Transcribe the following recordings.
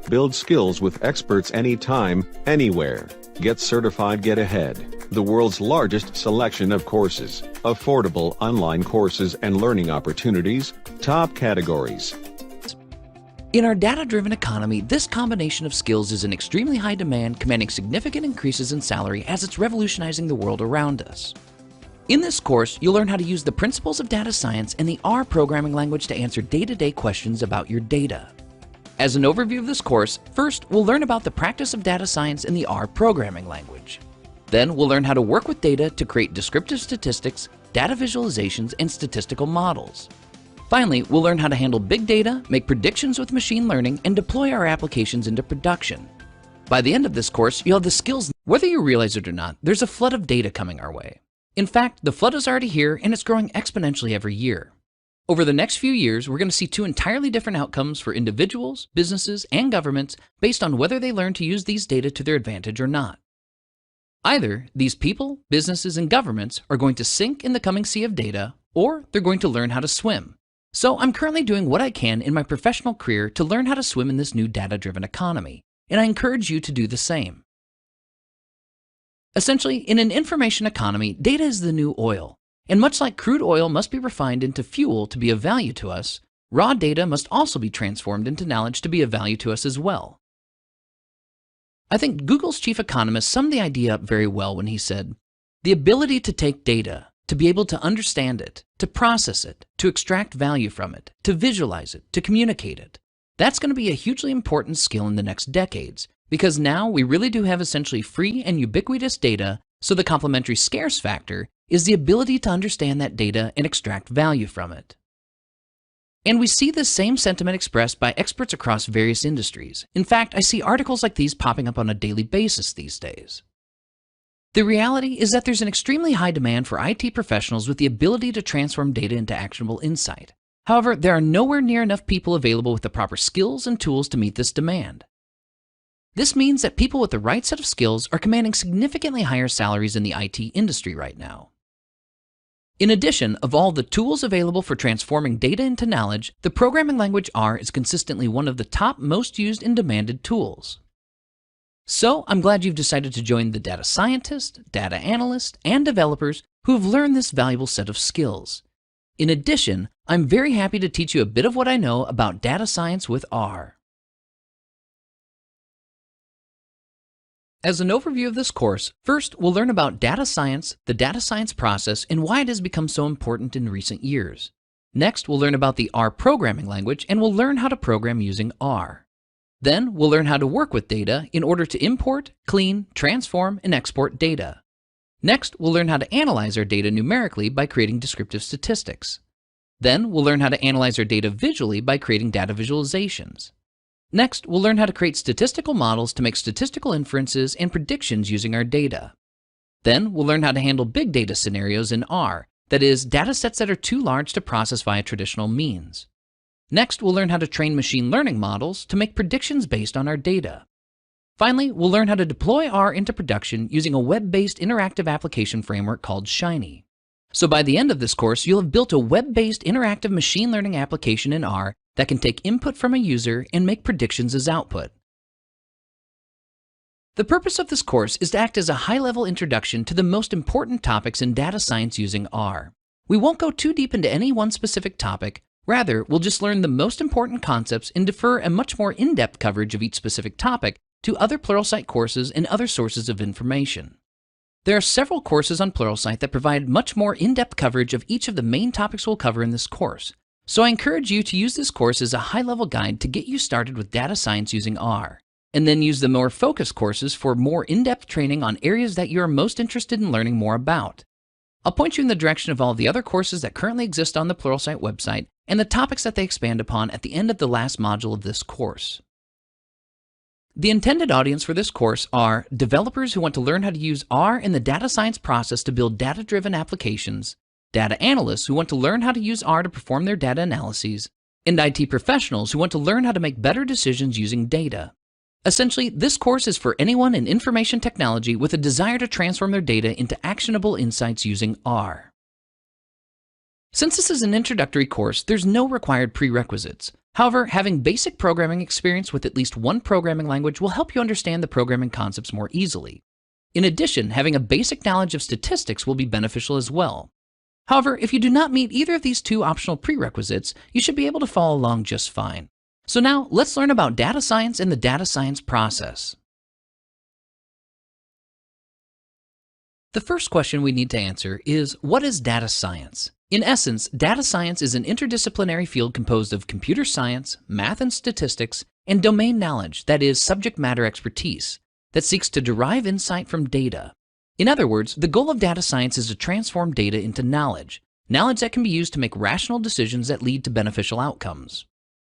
Build skills with experts anytime, anywhere. Get certified, get ahead. The world's largest selection of courses, affordable online courses and learning opportunities, top categories. In our data-driven economy, this combination of skills is in extremely high demand, commanding significant increases in salary as it's revolutionizing the world around us. In this course, you'll learn how to use the principles of data science and the R programming language to answer day-to-day questions about your data. As an overview of this course, first, we'll learn about the practice of data science in the R programming language. Then, we'll learn how to work with data to create descriptive statistics, data visualizations, and statistical models. Finally, we'll learn how to handle big data, make predictions with machine learning, and deploy our applications into production. By the end of this course, you'll have the skills. Whether you realize it or not, there's a flood of data coming our way. In fact, the flood is already here, and it's growing exponentially every year. Over the next few years, we're going to see two entirely different outcomes for individuals, businesses, and governments based on whether they learn to use these data to their advantage or not. Either these people, businesses, and governments are going to sink in the coming sea of data, or they're going to learn how to swim. So I'm currently doing what I can in my professional career to learn how to swim in this new data-driven economy, and I encourage you to do the same. Essentially, in an information economy, data is the new oil. And much like crude oil must be refined into fuel to be of value to us, raw data must also be transformed into knowledge to be of value to us as well. I think Google's chief economist summed the idea up very well when he said, "The ability to take data, to be able to understand it, to process it, to extract value from it, to visualize it, to communicate it. That's going to be a hugely important skill in the next decades, because now we really do have essentially free and ubiquitous data, so the complementary scarce factor is the ability to understand that data and extract value from it." And we see this same sentiment expressed by experts across various industries. In fact, I see articles like these popping up on a daily basis these days. The reality is that there's an extremely high demand for IT professionals with the ability to transform data into actionable insight. However, there are nowhere near enough people available with the proper skills and tools to meet this demand. This means that people with the right set of skills are commanding significantly higher salaries in the IT industry right now. In addition, of all the tools available for transforming data into knowledge, the programming language R is consistently one of the top most used and demanded tools. So I'm glad you've decided to join the data scientists, data analysts, and developers who have learned this valuable set of skills. In addition, I'm very happy to teach you a bit of what I know about data science with R. As an overview of this course, first we'll learn about data science, the data science process, and why it has become so important in recent years. Next, we'll learn about the R programming language, and we'll learn how to program using R. Then, we'll learn how to work with data in order to import, clean, transform, and export data. Next, we'll learn how to analyze our data numerically by creating descriptive statistics. Then, we'll learn how to analyze our data visually by creating data visualizations. Next, we'll learn how to create statistical models to make statistical inferences and predictions using our data. Then, we'll learn how to handle big data scenarios in R, that is, data sets that are too large to process via traditional means. Next, we'll learn how to train machine learning models to make predictions based on our data. Finally, we'll learn how to deploy R into production using a web-based interactive application framework called Shiny. So by the end of this course, you'll have built a web-based interactive machine learning application in R that can take input from a user and make predictions as output. The purpose of this course is to act as a high-level introduction to the most important topics in data science using R. We won't go too deep into any one specific topic. Rather, we'll just learn the most important concepts and defer a much more in-depth coverage of each specific topic to other Pluralsight courses and other sources of information. There are several courses on Pluralsight that provide much more in-depth coverage of each of the main topics we'll cover in this course. So I encourage you to use this course as a high-level guide to get you started with data science using R, and then use the more focused courses for more in-depth training on areas that you are most interested in learning more about. I'll point you in the direction of all the other courses that currently exist on the Pluralsight website and the topics that they expand upon at the end of the last module of this course. The intended audience for this course are developers who want to learn how to use R in the data science process to build data-driven applications, data analysts who want to learn how to use R to perform their data analyses, and IT professionals who want to learn how to make better decisions using data. Essentially, this course is for anyone in information technology with a desire to transform their data into actionable insights using R. Since this is an introductory course, there's no required prerequisites. However, having basic programming experience with at least one programming language will help you understand the programming concepts more easily. In addition, having a basic knowledge of statistics will be beneficial as well. However, if you do not meet either of these two optional prerequisites, you should be able to follow along just fine. So now, let's learn about data science and the data science process. The first question we need to answer is, what is data science? In essence, data science is an interdisciplinary field composed of computer science, math and statistics, and domain knowledge, that is, subject matter expertise, that seeks to derive insight from data. In other words, the goal of data science is to transform data into knowledge that can be used to make rational decisions that lead to beneficial outcomes.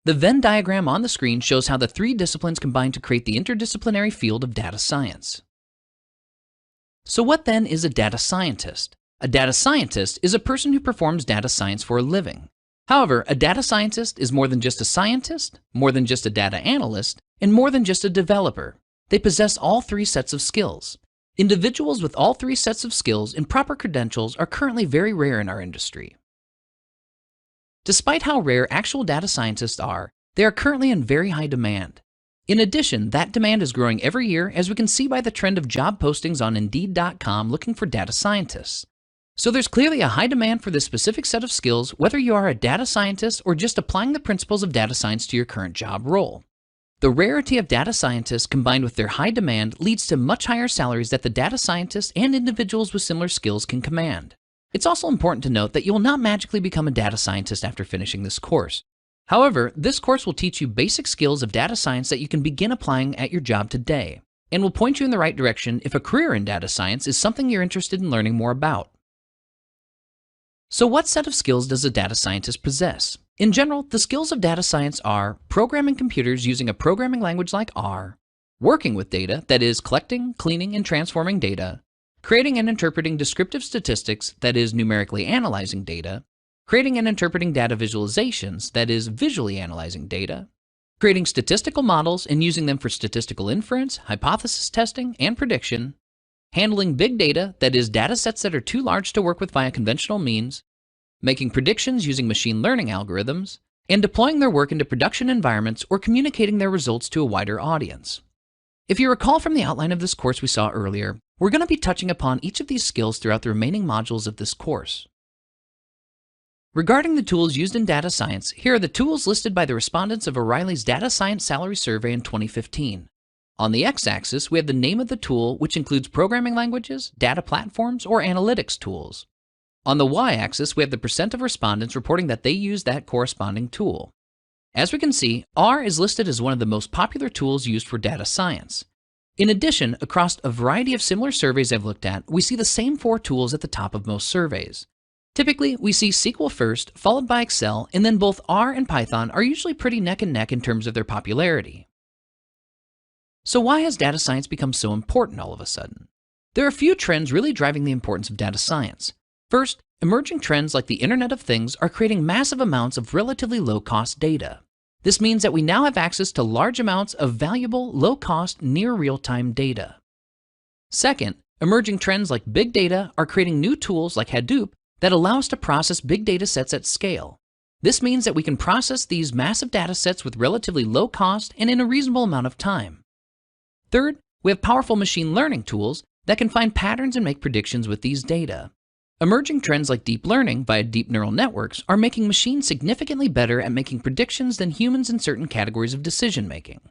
The Venn diagram on the screen shows how the three disciplines combine to create the interdisciplinary field of data science. So what then is a data scientist? A data scientist is a person who performs data science for a living. However, a data scientist is more than just a scientist, more than just a data analyst, and more than just a developer. They possess all three sets of skills. Individuals with all three sets of skills and proper credentials are currently very rare in our industry. Despite how rare actual data scientists are, they are currently in very high demand. In addition, that demand is growing every year, as we can see by the trend of job postings on Indeed.com looking for data scientists. So there's clearly a high demand for this specific set of skills, whether you are a data scientist or just applying the principles of data science to your current job role. The rarity of data scientists combined with their high demand leads to much higher salaries that the data scientists and individuals with similar skills can command. It's also important to note that you will not magically become a data scientist after finishing this course. However, this course will teach you basic skills of data science that you can begin applying at your job today, and will point you in the right direction if a career in data science is something you're interested in learning more about. So what set of skills does a data scientist possess? In general, the skills of data science are programming computers using a programming language like R, working with data, that is, collecting, cleaning, and transforming data, creating and interpreting descriptive statistics, that is, numerically analyzing data, creating and interpreting data visualizations, that is, visually analyzing data, creating statistical models and using them for statistical inference, hypothesis testing, and prediction, handling big data, that is, data sets that are too large to work with via conventional means, making predictions using machine learning algorithms, and deploying their work into production environments or communicating their results to a wider audience. If you recall from the outline of this course we saw earlier, we're going to be touching upon each of these skills throughout the remaining modules of this course. Regarding the tools used in data science, here are the tools listed by the respondents of O'Reilly's Data Science Salary Survey in 2015. On the x-axis, we have the name of the tool, which includes programming languages, data platforms, or analytics tools. On the y-axis, we have the percent of respondents reporting that they use that corresponding tool. As we can see, R is listed as one of the most popular tools used for data science. In addition, across a variety of similar surveys I've looked at, we see the same four tools at the top of most surveys. Typically, we see SQL first, followed by Excel, and then both R and Python are usually pretty neck and neck in terms of their popularity. So why has data science become so important all of a sudden? There are a few trends really driving the importance of data science. First, emerging trends like the Internet of Things are creating massive amounts of relatively low-cost data. This means that we now have access to large amounts of valuable, low-cost, near real-time data. Second, emerging trends like big data are creating new tools like Hadoop that allow us to process big data sets at scale. This means that we can process these massive data sets with relatively low cost and in a reasonable amount of time. Third, we have powerful machine learning tools that can find patterns and make predictions with these data. Emerging trends like deep learning via deep neural networks are making machines significantly better at making predictions than humans in certain categories of decision making.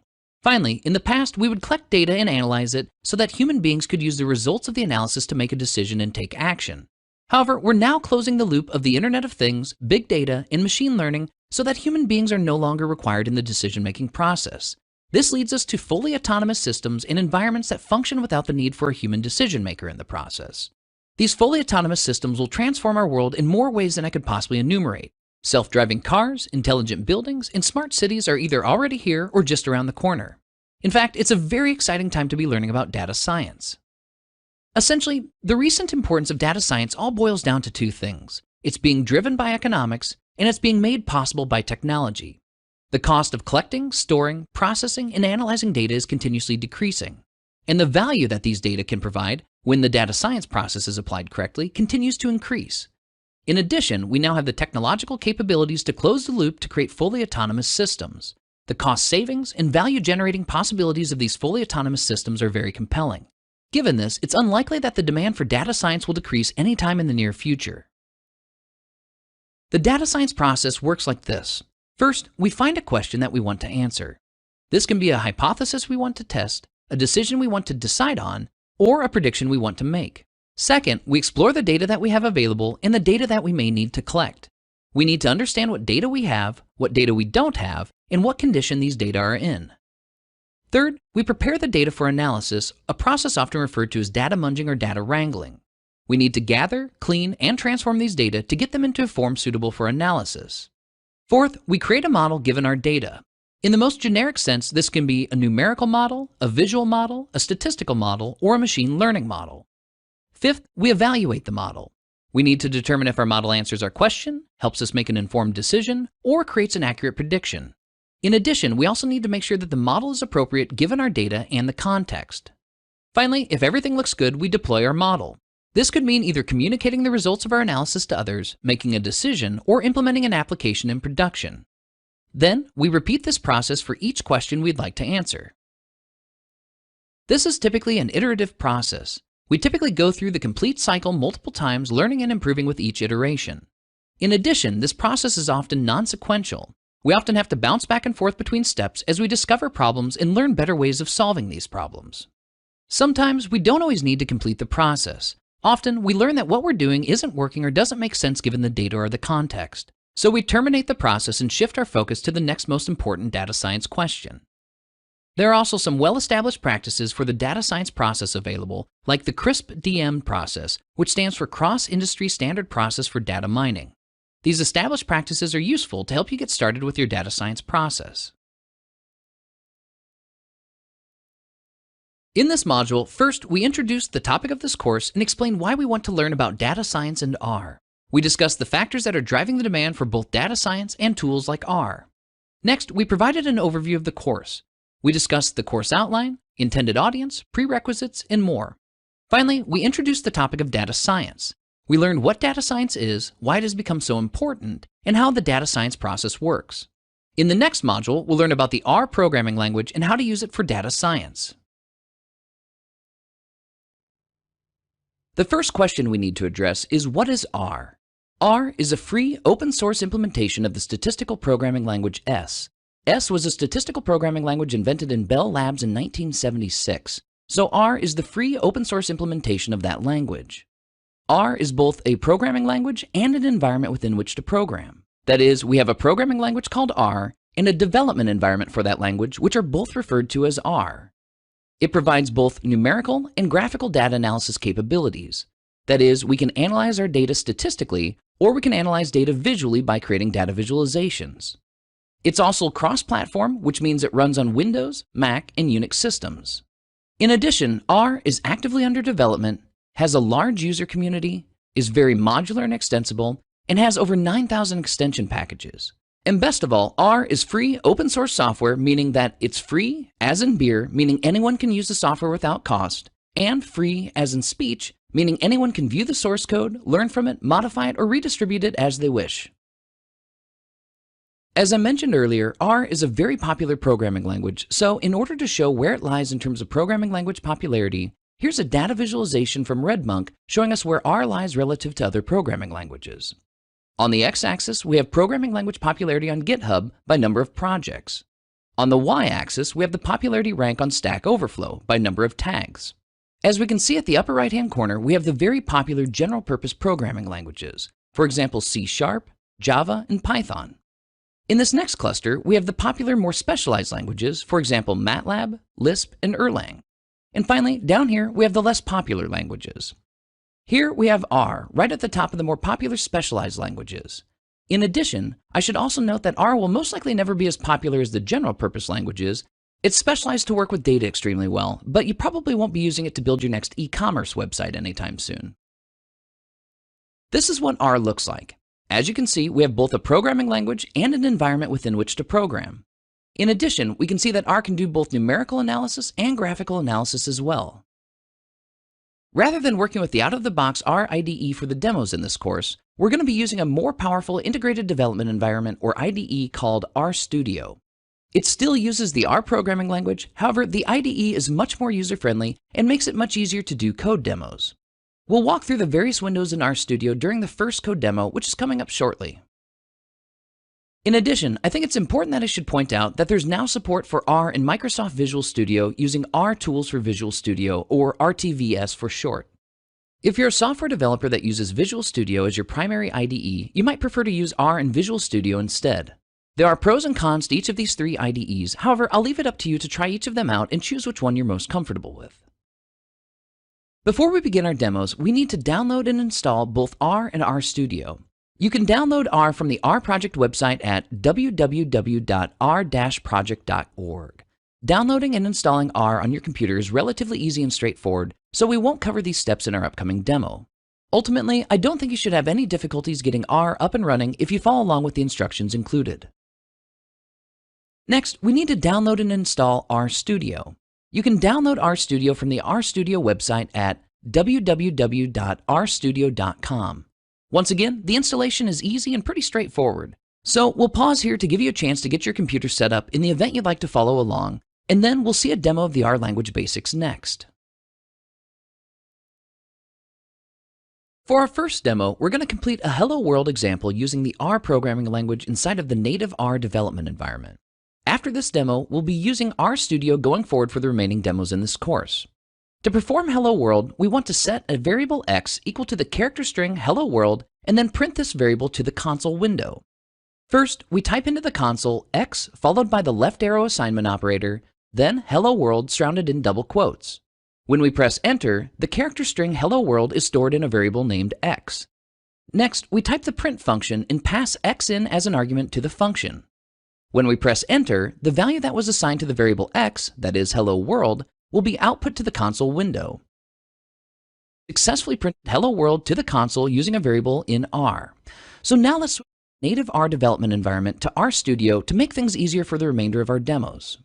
Finally, in the past, we would collect data and analyze it so that human beings could use the results of the analysis to make a decision and take action. However, we're now closing the loop of the Internet of Things, big data, and machine learning so that human beings are no longer required in the decision-making process. This leads us to fully autonomous systems and environments that function without the need for a human decision maker in the process. These fully autonomous systems will transform our world in more ways than I could possibly enumerate. Self-driving cars, intelligent buildings, and smart cities are either already here or just around the corner. In fact, it's a very exciting time to be learning about data science. Essentially, the recent importance of data science all boils down to two things. It's being driven by economics, and it's being made possible by technology. The cost of collecting, storing, processing, and analyzing data is continuously decreasing. And the value that these data can provide, when the data science process is applied correctly, continues to increase. In addition, we now have the technological capabilities to close the loop to create fully autonomous systems. The cost savings and value-generating possibilities of these fully autonomous systems are very compelling. Given this, it's unlikely that the demand for data science will decrease anytime in the near future. The data science process works like this. First, we find a question that we want to answer. This can be a hypothesis we want to test, a decision we want to decide on, or a prediction we want to make. Second, we explore the data that we have available and the data that we may need to collect. We need to understand what data we have, what data we don't have, and what condition these data are in. Third, we prepare the data for analysis, a process often referred to as data munging or data wrangling. We need to gather, clean, and transform these data to get them into a form suitable for analysis. Fourth, we create a model given our data. In the most generic sense, this can be a numerical model, a visual model, a statistical model, or a machine learning model. Fifth, we evaluate the model. We need to determine if our model answers our question, helps us make an informed decision, or creates an accurate prediction. In addition, we also need to make sure that the model is appropriate given our data and the context. Finally, if everything looks good, we deploy our model. This could mean either communicating the results of our analysis to others, making a decision, or implementing an application in production. Then, we repeat this process for each question we'd like to answer. This is typically an iterative process. We typically go through the complete cycle multiple times, learning and improving with each iteration. In addition, this process is often non-sequential. We often have to bounce back and forth between steps as we discover problems and learn better ways of solving these problems. Sometimes we don't always need to complete the process. Often, we learn that what we're doing isn't working or doesn't make sense given the data or the context. So we terminate the process and shift our focus to the next most important data science question. There are also some well-established practices for the data science process available, like the CRISP-DM process, which stands for Cross-Industry Standard Process for Data Mining. These established practices are useful to help you get started with your data science process. In this module, first, we introduce the topic of this course and explain why we want to learn about data science and R. We discuss the factors that are driving the demand for both data science and tools like R. Next, we provided an overview of the course. We discussed the course outline, intended audience, prerequisites, and more. Finally, we introduced the topic of data science. We learned what data science is, why it has become so important, and how the data science process works. In the next module, we'll learn about the R programming language and how to use it for data science. The first question we need to address is, what is R? R is a free, open-source implementation of the statistical programming language S. S was a statistical programming language invented in Bell Labs in 1976, so R is the free, open-source implementation of that language. R is both a programming language and an environment within which to program. That is, we have a programming language called R and a development environment for that language, which are both referred to as R. It provides both numerical and graphical data analysis capabilities. That is, we can analyze our data statistically, or we can analyze data visually by creating data visualizations. It's also cross-platform, which means it runs on Windows, Mac, and Unix systems. In addition, R is actively under development, has a large user community, is very modular and extensible, and has over 9,000 extension packages. And best of all, R is free open source software, meaning that it's free, as in beer, meaning anyone can use the software without cost, and free, as in speech, meaning anyone can view the source code, learn from it, modify it, or redistribute it as they wish. As I mentioned earlier, R is a very popular programming language, so in order to show where it lies in terms of programming language popularity, here's a data visualization from RedMonk showing us where R lies relative to other programming languages. On the x-axis, we have programming language popularity on GitHub by number of projects. On the y-axis, we have the popularity rank on Stack Overflow by number of tags. As we can see at the upper right-hand corner, we have the very popular general-purpose programming languages, for example C#, Java, and Python. In this next cluster, we have the popular, more specialized languages, for example MATLAB, Lisp, and Erlang. And finally, down here, we have the less popular languages. Here we have R, right at the top of the more popular specialized languages. In addition, I should also note that R will most likely never be as popular as the general-purpose languages. It's specialized to work with data extremely well, but you probably won't be using it to build your next e-commerce website anytime soon. This is what R looks like. As you can see, we have both a programming language and an environment within which to program. In addition, we can see that R can do both numerical analysis and graphical analysis as well. Rather than working with the out-of-the-box R IDE for the demos in this course, we're going to be using a more powerful integrated development environment or IDE called RStudio. It still uses the R programming language, however, the IDE is much more user-friendly and makes it much easier to do code demos. We'll walk through the various windows in RStudio during the first code demo, which is coming up shortly. In addition, I think it's important that I should point out that there's now support for R in Microsoft Visual Studio using R Tools for Visual Studio, or RTVS for short. If you're a software developer that uses Visual Studio as your primary IDE, you might prefer to use R in Visual Studio instead. There are pros and cons to each of these three IDEs, however, I'll leave it up to you to try each of them out and choose which one you're most comfortable with. Before we begin our demos, we need to download and install both R and RStudio. You can download R from the R project website at www.r-project.org. Downloading and installing R on your computer is relatively easy and straightforward, so we won't cover these steps in our upcoming demo. Ultimately, I don't think you should have any difficulties getting R up and running if you follow along with the instructions included. Next, we need to download and install RStudio. You can download RStudio from the RStudio website at www.rstudio.com. Once again, the installation is easy and pretty straightforward. So we'll pause here to give you a chance to get your computer set up in the event you'd like to follow along, and then we'll see a demo of the R language basics next. For our first demo, we're going to complete a Hello World example using the R programming language inside of the native R development environment. After this demo, we'll be using RStudio going forward for the remaining demos in this course. To perform Hello World, we want to set a variable x equal to the character string Hello World and then print this variable to the console window. First, we type into the console x followed by the left arrow assignment operator, then Hello World surrounded in double quotes. When we press enter, the character string Hello World is stored in a variable named x. Next, we type the print function and pass x in as an argument to the function. When we press enter, the value that was assigned to the variable x, that is Hello World, will be output to the console window. Successfully printed Hello World to the console using a variable in R. So now let's switch from the native R development environment to RStudio to make things easier for the remainder of our demos.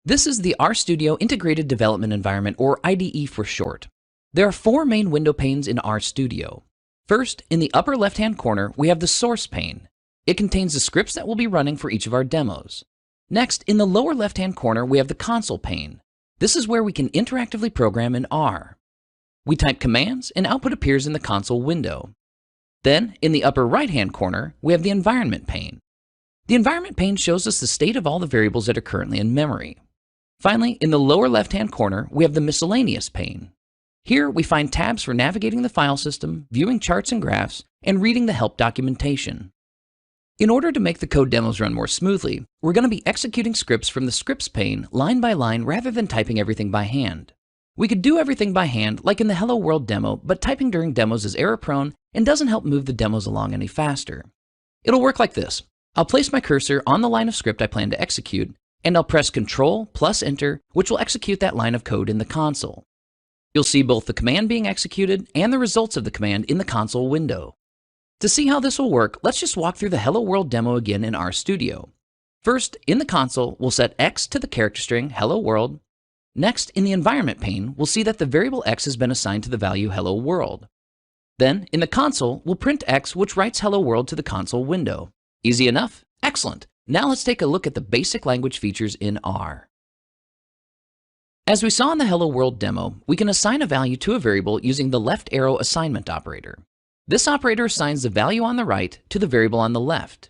This is the RStudio Integrated Development Environment, or IDE for short. There are four main window panes in RStudio. First, in the upper left-hand corner, we have the source pane. It contains the scripts that will be running for each of our demos. Next, in the lower left-hand corner, we have the console pane. This is where we can interactively program in R. We type commands and output appears in the console window. Then, in the upper right-hand corner, we have the environment pane. The environment pane shows us the state of all the variables that are currently in memory. Finally, in the lower left-hand corner, we have the miscellaneous pane. Here, we find tabs for navigating the file system, viewing charts and graphs, and reading the help documentation. In order to make the code demos run more smoothly, we're going to be executing scripts from the scripts pane line by line rather than typing everything by hand. We could do everything by hand like in the Hello World demo, but typing during demos is error-prone and doesn't help move the demos along any faster. It'll work like this. I'll place my cursor on the line of script I plan to execute, and I'll press Ctrl plus Enter, which will execute that line of code in the console. You'll see both the command being executed and the results of the command in the console window. To see how this will work, let's just walk through the Hello World demo again in RStudio. First, in the console, we'll set x to the character string Hello World. Next, in the environment pane, we'll see that the variable x has been assigned to the value Hello World. Then, in the console, we'll print x, which writes Hello World to the console window. Easy enough? Excellent! Now let's take a look at the basic language features in R. As we saw in the Hello World demo, we can assign a value to a variable using the left arrow assignment operator. This operator assigns the value on the right to the variable on the left.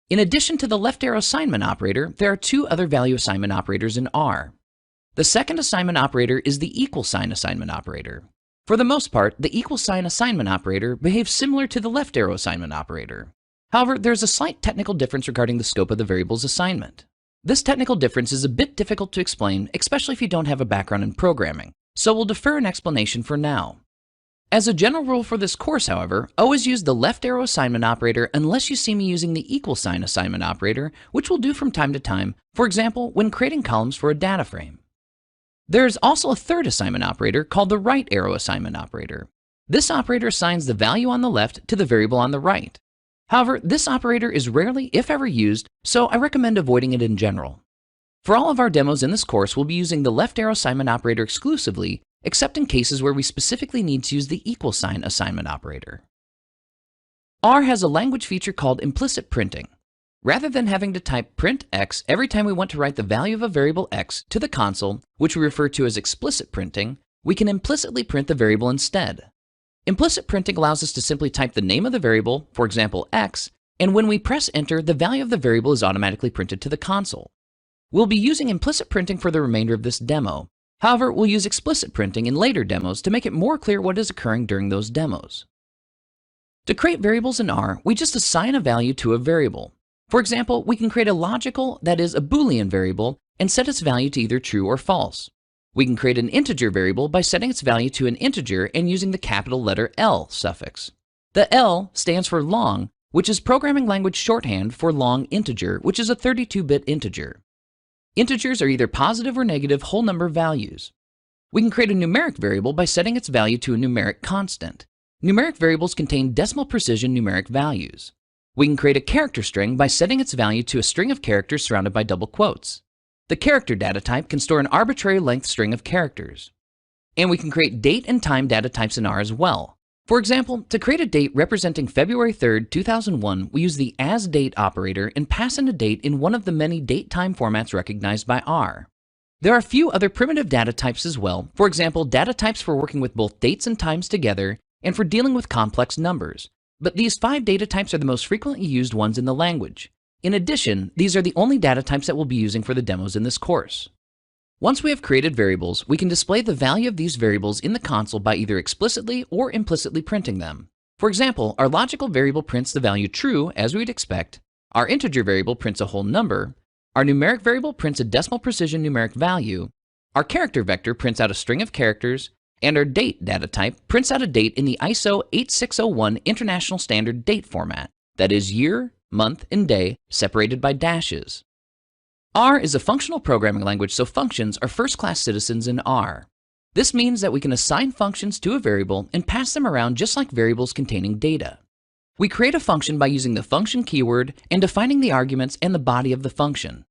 In addition to the left arrow assignment operator, there are two other value assignment operators in R. The second assignment operator is the equal sign assignment operator. For the most part, the equal sign assignment operator behaves similar to the left arrow assignment operator. However, there's a slight technical difference regarding the scope of the variable's assignment. This technical difference is a bit difficult to explain, especially if you don't have a background in programming, so we'll defer an explanation for now. As a general rule for this course, however, always use the left arrow assignment operator unless you see me using the equal sign assignment operator, which we'll do from time to time, for example, when creating columns for a data frame. There is also a third assignment operator called the right arrow assignment operator. This operator assigns the value on the left to the variable on the right. However, this operator is rarely, if ever, used, so I recommend avoiding it in general. For all of our demos in this course, we'll be using the left arrow assignment operator exclusively, except in cases where we specifically need to use the equal sign assignment operator. R has a language feature called implicit printing. Rather than having to type print x every time we want to write the value of a variable x to the console, which we refer to as explicit printing, we can implicitly print the variable instead. Implicit printing allows us to simply type the name of the variable, for example x, and when we press enter, the value of the variable is automatically printed to the console. We'll be using implicit printing for the remainder of this demo. However, we'll use explicit printing in later demos to make it more clear what is occurring during those demos. To create variables in R, we just assign a value to a variable. For example, we can create a logical, that is, a Boolean variable, and set its value to either true or false. We can create an integer variable by setting its value to an integer and using the capital letter L suffix. The L stands for long, which is programming language shorthand for long integer, which is a 32-bit integer. Integers are either positive or negative whole number values. We can create a numeric variable by setting its value to a numeric constant. Numeric variables contain decimal precision numeric values. We can create a character string by setting its value to a string of characters surrounded by double quotes. The character data type can store an arbitrary length string of characters. And we can create date and time data types in R as well. For example, to create a date representing February 3rd, 2001, we use the asDate operator and pass in a date in one of the many date-time formats recognized by R. There are a few other primitive data types as well. For example, data types for working with both dates and times together and for dealing with complex numbers. But these 5 data types are the most frequently used ones in the language. In addition, these are the only data types that we'll be using for the demos in this course. Once we have created variables, we can display the value of these variables in the console by either explicitly or implicitly printing them. For example, our logical variable prints the value true, as we'd expect, our integer variable prints a whole number, our numeric variable prints a decimal precision numeric value, our character vector prints out a string of characters, and our date data type prints out a date in the ISO 8601 International Standard Date format, that is year, month, and day separated by dashes. R is a functional programming language, so functions are first-class citizens in R. This means that we can assign functions to a variable and pass them around just like variables containing data. We create a function by using the function keyword and defining the arguments and the body of the function.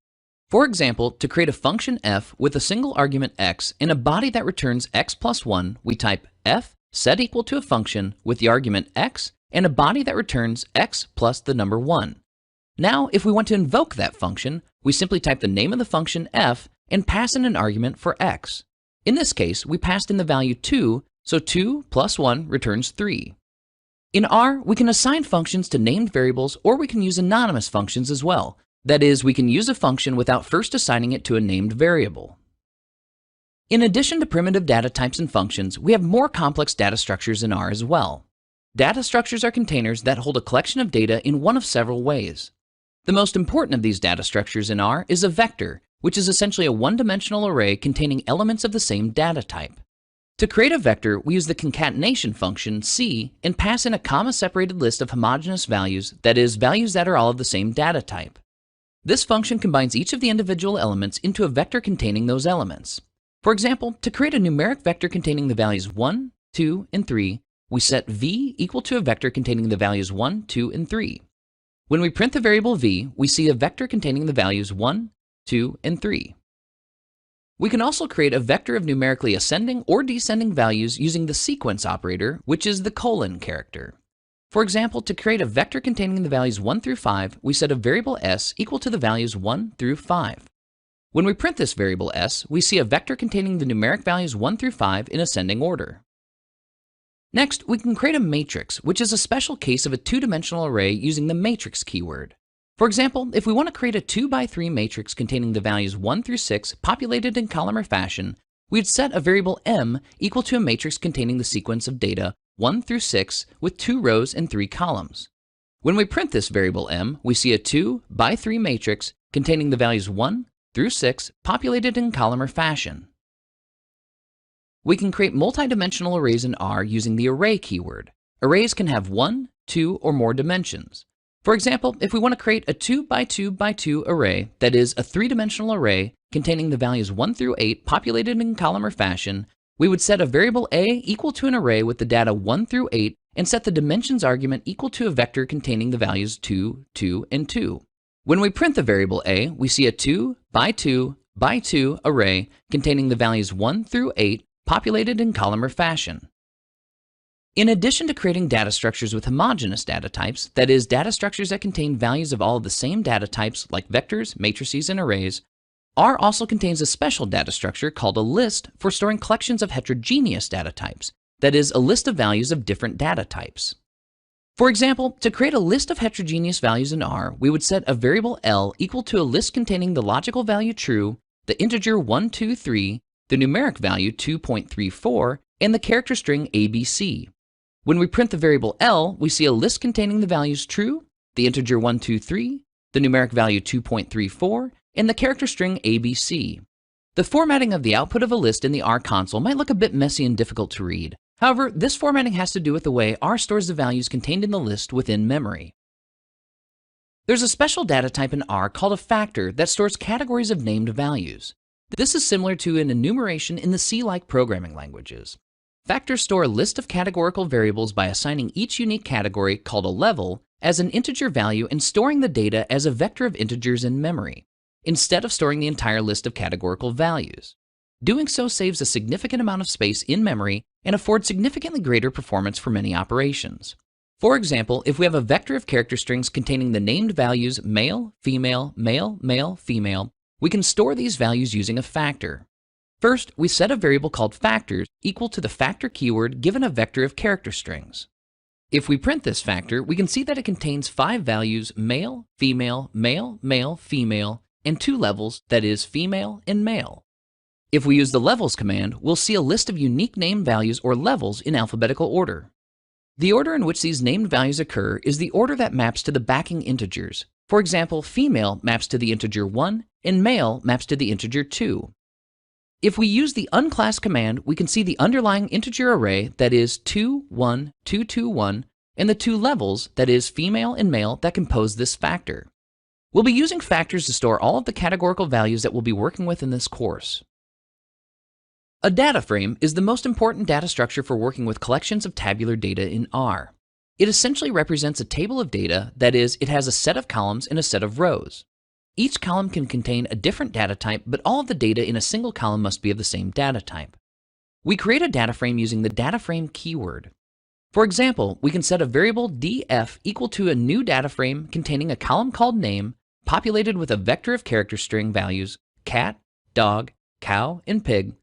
For example, to create a function f with a single argument x and a body that returns x plus 1, we type f set equal to a function with the argument x and a body that returns x plus the number 1. Now, if we want to invoke that function, we simply type the name of the function f and pass in an argument for x. In this case, we passed in the value 2, so 2 plus 1 returns 3. In R, we can assign functions to named variables, or we can use anonymous functions as well. That is, we can use a function without first assigning it to a named variable. In addition to primitive data types and functions, we have more complex data structures in R as well. Data structures are containers that hold a collection of data in one of several ways. The most important of these data structures in R is a vector, which is essentially a one-dimensional array containing elements of the same data type. To create a vector, we use the concatenation function C and pass in a comma-separated list of homogeneous values, that is, values that are all of the same data type. This function combines each of the individual elements into a vector containing those elements. For example, to create a numeric vector containing the values 1, 2, and 3, we set v equal to a vector containing the values 1, 2, and 3. When we print the variable v, we see a vector containing the values 1, 2, and 3. We can also create a vector of numerically ascending or descending values using the sequence operator, which is the colon character. For example, to create a vector containing the values 1 through 5, we set a variable s equal to the values 1 through 5. When we print this variable s, we see a vector containing the numeric values 1 through 5 in ascending order. Next, we can create a matrix, which is a special case of a two-dimensional array using the matrix keyword. For example, if we want to create a 2x3 matrix containing the values 1 through 6 populated in columnar fashion, we'd set a variable m equal to a matrix containing the sequence of data 1 through 6 with 2 rows and 3 columns. When we print this variable m, we see a 2x3 matrix containing the values 1 through 6 populated in columnar fashion. We can create multidimensional arrays in R using the array keyword. Arrays can have 1, 2, or more dimensions. For example, if we want to create a 2x2x2 array, that is, a 3-dimensional array containing the values 1 through 8 populated in columnar fashion, we would set a variable a equal to an array with the data 1 through 8 and set the dimensions argument equal to a vector containing the values 2, 2, and 2. When we print the variable a, we see a 2x2x2 array containing the values 1 through 8 populated in columnar fashion. In addition to creating data structures with homogeneous data types, that is, data structures that contain values of all of the same data types like vectors, matrices, and arrays, R also contains a special data structure called a list for storing collections of heterogeneous data types, that is, a list of values of different data types. For example, to create a list of heterogeneous values in R, we would set a variable L equal to a list containing the logical value true, the integer 1, 2, 3, the numeric value 2.34, and the character string ABC. When we print the variable L, we see a list containing the values true, the integer 1, 2, 3, the numeric value 2.34, and the character string ABC. The formatting of the output of a list in the R console might look a bit messy and difficult to read. However, this formatting has to do with the way R stores the values contained in the list within memory. There's a special data type in R called a factor that stores categories of named values. This is similar to an enumeration in the C-like programming languages. Factors store a list of categorical variables by assigning each unique category, called a level, as an integer value and storing the data as a vector of integers in memory, instead of storing the entire list of categorical values. Doing so saves a significant amount of space in memory and affords significantly greater performance for many operations. For example, if we have a vector of character strings containing the named values male, female, male, male, female, we can store these values using a factor. First, we set a variable called factors equal to the factor keyword given a vector of character strings. If we print this factor, we can see that it contains 5 values male, female, male, male, female, and 2 levels, that is, female and male. If we use the levels command, we'll see a list of unique named values or levels in alphabetical order. The order in which these named values occur is the order that maps to the backing integers. For example, female maps to the integer 1 and male maps to the integer 2. If we use the unclass command, we can see the underlying integer array, that is 2, 1, 2, 2, 1, and the 2 levels, that is female and male, that compose this factor. We'll be using factors to store all of the categorical values that we'll be working with in this course. A data frame is the most important data structure for working with collections of tabular data in R. It essentially represents a table of data, that is, it has a set of columns and a set of rows. Each column can contain a different data type, but all of the data in a single column must be of the same data type. We create a data frame using the data frame keyword. For example, we can set a variable df equal to a new data frame containing a column called name, populated with a vector of character string values cat, dog, cow, and pig,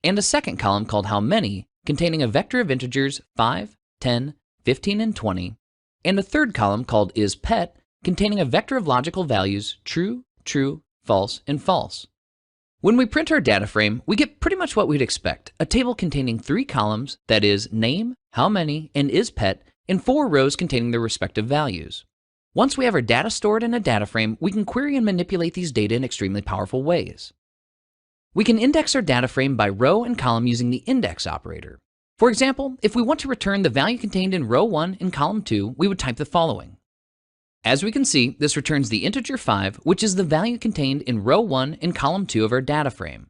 and a second column called how many, containing a vector of integers 5, 10, 15, and 20, and a third column called isPet, containing a vector of logical values true, true, false, and false. When we print our data frame, we get pretty much what we'd expect, a table containing 3 columns, that is, name, how many, and isPet, and 4 rows containing their respective values. Once we have our data stored in a data frame, we can query and manipulate these data in extremely powerful ways. We can index our data frame by row and column using the index operator. For example, if we want to return the value contained in row 1 and column 2, we would type the following. As we can see, this returns the integer 5, which is the value contained in row 1 and column 2 of our data frame.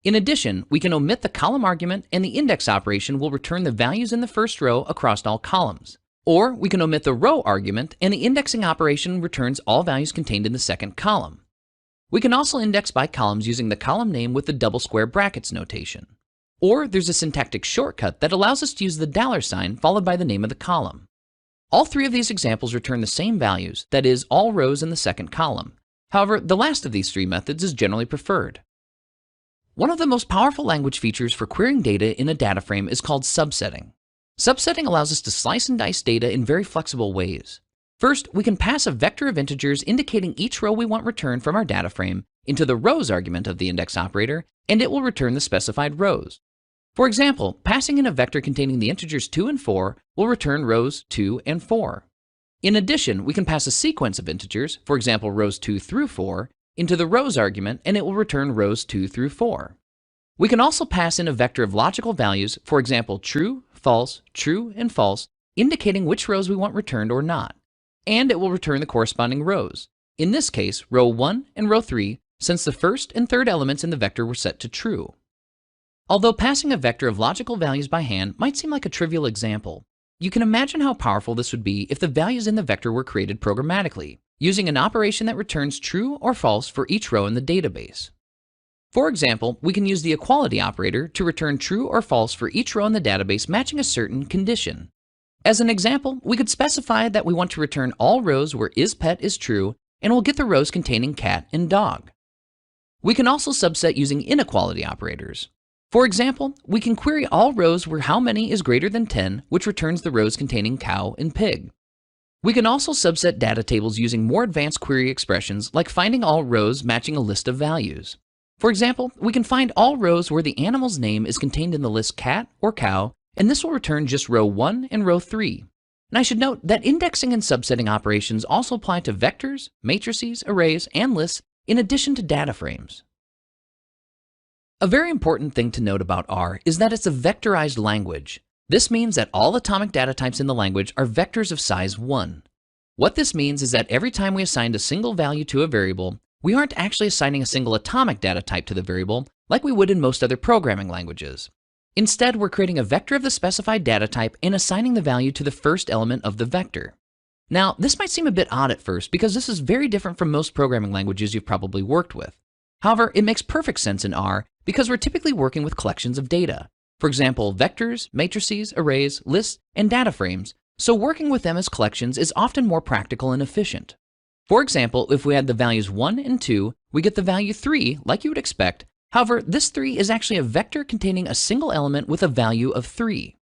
In addition, we can omit the column argument, and the index operation will return the values in the first row across all columns. Or we can omit the row argument, and the indexing operation returns all values contained in the second column. We can also index by columns using the column name with the double square brackets notation. Or there's a syntactic shortcut that allows us to use the $sign followed by the name of the column. All 3 of these examples return the same values, that is, all rows in the second column. However, the last of these 3 methods is generally preferred. One of the most powerful language features for querying data in a data frame is called subsetting. Subsetting allows us to slice and dice data in very flexible ways. First, we can pass a vector of integers indicating each row we want returned from our data frame into the rows argument of the index operator, and it will return the specified rows. For example, passing in a vector containing the integers 2 and 4 will return rows 2 and 4. In addition, we can pass a sequence of integers, for example rows 2 through 4, into the rows argument, and it will return rows 2 through 4. We can also pass in a vector of logical values, for example true, false, and false, indicating which rows we want returned or not. And it will return the corresponding rows. In this case, row 1 and row 3, since the first and third elements in the vector were set to true. Although passing a vector of logical values by hand might seem like a trivial example, you can imagine how powerful this would be if the values in the vector were created programmatically, using an operation that returns true or false for each row in the database. For example, we can use the equality operator to return true or false for each row in the database matching a certain condition. As an example, we could specify that we want to return all rows where isPet is true, and we'll get the rows containing cat and dog. We can also subset using inequality operators. For example, we can query all rows where how many is greater than 10, which returns the rows containing cow and pig. We can also subset data tables using more advanced query expressions like finding all rows matching a list of values. For example, we can find all rows where the animal's name is contained in the list cat or cow, and this will return just row 1 and row 3. And I should note that indexing and subsetting operations also apply to vectors, matrices, arrays, and lists in addition to data frames. A very important thing to note about R is that it's a vectorized language. This means that all atomic data types in the language are vectors of size 1. What this means is that every time we assign a single value to a variable, we aren't actually assigning a single atomic data type to the variable like we would in most other programming languages. Instead, we're creating a vector of the specified data type and assigning the value to the first element of the vector. Now, this might seem a bit odd at first because this is very different from most programming languages you've probably worked with. However, it makes perfect sense in R because we're typically working with collections of data. For example, vectors, matrices, arrays, lists, and data frames, so working with them as collections is often more practical and efficient. For example, if we add the values 1 and 2, we get the value 3 like you would expect. However, this 3 is actually a vector containing a single element with a value of 3.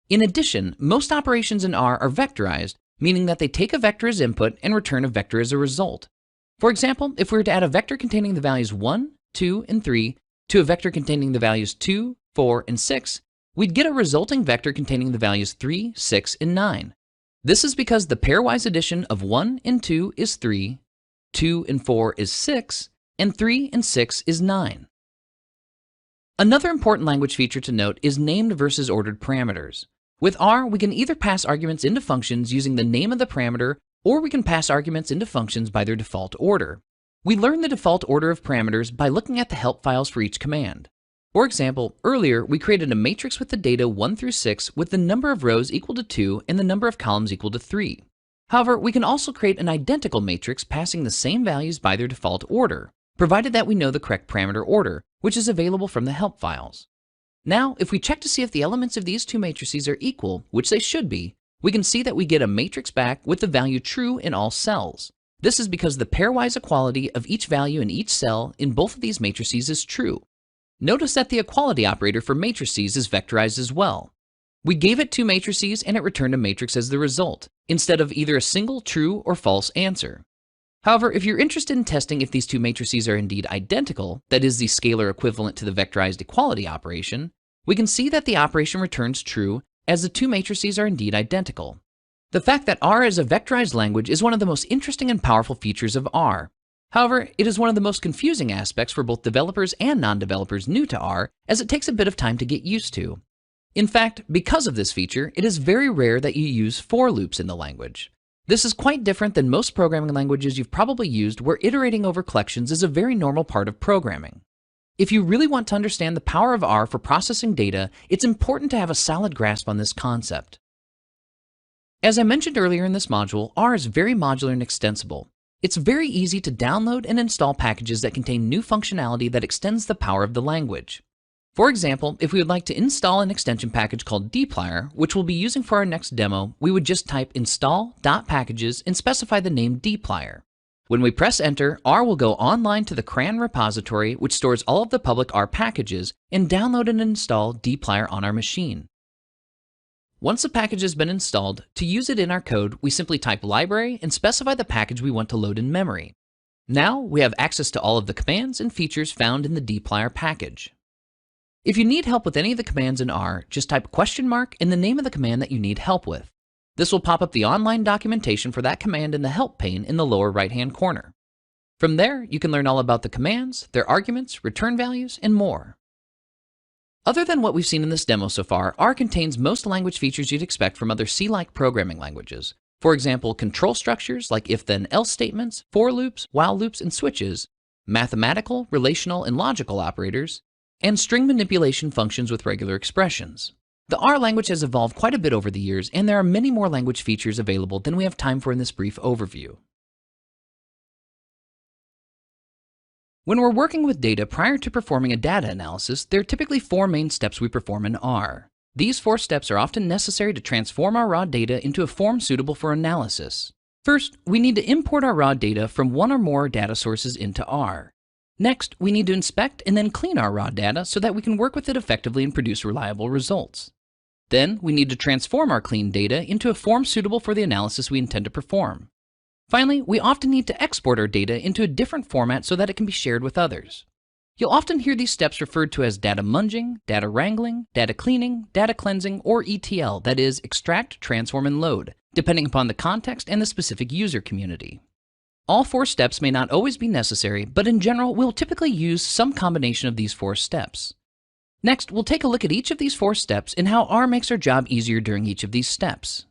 In addition, most operations in R are vectorized, meaning that they take a vector as input and return a vector as a result. For example, if we were to add a vector containing the values 1, 2, and 3 to a vector containing the values 2, 4, and 6, we'd get a resulting vector containing the values 3, 6, and 9. This is because the pairwise addition of 1 and 2 is 3, 2 and 4 is 6, and 3 and 6 is 9. Another important language feature to note is named versus ordered parameters. With R, we can either pass arguments into functions using the name of the parameter, or we can pass arguments into functions by their default order. We learn the default order of parameters by looking at the help files for each command. For example, earlier we created a matrix with the data 1 through 6 with the number of rows equal to 2 and the number of columns equal to 3. However, we can also create an identical matrix passing the same values by their default order, provided that we know the correct parameter order, which is available from the help files. Now, if we check to see if the elements of these two matrices are equal, which they should be, we can see that we get a matrix back with the value true in all cells. This is because the pairwise equality of each value in each cell in both of these matrices is true. Notice that the equality operator for matrices is vectorized as well. We gave it two matrices and it returned a matrix as the result, instead of either a single true or false answer. However, if you're interested in testing if these two matrices are indeed identical, that is the scalar equivalent to the vectorized equality operation, we can see that the operation returns true as the two matrices are indeed identical. The fact that R is a vectorized language is one of the most interesting and powerful features of R. However, it is one of the most confusing aspects for both developers and non-developers new to R, as it takes a bit of time to get used to. In fact, because of this feature, it is very rare that you use for loops in the language. This is quite different than most programming languages you've probably used, where iterating over collections is a very normal part of programming. If you really want to understand the power of R for processing data, it's important to have a solid grasp on this concept. As I mentioned earlier in this module, R is very modular and extensible. It's very easy to download and install packages that contain new functionality that extends the power of the language. For example, if we would like to install an extension package called dplyr, which we'll be using for our next demo, we would just type install.packages and specify the name dplyr. When we press enter, R will go online to the CRAN repository, which stores all of the public R packages, and download and install dplyr on our machine. Once a package has been installed, to use it in our code, we simply type library and specify the package we want to load in memory. Now we have access to all of the commands and features found in the dplyr package. If you need help with any of the commands in R, just type question mark and the name of the command that you need help with. This will pop up the online documentation for that command in the help pane in the lower right-hand corner. From there, you can learn all about the commands, their arguments, return values, and more. Other than what we've seen in this demo so far, R contains most language features you'd expect from other C-like programming languages. For example, control structures like if-then-else statements, for loops, while loops, and switches, mathematical, relational, and logical operators, and string manipulation functions with regular expressions. The R language has evolved quite a bit over the years, and there are many more language features available than we have time for in this brief overview. When we're working with data prior to performing a data analysis, there are typically 4 main steps we perform in R. These 4 steps are often necessary to transform our raw data into a form suitable for analysis. First, we need to import our raw data from one or more data sources into R. Next, we need to inspect and then clean our raw data so that we can work with it effectively and produce reliable results. Then, we need to transform our clean data into a form suitable for the analysis we intend to perform. Finally, we often need to export our data into a different format so that it can be shared with others. You'll often hear these steps referred to as data munging, data wrangling, data cleaning, data cleansing, or ETL, that is, extract, transform, and load, depending upon the context and the specific user community. All 4 steps may not always be necessary, but in general, we'll typically use some combination of these 4 steps. Next, we'll take a look at each of these 4 steps and how R makes our job easier during each of these steps.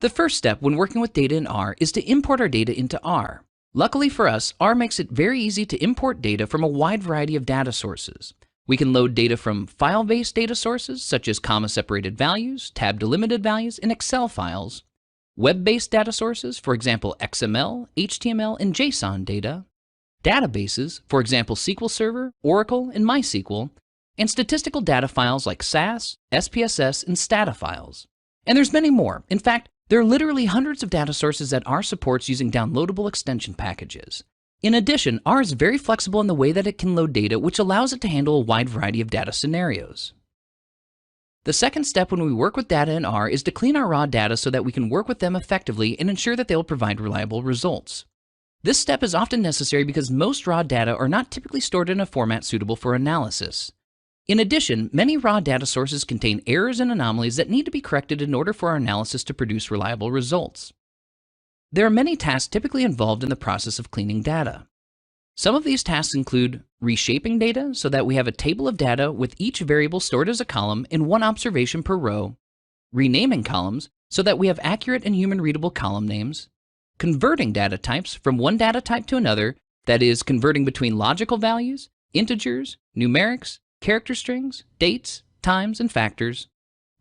The first step when working with data in R is to import our data into R. Luckily for us, R makes it very easy to import data from a wide variety of data sources. We can load data from file-based data sources such as comma-separated values, tab-delimited values, and Excel files, web-based data sources, for example XML, HTML, and JSON data, databases, for example SQL Server, Oracle, and MySQL, and statistical data files like SAS, SPSS, and Stata files. And there's many more. In fact, there are literally hundreds of data sources that R supports using downloadable extension packages. In addition, R is very flexible in the way that it can load data, which allows it to handle a wide variety of data scenarios. The second step when we work with data in R is to clean our raw data so that we can work with them effectively and ensure that they will provide reliable results. This step is often necessary because most raw data are not typically stored in a format suitable for analysis. In addition, many raw data sources contain errors and anomalies that need to be corrected in order for our analysis to produce reliable results. There are many tasks typically involved in the process of cleaning data. Some of these tasks include reshaping data so that we have a table of data with each variable stored as a column and one observation per row, renaming columns so that we have accurate and human-readable column names, converting data types from one data type to another, that is, converting between logical values, integers, numerics, character strings, dates, times, and factors,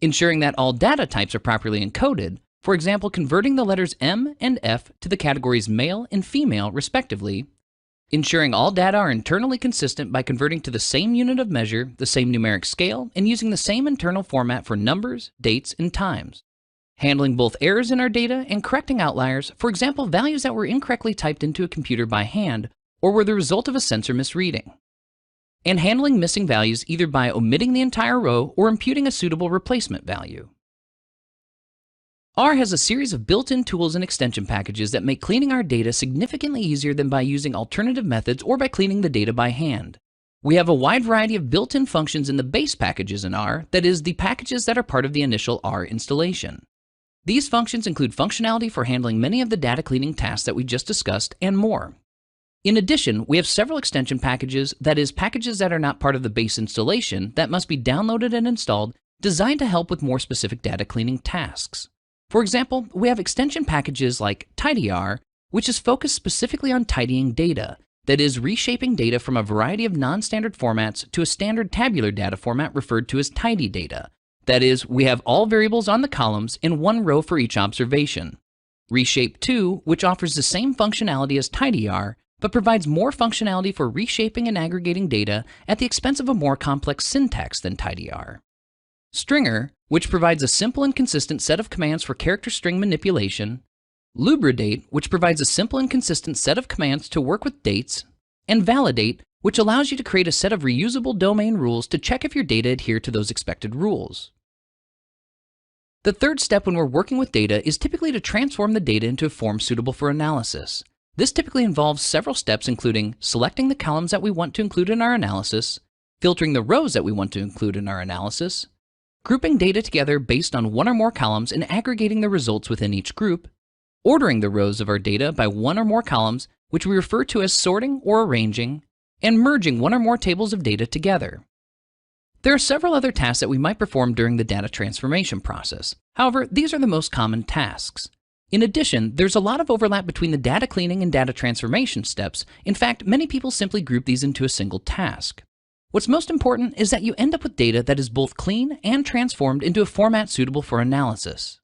ensuring that all data types are properly encoded, for example, converting the letters M and F to the categories male and female, respectively, ensuring all data are internally consistent by converting to the same unit of measure, the same numeric scale, and using the same internal format for numbers, dates, and times, handling both errors in our data and correcting outliers, for example, values that were incorrectly typed into a computer by hand or were the result of a sensor misreading, and handling missing values either by omitting the entire row or imputing a suitable replacement value. R has a series of built-in tools and extension packages that make cleaning our data significantly easier than by using alternative methods or by cleaning the data by hand. We have a wide variety of built-in functions in the base packages in R, that is, the packages that are part of the initial R installation. These functions include functionality for handling many of the data cleaning tasks that we just discussed and more. In addition, we have several extension packages, that is, packages that are not part of the base installation that must be downloaded and installed, designed to help with more specific data cleaning tasks. For example, we have extension packages like tidyr, which is focused specifically on tidying data, that is, reshaping data from a variety of non-standard formats to a standard tabular data format referred to as tidy data. That is, we have all variables on the columns in one row for each observation. Reshape2, which offers the same functionality as tidyr, but provides more functionality for reshaping and aggregating data at the expense of a more complex syntax than tidyr. Stringer, which provides a simple and consistent set of commands for character string manipulation, Lubridate, which provides a simple and consistent set of commands to work with dates, and Validate, which allows you to create a set of reusable domain rules to check if your data adhere to those expected rules. The third step when we're working with data is typically to transform the data into a form suitable for analysis. This typically involves several steps, including selecting the columns that we want to include in our analysis, filtering the rows that we want to include in our analysis, grouping data together based on one or more columns and aggregating the results within each group, ordering the rows of our data by one or more columns, which we refer to as sorting or arranging, and merging one or more tables of data together. There are several other tasks that we might perform during the data transformation process. However, these are the most common tasks. In addition, there's a lot of overlap between the data cleaning and data transformation steps. In fact, many people simply group these into a single task. What's most important is that you end up with data that is both clean and transformed into a format suitable for analysis.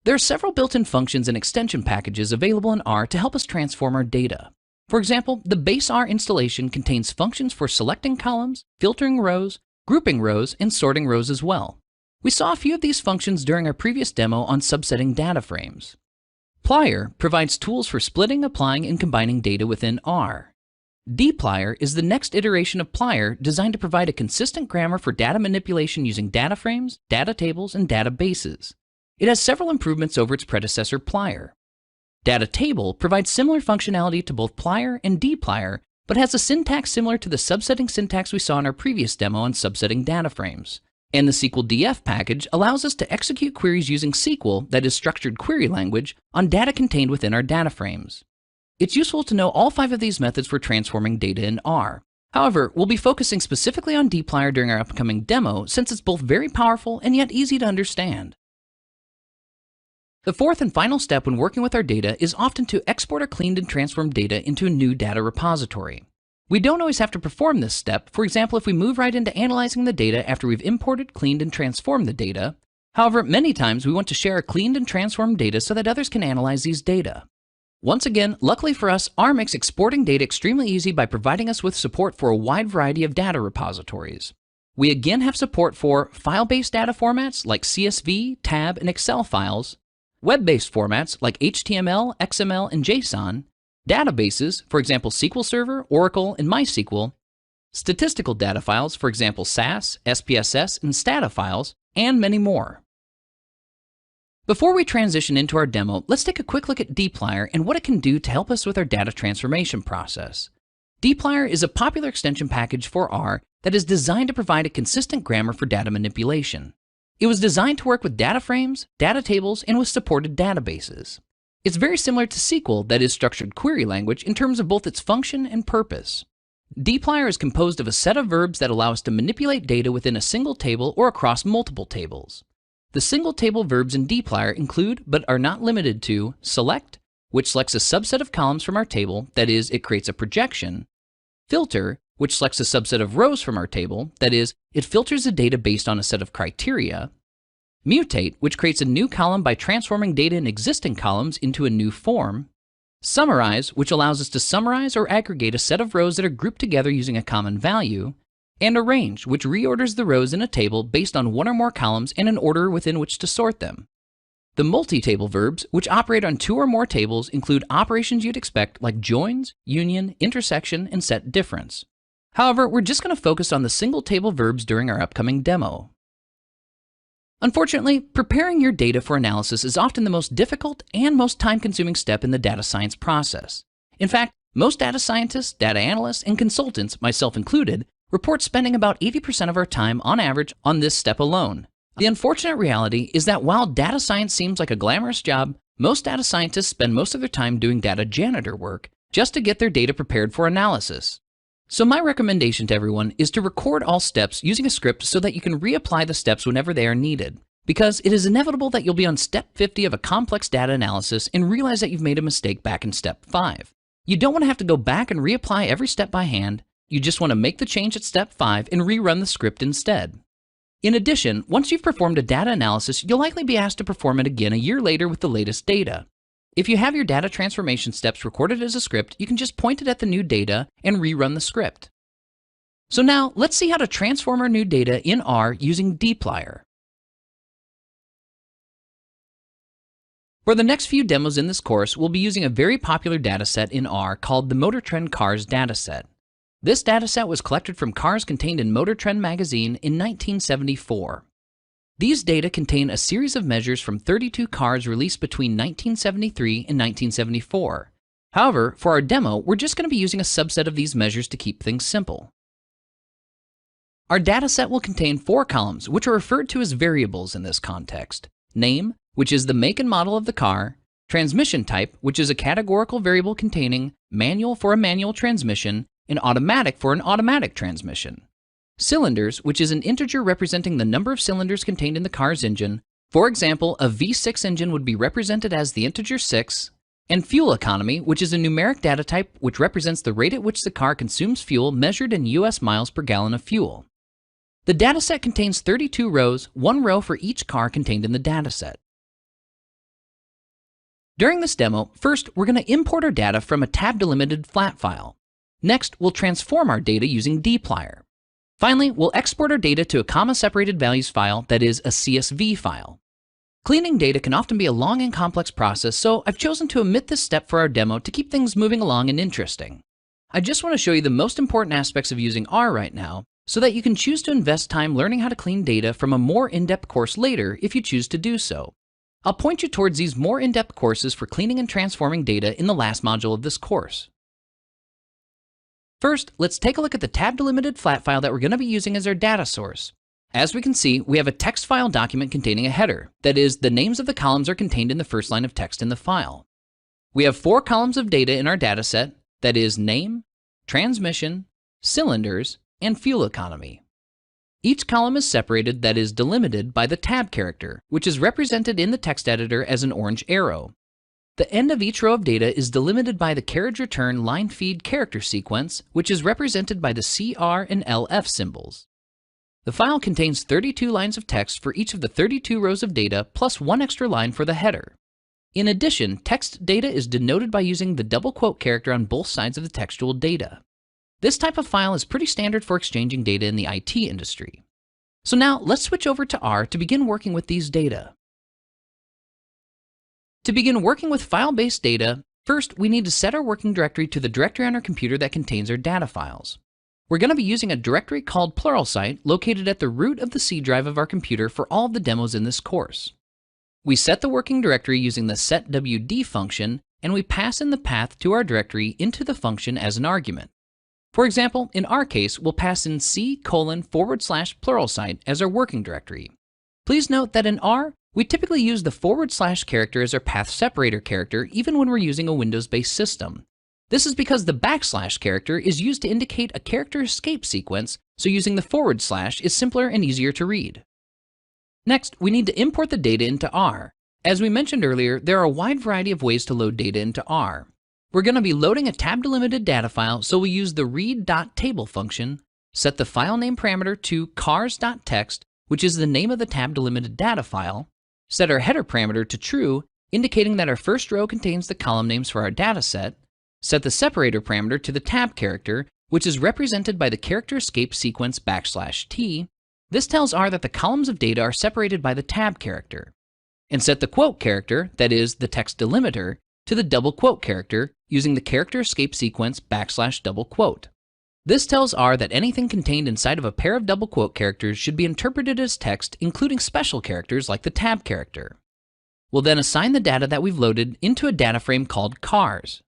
There are several built-in functions and extension packages available in R to help us transform our data. For example, the base R installation contains functions for selecting columns, filtering rows, grouping rows, and sorting rows as well. We saw a few of these functions during our previous demo on subsetting data frames. Plier provides tools for splitting, applying, and combining data within R. dplyr is the next iteration of Plier designed to provide a consistent grammar for data manipulation using data frames, data tables, and databases. It has several improvements over its predecessor Plier. Data table provides similar functionality to both Plier and dplyr, but has a syntax similar to the subsetting syntax we saw in our previous demo on subsetting data frames. And the SQLDF package allows us to execute queries using SQL, that is structured query language, on data contained within our data frames. It's useful to know all 5 of these methods for transforming data in R. However, we'll be focusing specifically on dplyr during our upcoming demo since it's both very powerful and yet easy to understand. The fourth and final step when working with our data is often to export our cleaned and transformed data into a new data repository. We don't always have to perform this step, for example if we move right into analyzing the data after we've imported, cleaned, and transformed the data. However, many times we want to share our cleaned and transformed data so that others can analyze these data. Once again, luckily for us, R makes exporting data extremely easy by providing us with support for a wide variety of data repositories. We again have support for file-based data formats like CSV, tab, and Excel files, web-based formats like HTML, XML, and JSON, databases, for example SQL Server, Oracle, and MySQL, statistical data files, for example SAS, SPSS, and Stata files, and many more. Before we transition into our demo, let's take a quick look at dplyr and what it can do to help us with our data transformation process. dplyr is a popular extension package for R that is designed to provide a consistent grammar for data manipulation. It was designed to work with data frames, data tables, and with supported databases. It's very similar to SQL, that is structured query language, in terms of both its function and purpose. dplyr is composed of a set of verbs that allow us to manipulate data within a single table or across multiple tables. The single table verbs in dplyr include, but are not limited to, select, which selects a subset of columns from our table, that is, it creates a projection, filter, which selects a subset of rows from our table, that is, it filters the data based on a set of criteria, mutate, which creates a new column by transforming data in existing columns into a new form, summarize, which allows us to summarize or aggregate a set of rows that are grouped together using a common value, and arrange, which reorders the rows in a table based on one or more columns and an order within which to sort them. The multi-table verbs, which operate on 2 or more tables, include operations you'd expect like joins, union, intersection, and set difference. However, we're just going to focus on the single table verbs during our upcoming demo. Unfortunately, preparing your data for analysis is often the most difficult and most time-consuming step in the data science process. In fact, most data scientists, data analysts, and consultants, myself included, report spending about 80% of our time on average on this step alone. The unfortunate reality is that while data science seems like a glamorous job, most data scientists spend most of their time doing data janitor work just to get their data prepared for analysis. So my recommendation to everyone is to record all steps using a script so that you can reapply the steps whenever they are needed. Because it is inevitable that you'll be on step 50 of a complex data analysis and realize that you've made a mistake back in step 5. You don't want to have to go back and reapply every step by hand. You just want to make the change at step 5 and rerun the script instead. In addition, once you've performed a data analysis, you'll likely be asked to perform it again a year later with the latest data. If you have your data transformation steps recorded as a script, you can just point it at the new data and rerun the script. So now, let's see how to transform our new data in R using dplyr. For the next few demos in this course, we'll be using a very popular dataset in R called the Motor Trend Cars dataset. This dataset was collected from cars contained in Motor Trend magazine in 1974. These data contain a series of measures from 32 cars released between 1973 and 1974. However, for our demo, we're just going to be using a subset of these measures to keep things simple. Our dataset will contain 4 columns, which are referred to as variables in this context. Name, which is the make and model of the car. Transmission type, which is a categorical variable containing manual for a manual transmission and automatic for an automatic transmission. Cylinders, which is an integer representing the number of cylinders contained in the car's engine. For example, a V6 engine would be represented as the integer 6. And fuel economy, which is a numeric data type which represents the rate at which the car consumes fuel measured in US miles per gallon of fuel. The dataset contains 32 rows, 1 row for each car contained in the dataset. During this demo, first we're going to import our data from a tab-delimited flat file. Next, we'll transform our data using dplyr. Finally, we'll export our data to a comma-separated values file that is a CSV file. Cleaning data can often be a long and complex process, so I've chosen to omit this step for our demo to keep things moving along and interesting. I just want to show you the most important aspects of using R right now, so that you can choose to invest time learning how to clean data from a more in-depth course later if you choose to do so. I'll point you towards these more in-depth courses for cleaning and transforming data in the last module of this course. First, let's take a look at the tab-delimited flat file that we're going to be using as our data source. As we can see, we have a text file document containing a header. That is, the names of the columns are contained in the first line of text in the file. We have 4 columns of data in our data set. That is name, transmission, cylinders, and fuel economy. Each column is separated, that is delimited, by the tab character, which is represented in the text editor as an orange arrow. The end of each row of data is delimited by the carriage return line feed character sequence, which is represented by the CR and LF symbols. The file contains 32 lines of text for each of the 32 rows of data, plus 1 extra line for the header. In addition, text data is denoted by using the double quote character on both sides of the textual data. This type of file is pretty standard for exchanging data in the IT industry. So now let's switch over to R to begin working with these data. To begin working with file-based data, first we need to set our working directory to the directory on our computer that contains our data files. We're going to be using a directory called Pluralsight located at the root of the C drive of our computer for all of the demos in this course. We set the working directory using the setwd function, and we pass in the path to our directory into the function as an argument. For example, in our case, we'll pass in c:/Pluralsight as our working directory. Please note that in R, we typically use the / character as our path separator character even when we're using a Windows-based system. This is because the / character is used to indicate a character escape sequence, so using the / is simpler and easier to read. Next, we need to import the data into R. As we mentioned earlier, there are a wide variety of ways to load data into R. We're going to be loading a tab-delimited data file, so we'll use the read.table function, set the file name parameter to cars.txt, which is the name of the tab-delimited data file, set our header parameter to true, indicating that our first row contains the column names for our data set, set the separator parameter to the tab character, which is represented by the character escape sequence \t. This tells R that the columns of data are separated by the tab character. And set the quote character, that is, the text delimiter, to the double quote character using the character escape sequence \double quote. This tells R that anything contained inside of a pair of double quote characters should be interpreted as text, including special characters like the tab character. We'll then assign the data that we've loaded into a data frame called cars.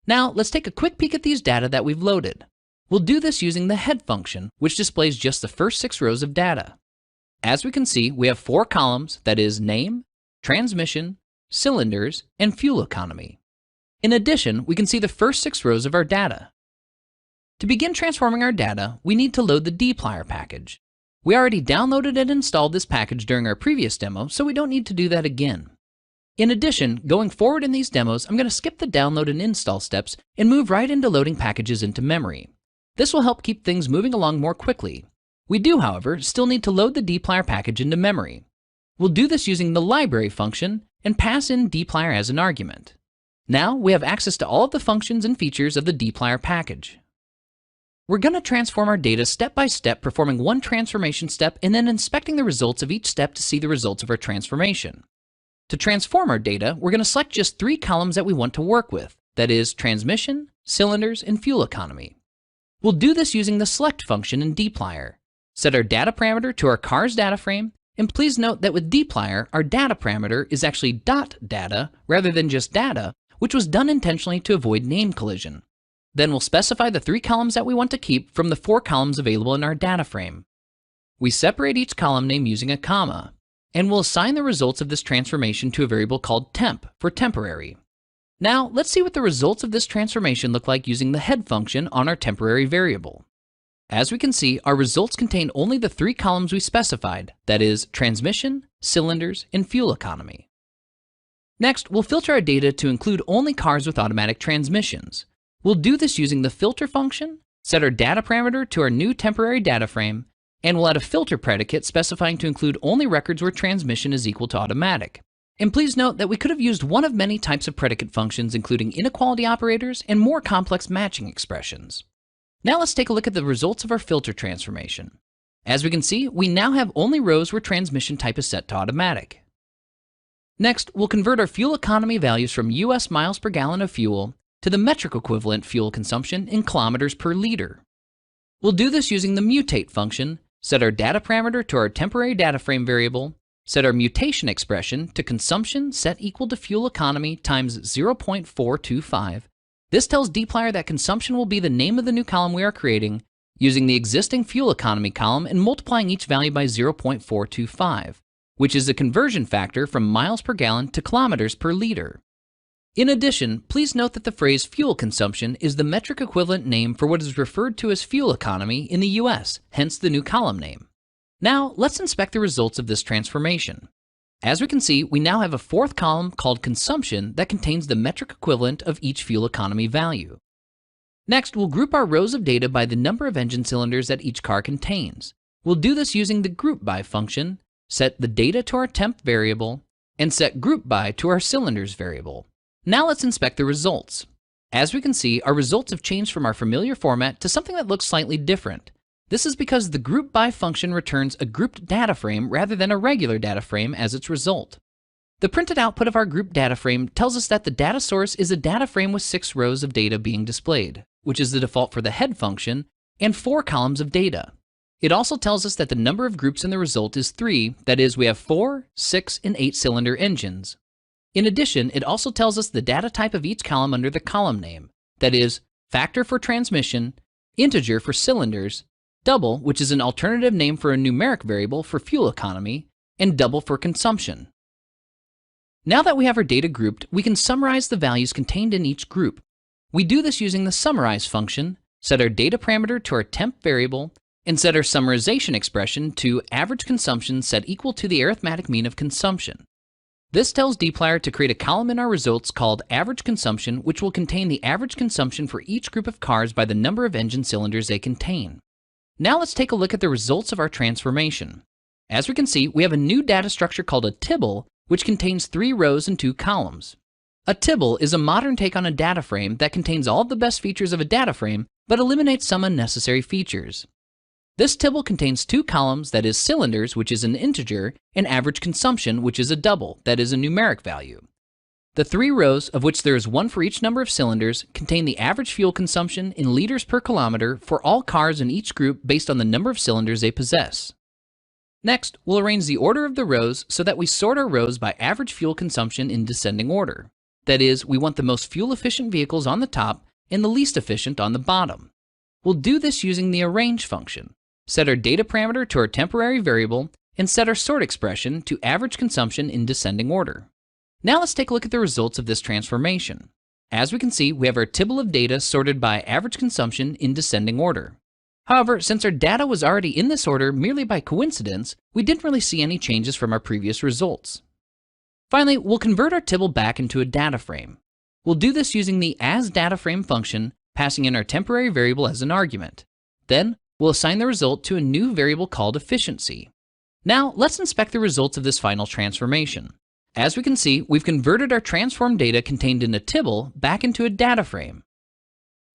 Now, let's take a quick peek at these data that we've loaded. We'll do this using the head function, which displays just the first 6 rows of data. As we can see, we have 4 columns, that is name, transmission, cylinders, and fuel economy. In addition, we can see the first 6 rows of our data. To begin transforming our data, we need to load the dplyr package. We already downloaded and installed this package during our previous demo, so we don't need to do that again. In addition, going forward in these demos, I'm going to skip the download and install steps and move right into loading packages into memory. This will help keep things moving along more quickly. We do, however, still need to load the dplyr package into memory. We'll do this using the library function and pass in dplyr as an argument. Now we have access to all of the functions and features of the dplyr package. We're going to transform our data step by step, performing one transformation step and then inspecting the results of each step to see the results of our transformation. To transform our data, we're going to select just 3 columns that we want to work with, that is, transmission, cylinders, and fuel economy. We'll do this using the select function in dplyr. Set our data parameter to our cars data frame, and please note that with dplyr, our data parameter is actually .data rather than just data, which was done intentionally to avoid name collision. Then we'll specify the 3 columns that we want to keep from the 4 columns available in our data frame. We separate each column name using a comma, and we'll assign the results of this transformation to a variable called temp for temporary. Now, let's see what the results of this transformation look like using the head function on our temporary variable. As we can see, our results contain only the 3 columns we specified, that is, transmission, cylinders, and fuel economy. Next, we'll filter our data to include only cars with automatic transmissions. We'll do this using the filter function, set our data parameter to our new temporary data frame, and we'll add a filter predicate specifying to include only records where transmission is equal to automatic. And please note that we could have used one of many types of predicate functions, including inequality operators and more complex matching expressions. Now let's take a look at the results of our filter transformation. As we can see, we now have only rows where transmission type is set to automatic. Next, we'll convert our fuel economy values from US miles per gallon of fuel to the metric equivalent fuel consumption in kilometers per liter. We'll do this using the mutate function, set our data parameter to our temporary data frame variable, set our mutation expression to consumption set equal to fuel economy times 0.425. This tells dplyr that consumption will be the name of the new column we are creating, using the existing fuel economy column and multiplying each value by 0.425, which is the conversion factor from miles per gallon to kilometers per liter. In addition, please note that the phrase fuel consumption is the metric equivalent name for what is referred to as fuel economy in the US, hence the new column name. Now, let's inspect the results of this transformation. As we can see, we now have a fourth column called consumption that contains the metric equivalent of each fuel economy value. Next, we'll group our rows of data by the number of engine cylinders that each car contains. We'll do this using the group by function, set the data to our temp variable, and set group by to our cylinders variable. Now let's inspect the results. As we can see, our results have changed from our familiar format to something that looks slightly different. This is because the group by function returns a grouped data frame rather than a regular data frame as its result. The printed output of our group data frame tells us that the data source is a data frame with 6 rows of data being displayed, which is the default for the head function, and 4 columns of data. It also tells us that the number of groups in the result is 3, that is, we have 4, 6, and 8 cylinder engines. In addition, it also tells us the data type of each column under the column name, that is, factor for transmission, integer for cylinders, double, which is an alternative name for a numeric variable for fuel economy, and double for consumption. Now that we have our data grouped, we can summarize the values contained in each group. We do this using the summarize function, set our data parameter to our temp variable, and set our summarization expression to average consumption set equal to the arithmetic mean of consumption. This tells dplyr to create a column in our results called average consumption, which will contain the average consumption for each group of cars by the number of engine cylinders they contain. Now let's take a look at the results of our transformation. As we can see, we have a new data structure called a tibble, which contains 3 rows and 2 columns. A tibble is a modern take on a data frame that contains all of the best features of a data frame, but eliminates some unnecessary features. This tibble contains 2 columns, that is cylinders, which is an integer, and average consumption, which is a double, that is a numeric value. The 3 rows, of which there is 1 for each number of cylinders, contain the average fuel consumption in liters per kilometer for all cars in each group based on the number of cylinders they possess. Next, we'll arrange the order of the rows so that we sort our rows by average fuel consumption in descending order. That is, we want the most fuel-efficient vehicles on the top and the least efficient on the bottom. We'll do this using the arrange function. Set our data parameter to our temporary variable, and set our sort expression to average consumption in descending order. Now let's take a look at the results of this transformation. As we can see, we have our tibble of data sorted by average consumption in descending order. However, since our data was already in this order merely by coincidence, we didn't really see any changes from our previous results. Finally, we'll convert our tibble back into a data frame. We'll do this using the asDataFrame function, passing in our temporary variable as an argument. Then, we'll assign the result to a new variable called efficiency. Now, let's inspect the results of this final transformation. As we can see, we've converted our transformed data contained in a tibble back into a data frame.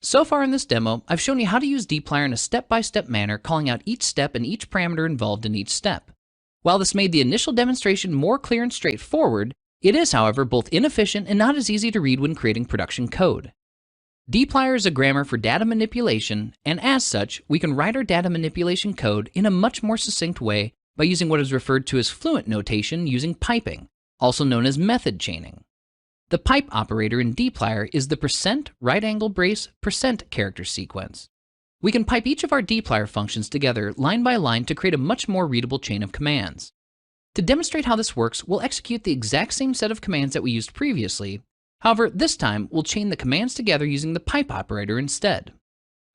So far in this demo, I've shown you how to use dplyr in a step-by-step manner, calling out each step and each parameter involved in each step. While this made the initial demonstration more clear and straightforward, it is, however, both inefficient and not as easy to read when creating production code. dplyr is a grammar for data manipulation, and as such, we can write our data manipulation code in a much more succinct way by using what is referred to as fluent notation using piping, also known as method chaining. The pipe operator in dplyr is the % right angle brace % character sequence. We can pipe each of our dplyr functions together line by line to create a much more readable chain of commands. To demonstrate how this works, we'll execute the exact same set of commands that we used previously. However, this time we'll chain the commands together using the pipe operator instead.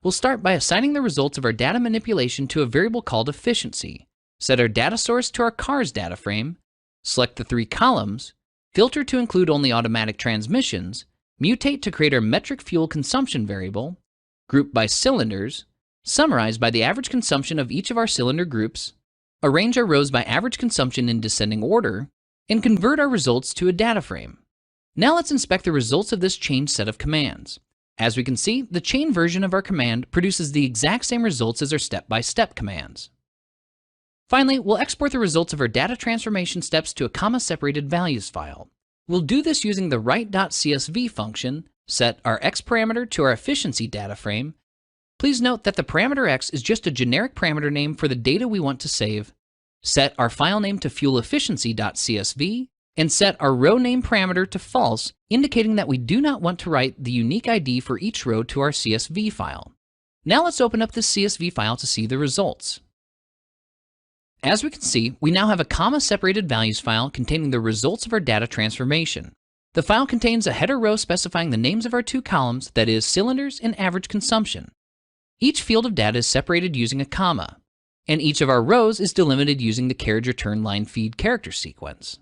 We'll start by assigning the results of our data manipulation to a variable called efficiency, set our data source to our cars data frame, select the 3 columns, filter to include only automatic transmissions, mutate to create our metric fuel consumption variable, group by cylinders, summarize by the average consumption of each of our cylinder groups, arrange our rows by average consumption in descending order, and convert our results to a data frame. Now let's inspect the results of this changed set of commands. As we can see, the chain version of our command produces the exact same results as our step-by-step commands. Finally, we'll export the results of our data transformation steps to a comma-separated values file. We'll do this using the write.csv function, set our x parameter to our efficiency data frame. Please note that the parameter x is just a generic parameter name for the data we want to save, set our file name to fuelefficiency.csv, and set our row name parameter to false, indicating that we do not want to write the unique ID for each row to our CSV file. Now let's open up this CSV file to see the results. As we can see, we now have a comma-separated values file containing the results of our data transformation. The file contains a header row specifying the names of our two columns, that is, cylinders and average consumption. Each field of data is separated using a comma, and each of our rows is delimited using the carriage return line feed character sequence.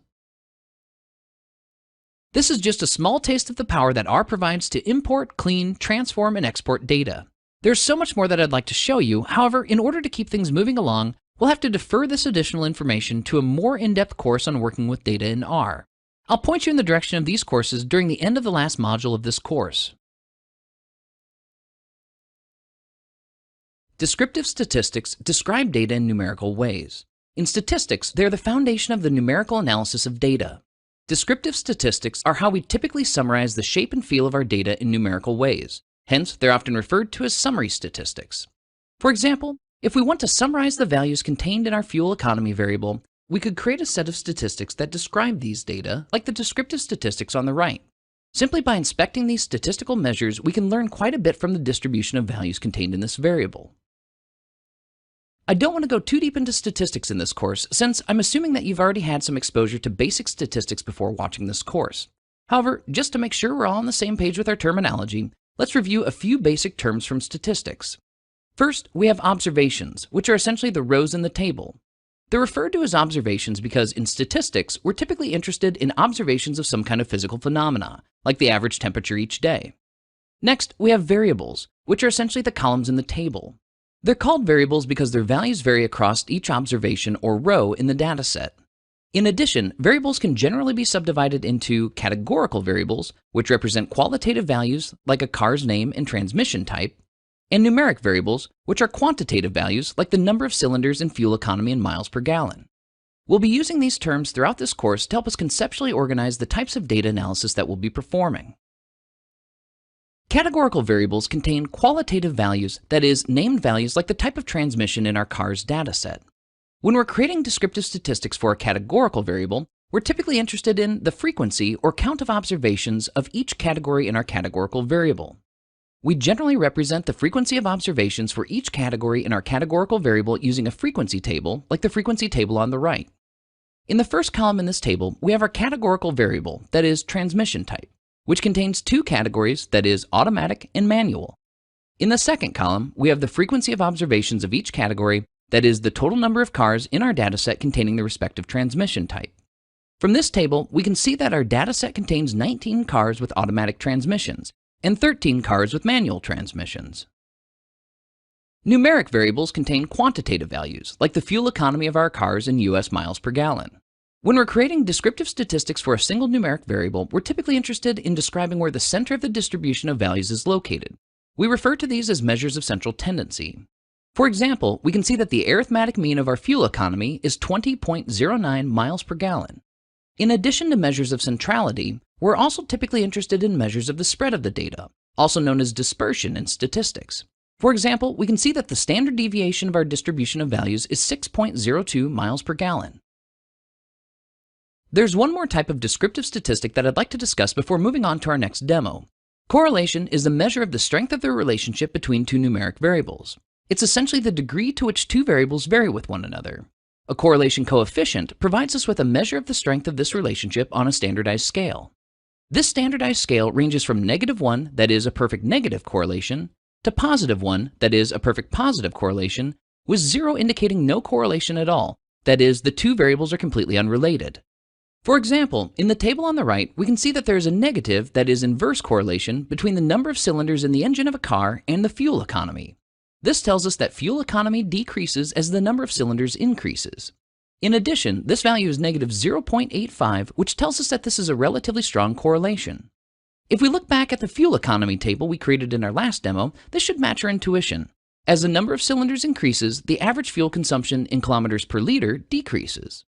This is just a small taste of the power that R provides to import, clean, transform, and export data. There's so much more that I'd like to show you. However, in order to keep things moving along, we'll have to defer this additional information to a more in-depth course on working with data in R. I'll point you in the direction of these courses during the end of the last module of this course. Descriptive statistics describe data in numerical ways. In statistics, they're the foundation of the numerical analysis of data. Descriptive statistics are how we typically summarize the shape and feel of our data in numerical ways. Hence, they're often referred to as summary statistics. For example, if we want to summarize the values contained in our fuel economy variable, we could create a set of statistics that describe these data, like the descriptive statistics on the right. Simply by inspecting these statistical measures, we can learn quite a bit from the distribution of values contained in this variable. I don't want to go too deep into statistics in this course, since I'm assuming that you've already had some exposure to basic statistics before watching this course. However, just to make sure we're all on the same page with our terminology, let's review a few basic terms from statistics. First, we have observations, which are essentially the rows in the table. They're referred to as observations because in statistics, we're typically interested in observations of some kind of physical phenomena, like the average temperature each day. Next, we have variables, which are essentially the columns in the table. They're called variables because their values vary across each observation or row in the dataset. In addition, variables can generally be subdivided into categorical variables, which represent qualitative values like a car's name and transmission type, and numeric variables, which are quantitative values like the number of cylinders and fuel economy in miles per gallon. We'll be using these terms throughout this course to help us conceptually organize the types of data analysis that we'll be performing. Categorical variables contain qualitative values, that is, named values like the type of transmission in our car's dataset. When we're creating descriptive statistics for a categorical variable, we're typically interested in the frequency or count of observations of each category in our categorical variable. We generally represent the frequency of observations for each category in our categorical variable using a frequency table, like the frequency table on the right. In the first column in this table, we have our categorical variable, that is, transmission type, which contains two categories, that is, automatic and manual. In the second column, we have the frequency of observations of each category, that is, the total number of cars in our dataset containing the respective transmission type. From this table, we can see that our dataset contains 19 cars with automatic transmissions and 13 cars with manual transmissions. Numeric variables contain quantitative values, like the fuel economy of our cars in US miles per gallon. When we're creating descriptive statistics for a single numeric variable, we're typically interested in describing where the center of the distribution of values is located. We refer to these as measures of central tendency. For example, we can see that the arithmetic mean of our fuel economy is 20.09 miles per gallon. In addition to measures of centrality, we're also typically interested in measures of the spread of the data, also known as dispersion in statistics. For example, we can see that the standard deviation of our distribution of values is 6.02 miles per gallon. There's one more type of descriptive statistic that I'd like to discuss before moving on to our next demo. Correlation is the measure of the strength of the relationship between two numeric variables. It's essentially the degree to which two variables vary with one another. A correlation coefficient provides us with a measure of the strength of this relationship on a standardized scale. This standardized scale ranges from -1, that is a perfect negative correlation, to +1, that is a perfect positive correlation, with 0 indicating no correlation at all, that is the two variables are completely unrelated. For example, in the table on the right, we can see that there is a negative, that is inverse correlation, between the number of cylinders in the engine of a car and the fuel economy. This tells us that fuel economy decreases as the number of cylinders increases. In addition, this value is negative 0.85, which tells us that this is a relatively strong correlation. If we look back at the fuel economy table we created in our last demo, this should match our intuition. As the number of cylinders increases, the average fuel consumption in kilometers per liter decreases.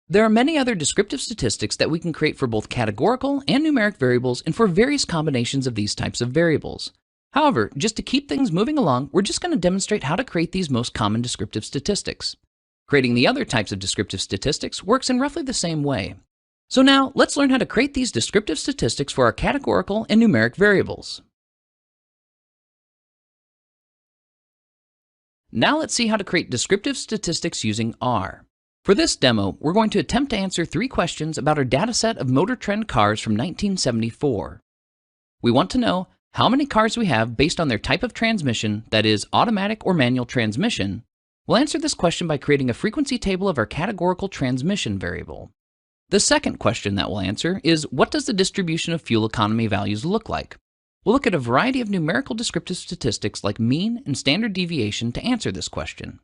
There are many other descriptive statistics that we can create for both categorical and numeric variables and for various combinations of these types of variables. However, just to keep things moving along, we're just going to demonstrate how to create these most common descriptive statistics. Creating the other types of descriptive statistics works in roughly the same way. So now, let's learn how to create these descriptive statistics for our categorical and numeric variables. Now let's see how to create descriptive statistics using R. For this demo, we're going to attempt to answer 3 questions about our dataset of Motor Trend cars from 1974. We want to know how many cars we have based on their type of transmission, that is, automatic or manual transmission. We'll answer this question by creating a frequency table of our categorical transmission variable. The second question that we'll answer is, what does the distribution of fuel economy values look like? We'll look at a variety of numerical descriptive statistics like mean and standard deviation to answer this question.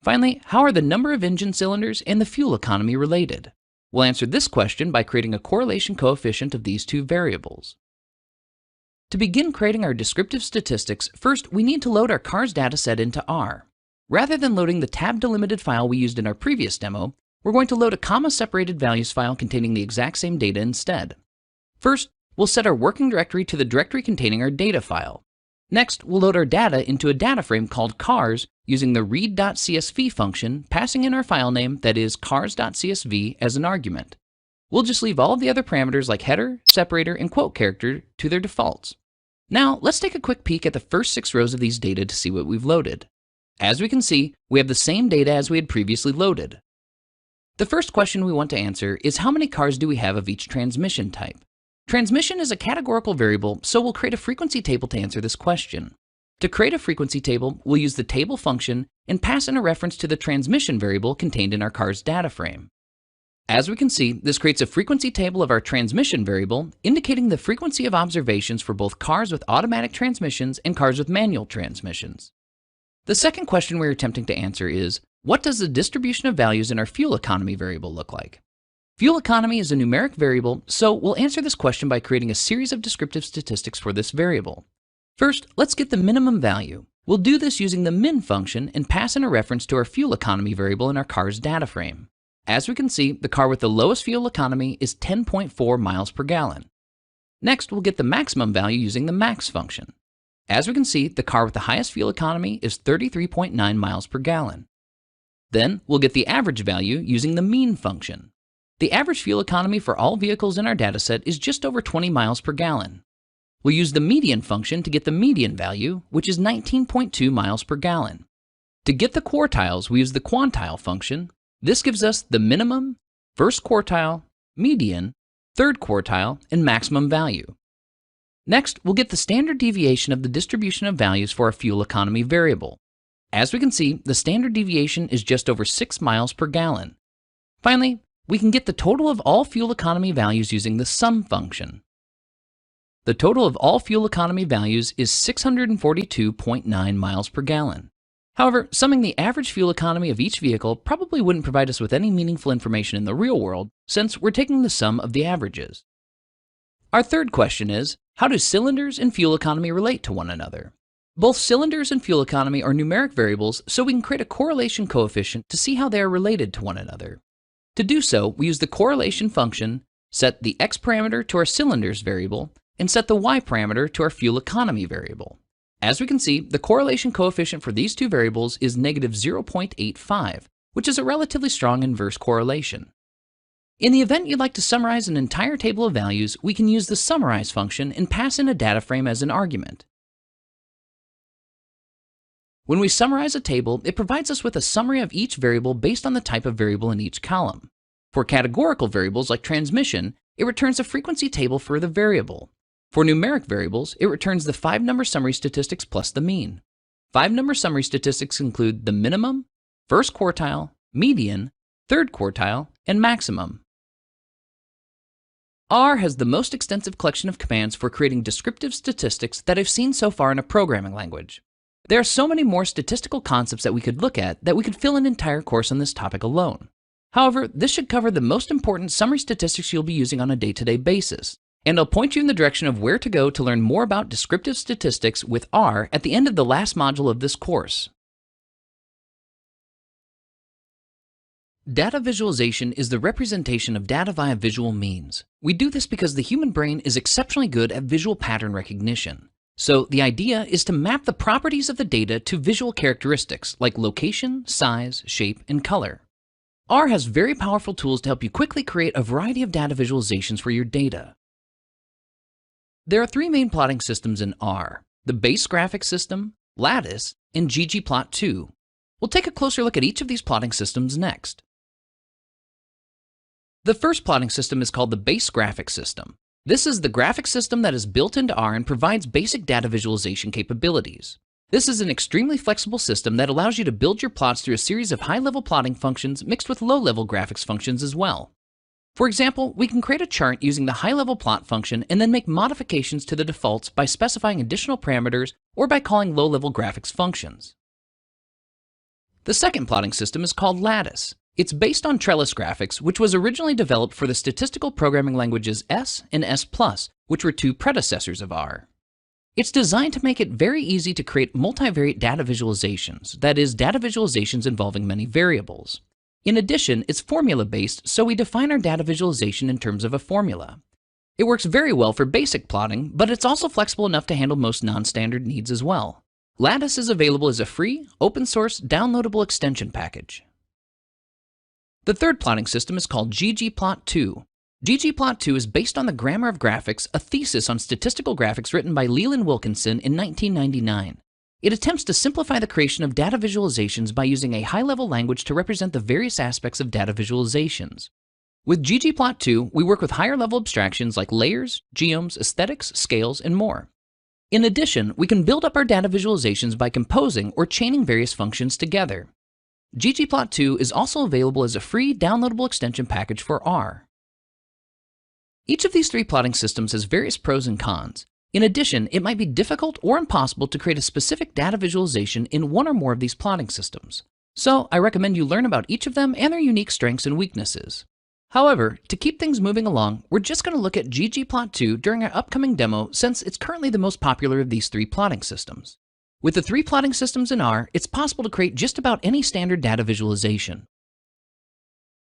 Finally, how are the number of engine cylinders and the fuel economy related? We'll answer this question by creating a correlation coefficient of these 2 variables. To begin creating our descriptive statistics, first we need to load our cars dataset into R. Rather than loading the tab-delimited file we used in our previous demo, we're going to load a comma-separated values file containing the exact same data instead. First, we'll set our working directory to the directory containing our data file. Next, we'll load our data into a data frame called cars using the read.csv function, passing in our file name, that is cars.csv, as an argument. We'll just leave all of the other parameters like header, separator, and quote character to their defaults. Now, let's take a quick peek at the first 6 rows of these data to see what we've loaded. As we can see, we have the same data as we had previously loaded. The first question we want to answer is, how many cars do we have of each transmission type? Transmission is a categorical variable, so we'll create a frequency table to answer this question. To create a frequency table, we'll use the table function and pass in a reference to the transmission variable contained in our cars data frame. As we can see, this creates a frequency table of our transmission variable, indicating the frequency of observations for both cars with automatic transmissions and cars with manual transmissions. The second question we're attempting to answer is, what does the distribution of values in our fuel economy variable look like? Fuel economy is a numeric variable, so we'll answer this question by creating a series of descriptive statistics for this variable. First, let's get the minimum value. We'll do this using the min function and pass in a reference to our fuel economy variable in our car's data frame. As we can see, the car with the lowest fuel economy is 10.4 miles per gallon. Next, we'll get the maximum value using the max function. As we can see, the car with the highest fuel economy is 33.9 miles per gallon. Then, we'll get the average value using the mean function. The average fuel economy for all vehicles in our dataset is just over 20 miles per gallon. We'll use the median function to get the median value, which is 19.2 miles per gallon. To get the quartiles, we use the quantile function. This gives us the minimum, first quartile, median, third quartile, and maximum value. Next, we'll get the standard deviation of the distribution of values for our fuel economy variable. As we can see, the standard deviation is just over 6 miles per gallon. Finally, we can get the total of all fuel economy values using the sum function. The total of all fuel economy values is 642.9 miles per gallon. However, summing the average fuel economy of each vehicle probably wouldn't provide us with any meaningful information in the real world, since we're taking the sum of the averages. Our third question is, how do cylinders and fuel economy relate to one another? Both cylinders and fuel economy are numeric variables, so we can create a correlation coefficient to see how they are related to one another. To do so, we use the correlation function, set the x parameter to our cylinders variable, and set the y parameter to our fuel economy variable. As we can see, the correlation coefficient for these 2 variables is negative 0.85, which is a relatively strong inverse correlation. In the event you'd like to summarize an entire table of values, we can use the summarize function and pass in a data frame as an argument. When we summarize a table, it provides us with a summary of each variable based on the type of variable in each column. For categorical variables like transmission, it returns a frequency table for the variable. For numeric variables, it returns the 5-number summary statistics plus the mean. 5-number summary statistics include the minimum, first quartile, median, third quartile, and maximum. R has the most extensive collection of commands for creating descriptive statistics that I've seen so far in a programming language. There are so many more statistical concepts that we could look at that we could fill an entire course on this topic alone. However, this should cover the most important summary statistics you'll be using on a day-to-day basis, and I'll point you in the direction of where to go to learn more about descriptive statistics with R at the end of the last module of this course. Data visualization is the representation of data via visual means. We do this because the human brain is exceptionally good at visual pattern recognition. So the idea is to map the properties of the data to visual characteristics like location, size, shape, and color. R has very powerful tools to help you quickly create a variety of data visualizations for your data. There are three main plotting systems in R: the base graphic system, lattice, and ggplot2. We'll take a closer look at each of these plotting systems next. The first plotting system is called the base graphic system. This is the graphic system that is built into R and provides basic data visualization capabilities. This is an extremely flexible system that allows you to build your plots through a series of high-level plotting functions mixed with low-level graphics functions as well. For example, we can create a chart using the high-level plot function and then make modifications to the defaults by specifying additional parameters or by calling low-level graphics functions. The second plotting system is called lattice. It's based on trellis graphics, which was originally developed for the statistical programming languages S and S+, which were two predecessors of R. It's designed to make it very easy to create multivariate data visualizations, that is, data visualizations involving many variables. In addition, it's formula-based, so we define our data visualization in terms of a formula. It works very well for basic plotting, but it's also flexible enough to handle most non-standard needs as well. Lattice is available as a free, open-source, downloadable extension package. The third plotting system is called ggplot2. ggplot2 is based on the Grammar of Graphics, a thesis on statistical graphics written by Leland Wilkinson in 1999. It attempts to simplify the creation of data visualizations by using a high-level language to represent the various aspects of data visualizations. With ggplot2, we work with higher-level abstractions like layers, geomes, aesthetics, scales, and more. In addition, we can build up our data visualizations by composing or chaining various functions together. ggplot2 is also available as a free, downloadable extension package for R. Each of these three plotting systems has various pros and cons. In addition, it might be difficult or impossible to create a specific data visualization in one or more of these plotting systems. So I recommend you learn about each of them and their unique strengths and weaknesses. However, to keep things moving along, we're just going to look at ggplot2 during our upcoming demo since it's currently the most popular of these three plotting systems. With the three plotting systems in R, it's possible to create just about any standard data visualization.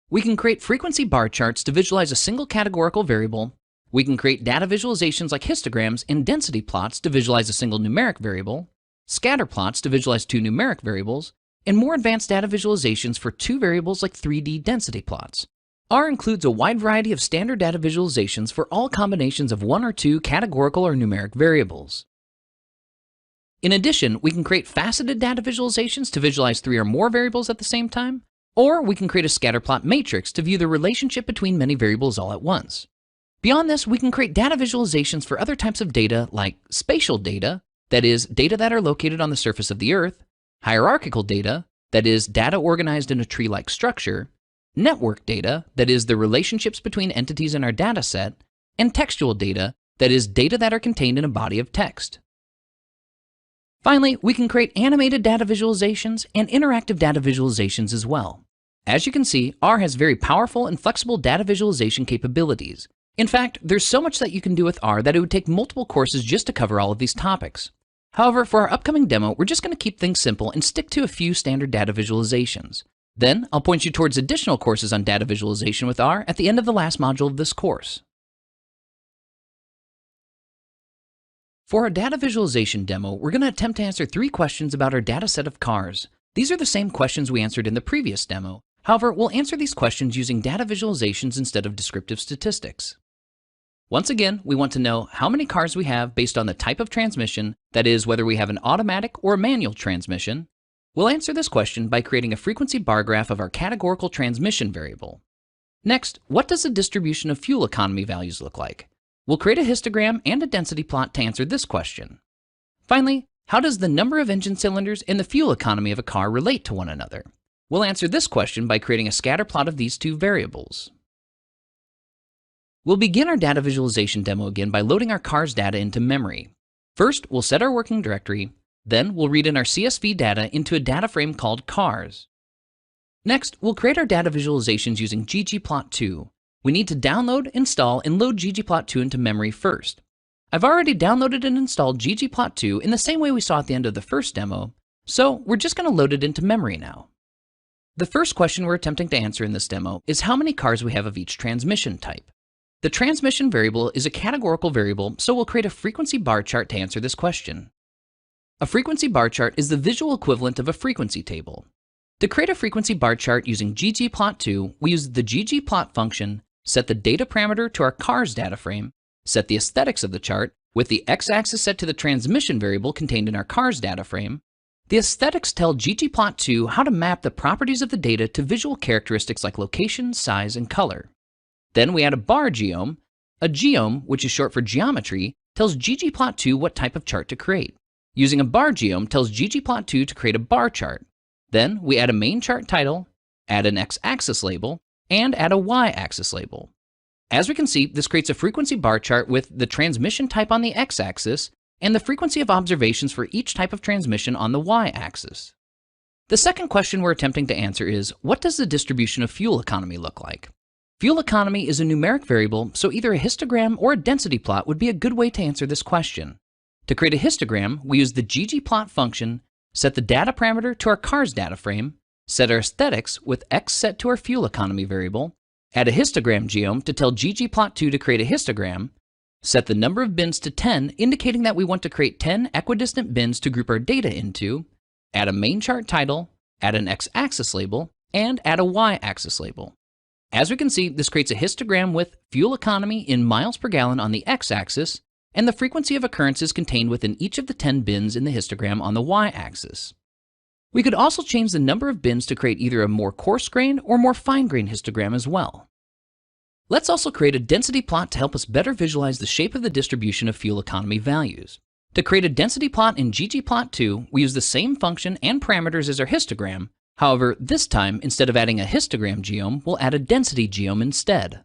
We can create frequency bar charts to visualize a single categorical variable. We can create data visualizations like histograms and density plots to visualize a single numeric variable, scatter plots to visualize two numeric variables, and more advanced data visualizations for two variables like 3D density plots. R includes a wide variety of standard data visualizations for all combinations of one or two categorical or numeric variables. In addition, we can create faceted data visualizations to visualize three or more variables at the same time, or we can create a scatterplot matrix to view the relationship between many variables all at once. Beyond this, we can create data visualizations for other types of data like spatial data, that is, data that are located on the surface of the Earth, hierarchical data, that is, data organized in a tree-like structure, network data, that is, the relationships between entities in our data set, and textual data, that is, data that are contained in a body of text. Finally, we can create animated data visualizations and interactive data visualizations as well. As you can see, R has very powerful and flexible data visualization capabilities. In fact, there's so much that you can do with R that it would take multiple courses just to cover all of these topics. However, for our upcoming demo, we're just going to keep things simple and stick to a few standard data visualizations. Then, I'll point you towards additional courses on data visualization with R at the end of the last module of this course. For our data visualization demo, we're going to attempt to answer 3 questions about our data set of cars. These are the same questions we answered in the previous demo. However, we'll answer these questions using data visualizations instead of descriptive statistics. Once again, we want to know how many cars we have based on the type of transmission, that is, whether we have an automatic or manual transmission. We'll answer this question by creating a frequency bar graph of our categorical transmission variable. Next, what does the distribution of fuel economy values look like? We'll create a histogram and a density plot to answer this question. Finally, how does the number of engine cylinders and the fuel economy of a car relate to one another? We'll answer this question by creating a scatter plot of these two variables. We'll begin our data visualization demo again by loading our car's data into memory. First, we'll set our working directory. Then, we'll read in our CSV data into a data frame called cars. Next, we'll create our data visualizations using ggplot2. We need to download, install, and load ggplot2 into memory first. I've already downloaded and installed ggplot2 in the same way we saw at the end of the first demo, so we're just going to load it into memory now. The first question we're attempting to answer in this demo is how many cars we have of each transmission type. The transmission variable is a categorical variable, so we'll create a frequency bar chart to answer this question. A frequency bar chart is the visual equivalent of a frequency table. To create a frequency bar chart using ggplot2, we use the ggplot function, set the data parameter to our cars data frame, set the aesthetics of the chart, with the x-axis set to the transmission variable contained in our cars data frame. The aesthetics tell ggplot2 how to map the properties of the data to visual characteristics like location, size, and color. Then we add a bar geom. A geom, which is short for geometry, tells ggplot2 what type of chart to create. Using a bar geom tells ggplot2 to create a bar chart. Then we add a main chart title, add an x-axis label, and add a y-axis label. As we can see, this creates a frequency bar chart with the transmission type on the x-axis and the frequency of observations for each type of transmission on the y-axis. The second question we're attempting to answer is, what does the distribution of fuel economy look like? Fuel economy is a numeric variable, so either a histogram or a density plot would be a good way to answer this question. To create a histogram, we use the ggplot function, set the data parameter to our cars data frame, set our aesthetics with x set to our fuel economy variable, add a histogram geom to tell ggplot2 to create a histogram, set the number of bins to 10, indicating that we want to create 10 equidistant bins to group our data into, add a main chart title, add an x-axis label, and add a y-axis label. As we can see, this creates a histogram with fuel economy in miles per gallon on the x-axis and the frequency of occurrences contained within each of the 10 bins in the histogram on the y-axis. We could also change the number of bins to create either a more coarse-grained or more fine-grained histogram as well. Let's also create a density plot to help us better visualize the shape of the distribution of fuel economy values. To create a density plot in ggplot2, we use the same function and parameters as our histogram. However, this time, instead of adding a histogram geom, we'll add a density geom instead.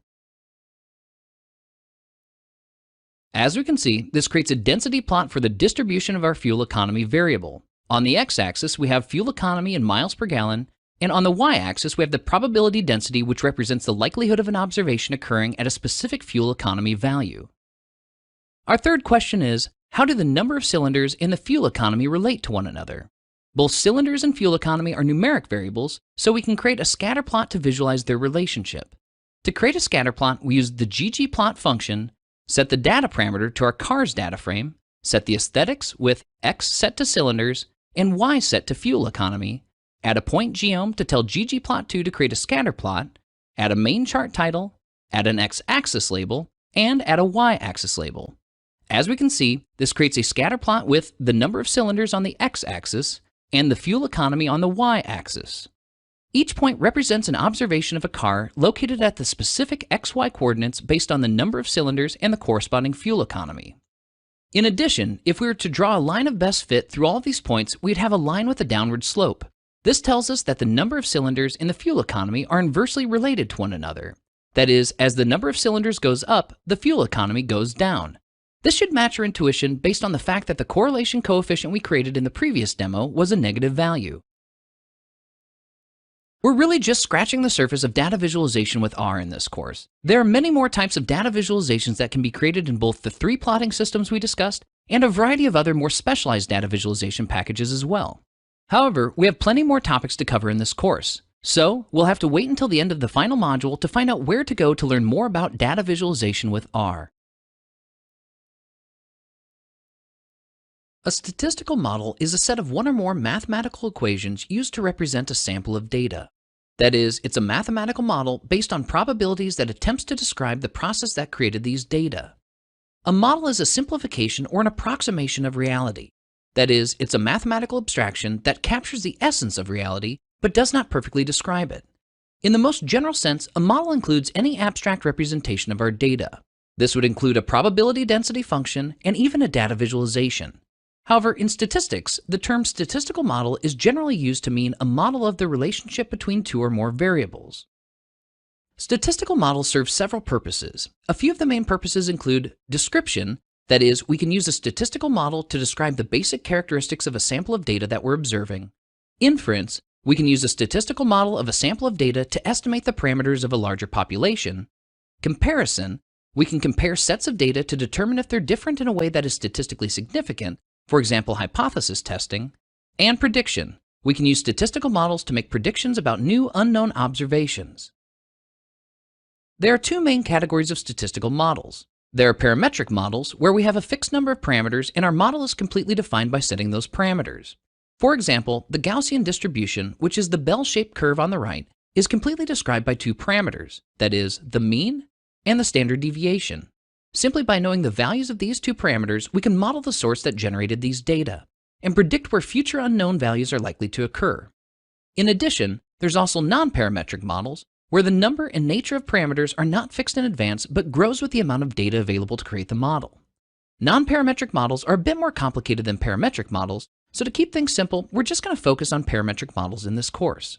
As we can see, this creates a density plot for the distribution of our fuel economy variable. On the x-axis, we have fuel economy in miles per gallon, and on the y-axis, we have the probability density, which represents the likelihood of an observation occurring at a specific fuel economy value. Our third question is, how do the number of cylinders and the fuel economy relate to one another? Both cylinders and fuel economy are numeric variables, so we can create a scatter plot to visualize their relationship. To create a scatter plot, we use the ggplot function, set the data parameter to our cars data frame, set the aesthetics with x set to cylinders and y set to fuel economy, add a point geom to tell ggplot2 to create a scatter plot, add a main chart title, add an x-axis label, and add a y-axis label. As we can see, this creates a scatter plot with the number of cylinders on the x-axis and the fuel economy on the y-axis. Each point represents an observation of a car located at the specific xy coordinates based on the number of cylinders and the corresponding fuel economy. In addition, if we were to draw a line of best fit through all of these points, we'd have a line with a downward slope. This tells us that the number of cylinders and the fuel economy are inversely related to one another. That is, as the number of cylinders goes up, the fuel economy goes down. This should match our intuition based on the fact that the correlation coefficient we created in the previous demo was a negative value. We're really just scratching the surface of data visualization with R in this course. There are many more types of data visualizations that can be created in both the 3 plotting systems we discussed and a variety of other more specialized data visualization packages as well. However, we have plenty more topics to cover in this course, so we'll have to wait until the end of the final module to find out where to go to learn more about data visualization with R. A statistical model is a set of one or more mathematical equations used to represent a sample of data. That is, it's a mathematical model based on probabilities that attempts to describe the process that created these data. A model is a simplification or an approximation of reality. That is, it's a mathematical abstraction that captures the essence of reality but does not perfectly describe it. In the most general sense, a model includes any abstract representation of our data. This would include a probability density function and even a data visualization. However, in statistics, the term statistical model is generally used to mean a model of the relationship between 2 or more variables. Statistical models serve several purposes. A few of the main purposes include description. That is, we can use a statistical model to describe the basic characteristics of a sample of data that we're observing. Inference. We can use a statistical model of a sample of data to estimate the parameters of a larger population. Comparison. We can compare sets of data to determine if they're different in a way that is statistically significant, for example, hypothesis testing. And prediction. We can use statistical models to make predictions about new unknown observations. There are two main categories of statistical models. There are parametric models, where we have a fixed number of parameters and our model is completely defined by setting those parameters. For example, the Gaussian distribution, which is the bell-shaped curve on the right, is completely described by two parameters, that is, the mean and the standard deviation. Simply by knowing the values of these two parameters, we can model the source that generated these data and predict where future unknown values are likely to occur. In addition, there's also non-parametric models, where the number and nature of parameters are not fixed in advance but grows with the amount of data available to create the model. Non-parametric models are a bit more complicated than parametric models, so to keep things simple, we're just going to focus on parametric models in this course.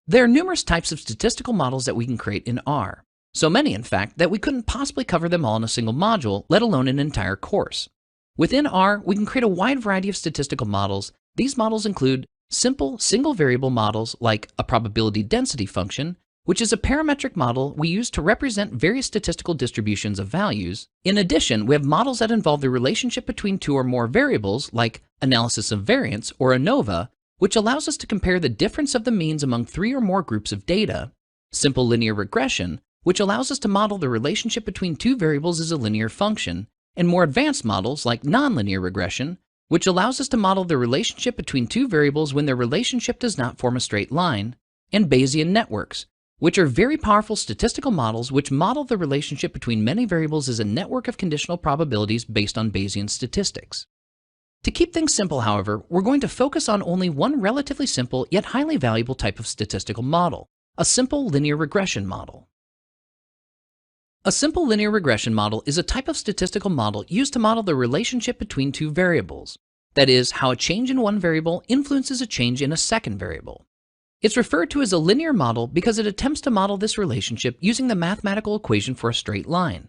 There are numerous types of statistical models that we can create in R. So many, in fact, that we couldn't possibly cover them all in a single module, let alone an entire course. Within R, we can create a wide variety of statistical models. These models include simple single-variable models like a probability density function, which is a parametric model we use to represent various statistical distributions of values. In addition, we have models that involve the relationship between two or more variables, like analysis of variance or ANOVA, which allows us to compare the difference of the means among three or more groups of data. Simple linear regression, which allows us to model the relationship between two variables as a linear function, and more advanced models like nonlinear regression, which allows us to model the relationship between two variables when their relationship does not form a straight line, and Bayesian networks, which are very powerful statistical models which model the relationship between many variables as a network of conditional probabilities based on Bayesian statistics. To keep things simple, however, we're going to focus on only one relatively simple yet highly valuable type of statistical model, a simple linear regression model. A simple linear regression model is a type of statistical model used to model the relationship between two variables. That is, how a change in one variable influences a change in a second variable. It's referred to as a linear model because it attempts to model this relationship using the mathematical equation for a straight line.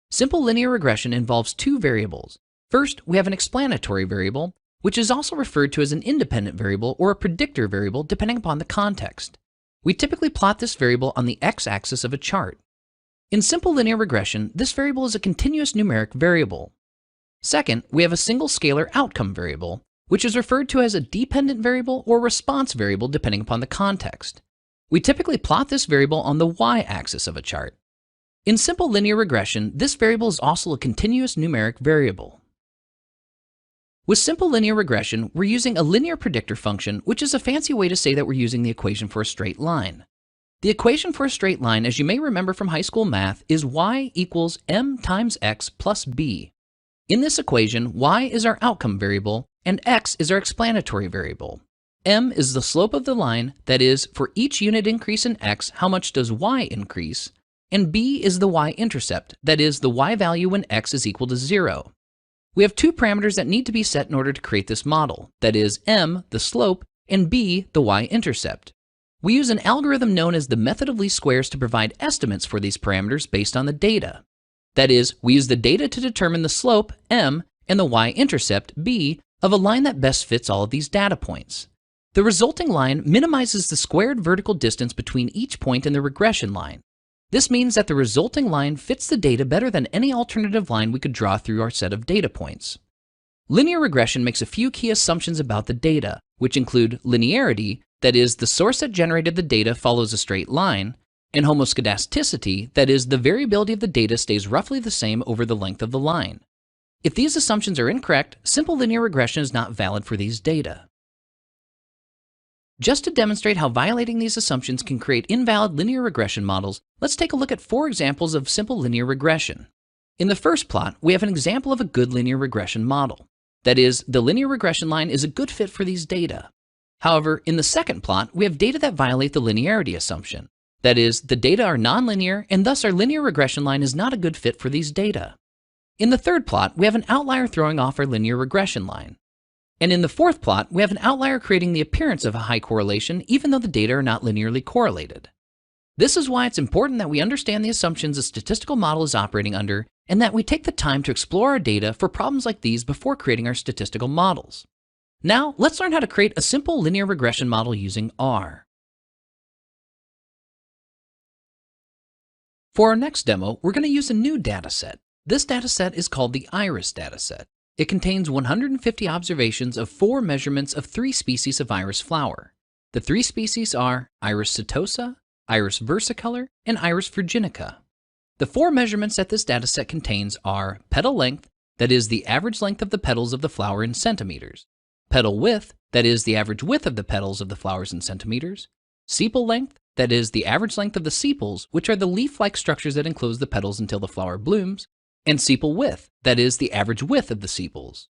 Simple linear regression involves two variables. First, we have an explanatory variable, which is also referred to as an independent variable or a predictor variable depending upon the context. We typically plot this variable on the x-axis of a chart. In simple linear regression, this variable is a continuous numeric variable. Second, we have a single scalar outcome variable, which is referred to as a dependent variable or response variable depending upon the context. We typically plot this variable on the y-axis of a chart. In simple linear regression, this variable is also a continuous numeric variable. With simple linear regression, we're using a linear predictor function, which is a fancy way to say that we're using the equation for a straight line. The equation for a straight line, as you may remember from high school math, is y equals m times x plus b. In this equation, y is our outcome variable, and x is our explanatory variable. M is the slope of the line, that is, for each unit increase in x, how much does y increase, and b is the y-intercept, that is, the y value when x is equal to 0. We have two parameters that need to be set in order to create this model, that is, m, the slope, and b, the y-intercept. We use an algorithm known as the method of least squares to provide estimates for these parameters based on the data. That is, we use the data to determine the slope, m, and the y-intercept, b, of a line that best fits all of these data points. The resulting line minimizes the squared vertical distance between each point in the regression line. This means that the resulting line fits the data better than any alternative line we could draw through our set of data points. Linear regression makes a few key assumptions about the data, which include linearity, that is, the source that generated the data follows a straight line, and homoscedasticity, that is, the variability of the data stays roughly the same over the length of the line. If these assumptions are incorrect, simple linear regression is not valid for these data. Just to demonstrate how violating these assumptions can create invalid linear regression models, let's take a look at 4 examples of simple linear regression. In the first plot, we have an example of a good linear regression model. That is, the linear regression line is a good fit for these data. However, in the second plot, we have data that violate the linearity assumption. That is, the data are nonlinear, and thus our linear regression line is not a good fit for these data. In the third plot, we have an outlier throwing off our linear regression line. And in the fourth plot, we have an outlier creating the appearance of a high correlation even though the data are not linearly correlated. This is why it's important that we understand the assumptions a statistical model is operating under and that we take the time to explore our data for problems like these before creating our statistical models. Now, let's learn how to create a simple linear regression model using R. For our next demo, we're going to use a new dataset. This dataset is called the IRIS dataset. It contains 150 observations of 4 measurements of 3 species of iris flower. The 3 species are Iris setosa, Iris versicolor, and Iris virginica. The 4 measurements that this dataset contains are petal length, that is the average length of the petals of the flower in centimeters, petal width, that is the average width of the petals of the flowers in centimeters, sepal length, that is the average length of the sepals, which are the leaf-like structures that enclose the petals until the flower blooms, and sepal width, that is the average width of the sepals.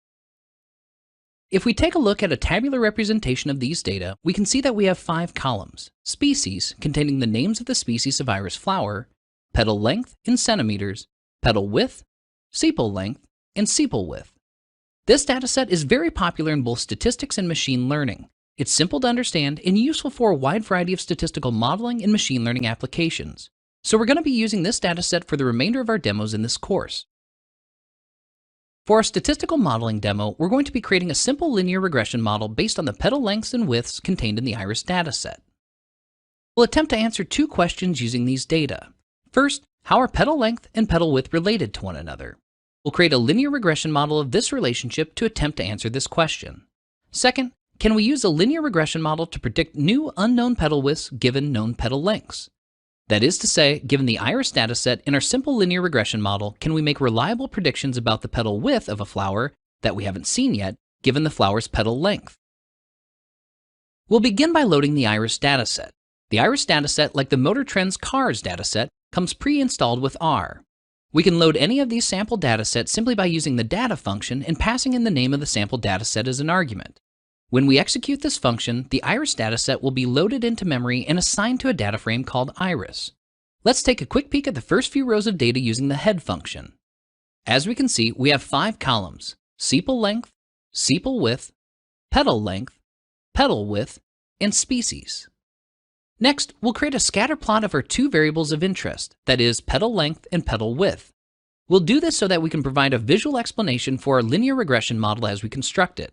If we take a look at a tabular representation of these data, we can see that we have 5 columns: species, containing the names of the species of iris flower, petal length in centimeters, petal width, sepal length, and sepal width. This dataset is very popular in both statistics and machine learning. It's simple to understand and useful for a wide variety of statistical modeling and machine learning applications. So we're going to be using this dataset for the remainder of our demos in this course. For our statistical modeling demo, we're going to be creating a simple linear regression model based on the petal lengths and widths contained in the IRIS dataset. We'll attempt to answer 2 questions using these data. First, how are petal length and petal width related to one another? We'll create a linear regression model of this relationship to attempt to answer this question. Second, can we use a linear regression model to predict new unknown petal widths given known petal lengths? That is to say, given the IRIS dataset in our simple linear regression model, can we make reliable predictions about the petal width of a flower that we haven't seen yet, given the flower's petal length? We'll begin by loading the IRIS dataset. The IRIS dataset, like the Motor Trends Cars dataset, comes pre-installed with R. We can load any of these sample datasets simply by using the data function and passing in the name of the sample dataset as an argument. When we execute this function, the IRIS dataset will be loaded into memory and assigned to a data frame called IRIS. Let's take a quick peek at the first few rows of data using the head function. As we can see, we have 5 columns: sepal length, sepal width, petal length, petal width, and species. Next, we'll create a scatter plot of our 2 variables of interest, that is, petal length and petal width. We'll do this so that we can provide a visual explanation for our linear regression model as we construct it.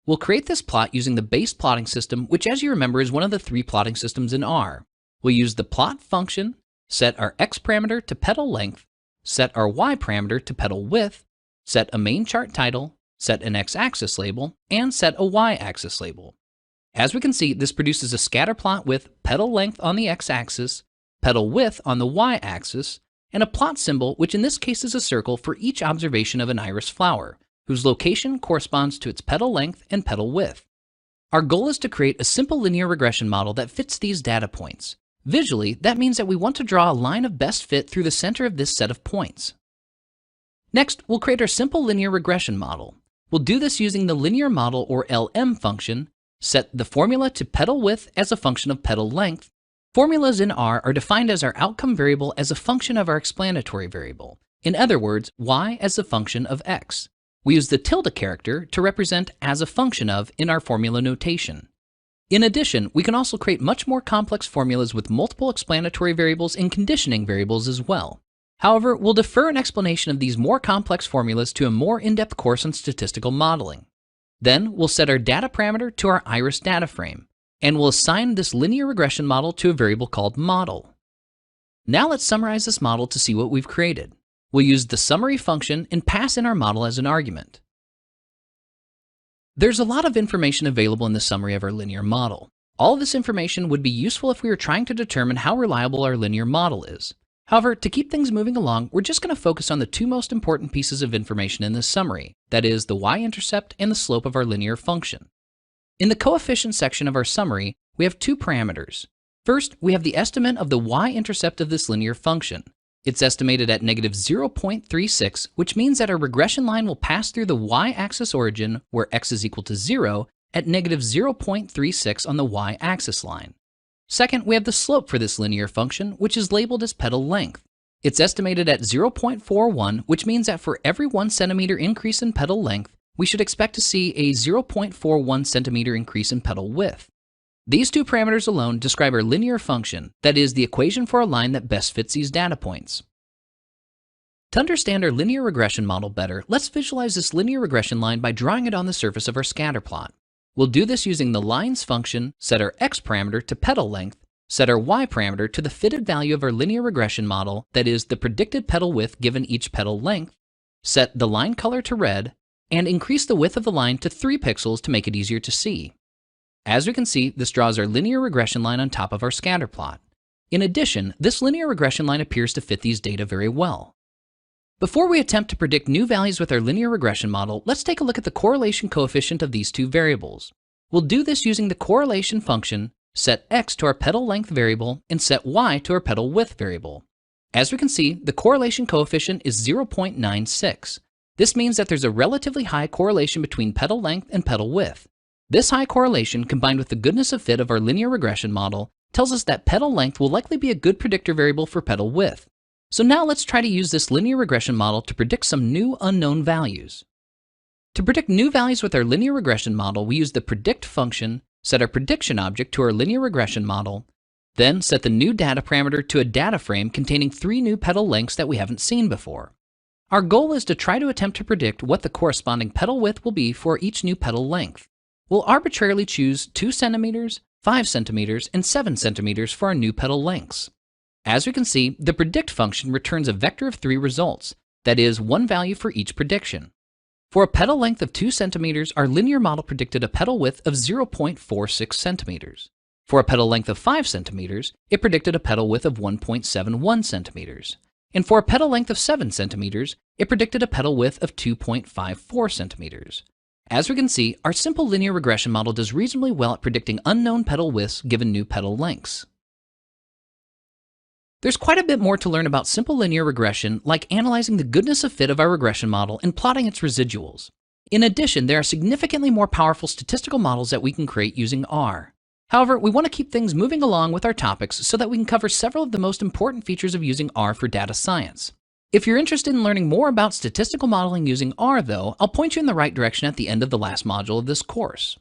We'll create this plot using the base plotting system, which, as you remember, is one of the 3 plotting systems in R. We'll use the plot function, set our x parameter to petal length, set our y parameter to petal width, set a main chart title, set an x-axis label, and set a y-axis label. As we can see, this produces a scatter plot with petal length on the x-axis, petal width on the y-axis, and a plot symbol, which in this case is a circle, for each observation of an iris flower, whose location corresponds to its petal length and petal width. Our goal is to create a simple linear regression model that fits these data points. Visually, that means that we want to draw a line of best fit through the center of this set of points. Next, we'll create our simple linear regression model. We'll do this using the linear model or LM function, set the formula to petal width as a function of petal length. Formulas in R are defined as our outcome variable as a function of our explanatory variable. In other words, y as a function of x. We use the tilde character to represent as a function of in our formula notation. In addition, we can also create much more complex formulas with multiple explanatory variables and conditioning variables as well. However, we'll defer an explanation of these more complex formulas to a more in-depth course on statistical modeling. Then we'll set our data parameter to our IRIS data frame, and we'll assign this linear regression model to a variable called model. Now let's summarize this model to see what we've created. We'll use the summary function and pass in our model as an argument. There's a lot of information available in the summary of our linear model. All of this information would be useful if we were trying to determine how reliable our linear model is. However, to keep things moving along, we're just going to focus on the 2 most important pieces of information in this summary, that is, the y-intercept and the slope of our linear function. In the coefficient section of our summary, we have 2 parameters. First, we have the estimate of the y-intercept of this linear function. It's estimated at negative 0.36, which means that our regression line will pass through the y-axis origin, where x is equal to 0, at negative 0.36 on the y-axis line. Second, we have the slope for this linear function, which is labeled as petal length. It's estimated at 0.41, which means that for every 1 centimeter increase in petal length, we should expect to see a 0.41 centimeter increase in petal width. These 2 parameters alone describe our linear function, that is, the equation for a line that best fits these data points. To understand our linear regression model better, let's visualize this linear regression line by drawing it on the surface of our scatter plot. We'll do this using the lines function, set our x parameter to petal length, set our y parameter to the fitted value of our linear regression model, that is, the predicted petal width given each petal length, set the line color to red, and increase the width of the line to 3 pixels to make it easier to see. As we can see, this draws our linear regression line on top of our scatter plot. In addition, this linear regression line appears to fit these data very well. Before we attempt to predict new values with our linear regression model, let's take a look at the correlation coefficient of these two variables. We'll do this using the correlation function, set x to our petal length variable, and set y to our petal width variable. As we can see, the correlation coefficient is 0.96. This means that there's a relatively high correlation between petal length and petal width. This high correlation, combined with the goodness of fit of our linear regression model, tells us that petal length will likely be a good predictor variable for petal width. So now let's try to use this linear regression model to predict some new unknown values. To predict new values with our linear regression model, we use the predict function, set our prediction object to our linear regression model, then set the new data parameter to a data frame containing 3 new petal lengths that we haven't seen before. Our goal is to try to attempt to predict what the corresponding petal width will be for each new petal length. We'll arbitrarily choose 2 centimeters, 5 centimeters, and 7 centimeters for our new petal lengths. As we can see, the predict function returns a vector of 3 results, that is, 1 value for each prediction. For a petal length of 2 centimeters, our linear model predicted a petal width of 0.46 centimeters. For a petal length of 5 centimeters, it predicted a petal width of 1.71 centimeters. And for a petal length of 7 centimeters, it predicted a petal width of 2.54 centimeters. As we can see, our simple linear regression model does reasonably well at predicting unknown petal widths given new petal lengths. There's quite a bit more to learn about simple linear regression, like analyzing the goodness of fit of our regression model and plotting its residuals. In addition, there are significantly more powerful statistical models that we can create using R. However, we want to keep things moving along with our topics so that we can cover several of the most important features of using R for data science. If you're interested in learning more about statistical modeling using R, though, I'll point you in the right direction at the end of the last module of this course.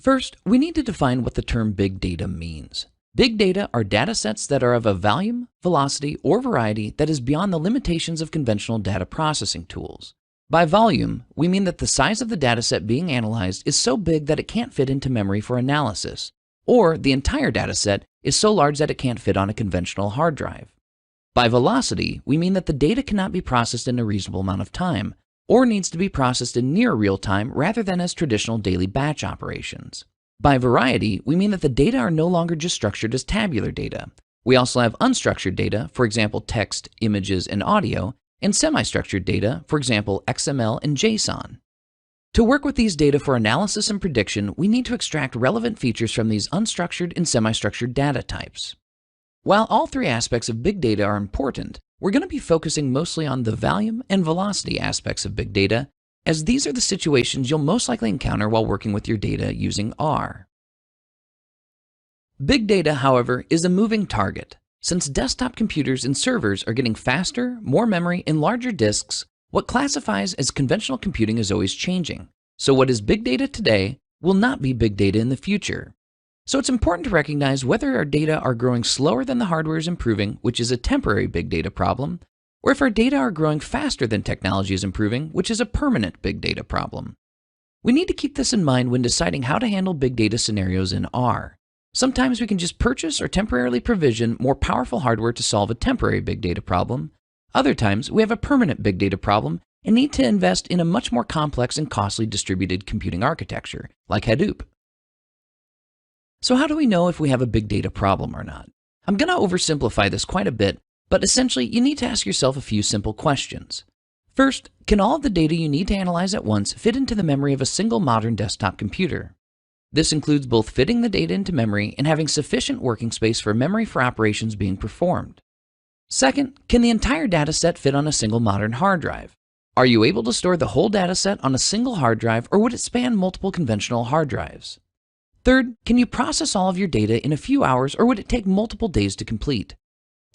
First, we need to define what the term big data means. Big data are data sets that are of a volume, velocity, or variety that is beyond the limitations of conventional data processing tools. By volume, we mean that the size of the dataset being analyzed is so big that it can't fit into memory for analysis, or the entire dataset is so large that it can't fit on a conventional hard drive. By velocity, we mean that the data cannot be processed in a reasonable amount of time, or needs to be processed in near real time rather than as traditional daily batch operations. By variety, we mean that the data are no longer just structured as tabular data. We also have unstructured data, for example text, images, and audio, and semi-structured data, for example XML and JSON. To work with these data for analysis and prediction, we need to extract relevant features from these unstructured and semi-structured data types. While all 3 aspects of big data are important, we're going to be focusing mostly on the volume and velocity aspects of big data, as these are the situations you'll most likely encounter while working with your data using R. Big data, however, is a moving target. Since desktop computers and servers are getting faster, more memory, and larger disks, what classifies as conventional computing is always changing. So what is big data today will not be big data in the future. So it's important to recognize whether our data are growing slower than the hardware is improving, which is a temporary big data problem, or if our data are growing faster than technology is improving, which is a permanent big data problem. We need to keep this in mind when deciding how to handle big data scenarios in R. Sometimes we can just purchase or temporarily provision more powerful hardware to solve a temporary big data problem. Other times, we have a permanent big data problem and need to invest in a much more complex and costly distributed computing architecture, like Hadoop. So how do we know if we have a big data problem or not? I'm going to oversimplify this quite a bit, but essentially you need to ask yourself a few simple questions. First, can all of the data you need to analyze at once fit into the memory of a single modern desktop computer? This includes both fitting the data into memory and having sufficient working space for memory for operations being performed. Second, can the entire dataset fit on a single modern hard drive? Are you able to store the whole dataset on a single hard drive, or would it span multiple conventional hard drives? Third, can you process all of your data in a few hours, or would it take multiple days to complete?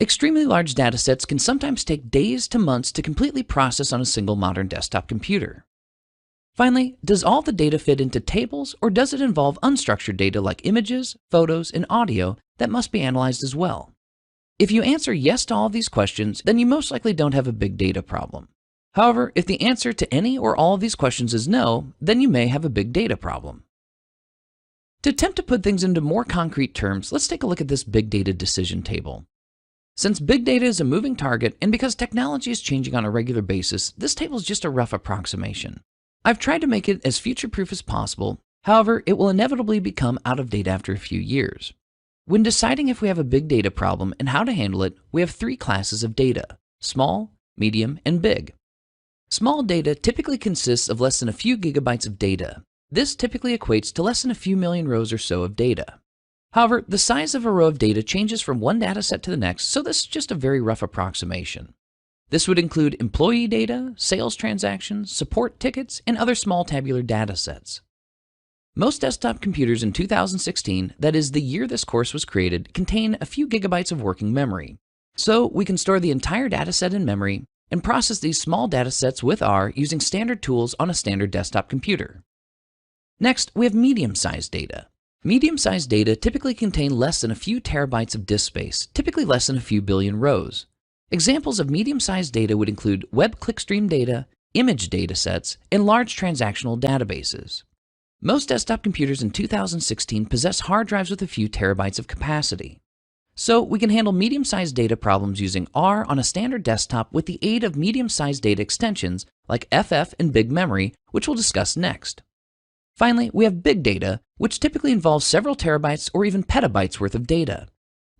Extremely large datasets can sometimes take days to months to completely process on a single modern desktop computer. Finally, does all the data fit into tables, or does it involve unstructured data like images, photos, and audio that must be analyzed as well? If you answer yes to all of these questions, then you most likely don't have a big data problem. However, if the answer to any or all of these questions is no, then you may have a big data problem. To attempt to put things into more concrete terms, let's take a look at this big data decision table. Since big data is a moving target, and because technology is changing on a regular basis, this table is just a rough approximation. I've tried to make it as future-proof as possible, however, it will inevitably become out of date after a few years. When deciding if we have a big data problem and how to handle it, we have three classes of data: small, medium, and big. Small data typically consists of less than a few gigabytes of data. This typically equates to less than a few million rows or so of data. However, the size of a row of data changes from one data set to the next, so this is just a very rough approximation. This would include employee data, sales transactions, support tickets, and other small tabular data sets. Most desktop computers in 2016, that is the year this course was created, contain a few gigabytes of working memory. So we can store the entire data set in memory and process these small data sets with R using standard tools on a standard desktop computer. Next, we have medium-sized data. Medium-sized data typically contain less than a few terabytes of disk space, typically less than a few billion rows. Examples of medium-sized data would include web clickstream data, image datasets, and large transactional databases. Most desktop computers in 2016 possess hard drives with a few terabytes of capacity. So we can handle medium-sized data problems using R on a standard desktop with the aid of medium-sized data extensions like FF and Big Memory, which we'll discuss next. Finally, we have big data, which typically involves several terabytes or even petabytes worth of data.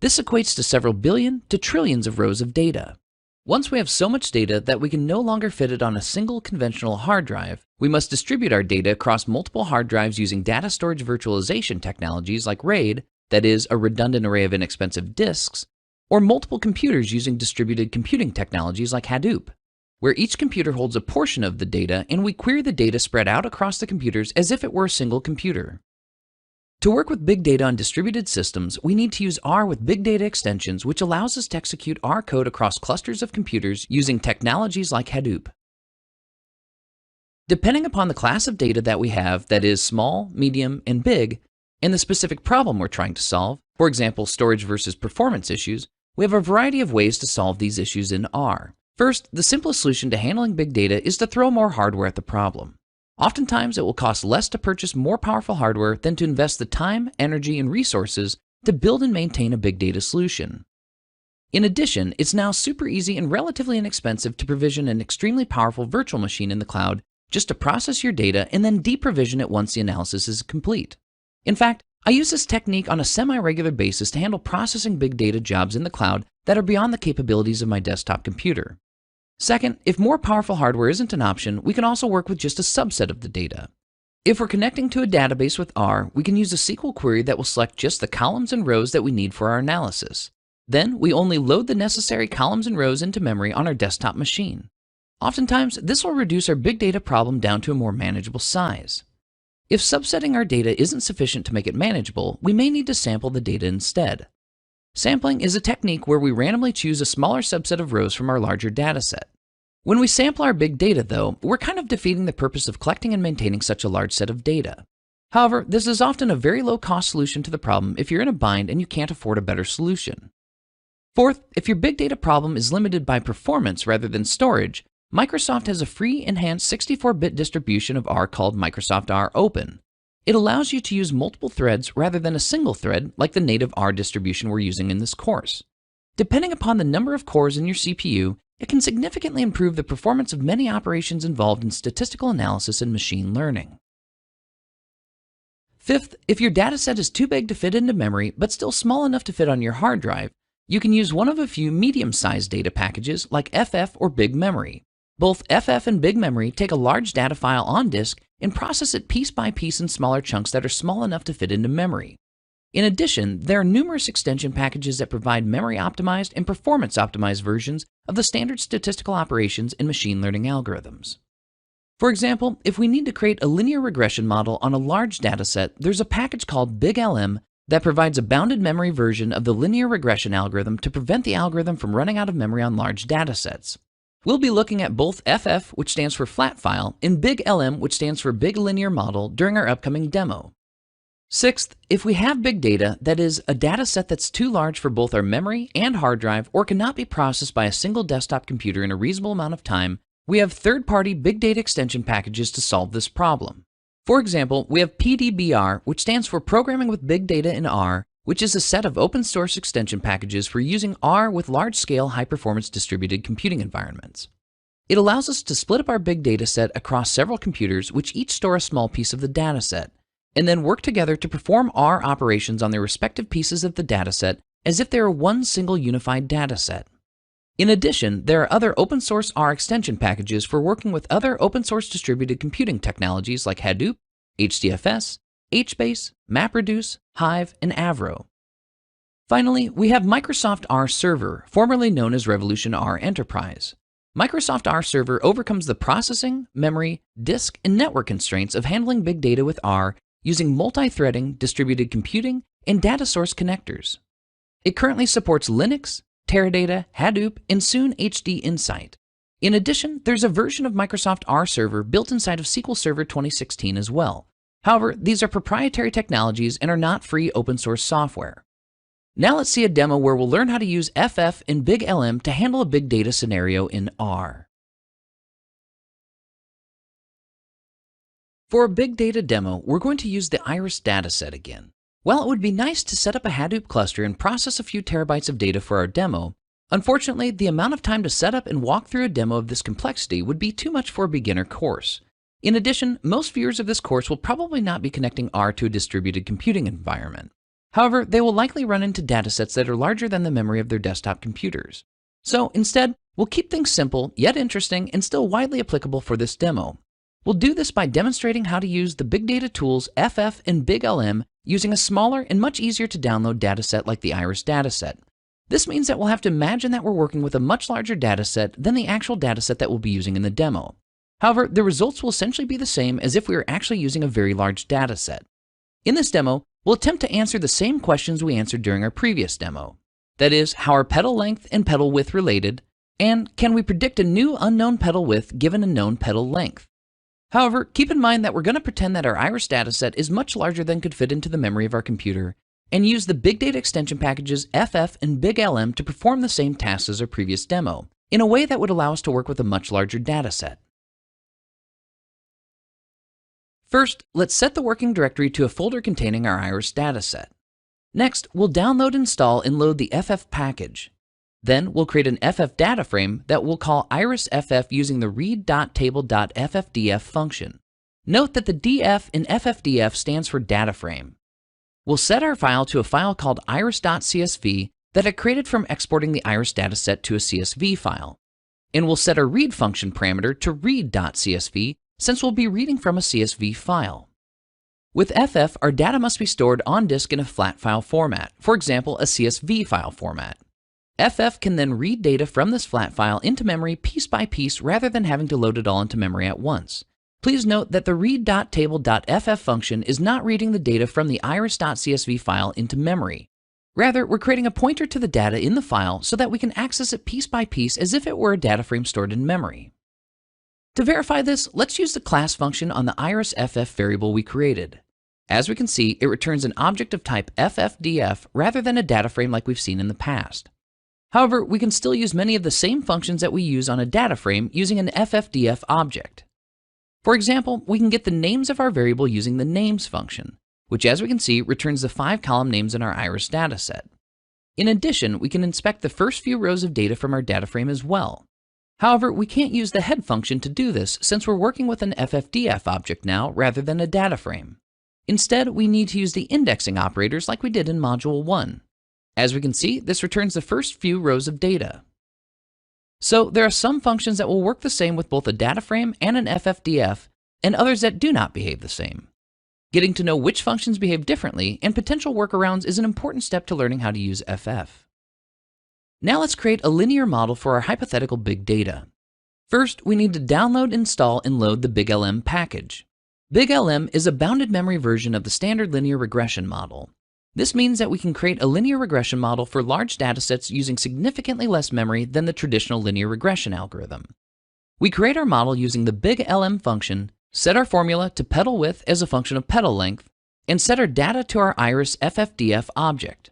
This equates to several billion to trillions of rows of data. Once we have so much data that we can no longer fit it on a single conventional hard drive, we must distribute our data across multiple hard drives using data storage virtualization technologies like RAID, that is, a redundant array of inexpensive disks, or multiple computers using distributed computing technologies like Hadoop, where each computer holds a portion of the data and we query the data spread out across the computers as if it were a single computer. To work with big data on distributed systems, we need to use R with big data extensions, which allows us to execute R code across clusters of computers using technologies like Hadoop. Depending upon the class of data that we have, that is small, medium, and big, and the specific problem we're trying to solve, for example, storage versus performance issues, we have a variety of ways to solve these issues in R. First, the simplest solution to handling big data is to throw more hardware at the problem. Oftentimes, it will cost less to purchase more powerful hardware than to invest the time, energy, and resources to build and maintain a big data solution. In addition, it's now super easy and relatively inexpensive to provision an extremely powerful virtual machine in the cloud just to process your data and then deprovision it once the analysis is complete. In fact, I use this technique on a semi-regular basis to handle processing big data jobs in the cloud that are beyond the capabilities of my desktop computer. Second, if more powerful hardware isn't an option, we can also work with just a subset of the data. If we're connecting to a database with R, we can use a SQL query that will select just the columns and rows that we need for our analysis. Then we only load the necessary columns and rows into memory on our desktop machine. Oftentimes, this will reduce our big data problem down to a more manageable size. If subsetting our data isn't sufficient to make it manageable, we may need to sample the data instead. Sampling is a technique where we randomly choose a smaller subset of rows from our larger dataset. When we sample our big data, though, we're kind of defeating the purpose of collecting and maintaining such a large set of data. However, this is often a very low-cost solution to the problem if you're in a bind and you can't afford a better solution. Fourth, if your big data problem is limited by performance rather than storage, Microsoft has a free enhanced 64-bit distribution of R called Microsoft R Open. It allows you to use multiple threads rather than a single thread like the native R distribution we're using in this course. Depending upon the number of cores in your CPU, it can significantly improve the performance of many operations involved in statistical analysis and machine learning. Fifth, if your dataset is too big to fit into memory but still small enough to fit on your hard drive, you can use one of a few medium-sized data packages like FF or Big Memory. Both FF and Big Memory take a large data file on disk and process it piece by piece in smaller chunks that are small enough to fit into memory. In addition, there are numerous extension packages that provide memory-optimized and performance-optimized versions of the standard statistical operations in machine learning algorithms. For example, if we need to create a linear regression model on a large dataset, there's a package called BigLM that provides a bounded memory version of the linear regression algorithm to prevent the algorithm from running out of memory on large datasets. We'll be looking at both FF, which stands for flat file, and BigLM, which stands for big linear model, during our upcoming demo. Sixth, if we have big data, that is, a data set that's too large for both our memory and hard drive or cannot be processed by a single desktop computer in a reasonable amount of time, We have third-party big data extension packages to solve this problem. For example, we have PDBR, which stands for Programming with Big Data in R, which is a set of open source extension packages for using R with large-scale, high-performance distributed computing environments. It allows us to split up our big data set across several computers, which each store a small piece of the data set, and then work together to perform R operations on their respective pieces of the data set as if they are one single unified data set. In addition, there are other open source R extension packages for working with other open source distributed computing technologies like Hadoop, HDFS, HBase, MapReduce, Hive, and Avro. Finally, we have Microsoft R Server, formerly known as Revolution R Enterprise. Microsoft R Server overcomes the processing, memory, disk, and network constraints of handling big data with R using multi-threading, distributed computing, and data source connectors. It currently supports Linux, Teradata, Hadoop, and soon HD Insight. In addition, there's a version of Microsoft R Server built inside of SQL Server 2016 as well. However, these are proprietary technologies and are not free open source software. Now let's see a demo where we'll learn how to use FF and Big LM to handle a big data scenario in R. For a big data demo, we're going to use the Iris dataset again. While it would be nice to set up a Hadoop cluster and process a few terabytes of data for our demo, unfortunately, the amount of time to set up and walk through a demo of this complexity would be too much for a beginner course. In addition, most viewers of this course will probably not be connecting R to a distributed computing environment. However, they will likely run into datasets that are larger than the memory of their desktop computers. So instead, we'll keep things simple, yet interesting, and still widely applicable for this demo. We'll do this by demonstrating how to use the big data tools FF and Big LM using a smaller and much easier to download dataset like the Iris dataset. This means that we'll have to imagine that we're working with a much larger dataset than the actual dataset that we'll be using in the demo. However, the results will essentially be the same as if we were actually using a very large dataset. In this demo, we'll attempt to answer the same questions we answered during our previous demo. That is, how are petal length and petal width related, and can we predict a new unknown petal width given a known petal length? However, keep in mind that we're going to pretend that our Iris dataset is much larger than could fit into the memory of our computer, and use the big data extension packages FF and Big LM to perform the same tasks as our previous demo, in a way that would allow us to work with a much larger dataset. First, let's set the working directory to a folder containing our Iris dataset. Next, we'll download, install, and load the FF package. Then we'll create an FF data frame that we'll call IrisFF using the read.table.ffdf function. Note that the df in ffdf stands for data frame. We'll set our file to a file called iris.csv that I created from exporting the Iris dataset to a CSV file. And we'll set our read function parameter to read.csv since we'll be reading from a CSV file. With FF, our data must be stored on disk in a flat file format, for example, a CSV file format. FF can then read data from this flat file into memory piece by piece rather than having to load it all into memory at once. Please note that the read.table.ff function is not reading the data from the iris.csv file into memory. Rather, we're creating a pointer to the data in the file so that we can access it piece by piece as if it were a data frame stored in memory. To verify this, let's use the class function on the IrisFF variable we created. As we can see, it returns an object of type ffdf rather than a data frame like we've seen in the past. However, we can still use many of the same functions that we use on a data frame using an ffdf object. For example, we can get the names of our variable using the names function, which as we can see returns the 5-column names in our Iris dataset. In addition, we can inspect the first few rows of data from our data frame as well. However, we can't use the head function to do this since we're working with an ffdf object now rather than a data frame. Instead, we need to use the indexing operators like we did in Module 1. As we can see, this returns the first few rows of data. So there are some functions that will work the same with both a data frame and an ffdf, and others that do not behave the same. Getting to know which functions behave differently and potential workarounds is an important step to learning how to use FF. Now let's create a linear model for our hypothetical big data. First, we need to download, install, and load the Big LM package. Big LM is a bounded memory version of the standard linear regression model. This means that we can create a linear regression model for large datasets using significantly less memory than the traditional linear regression algorithm. We create our model using the Big LM function, set our formula to petal width as a function of petal length, and set our data to our Iris FFDF object.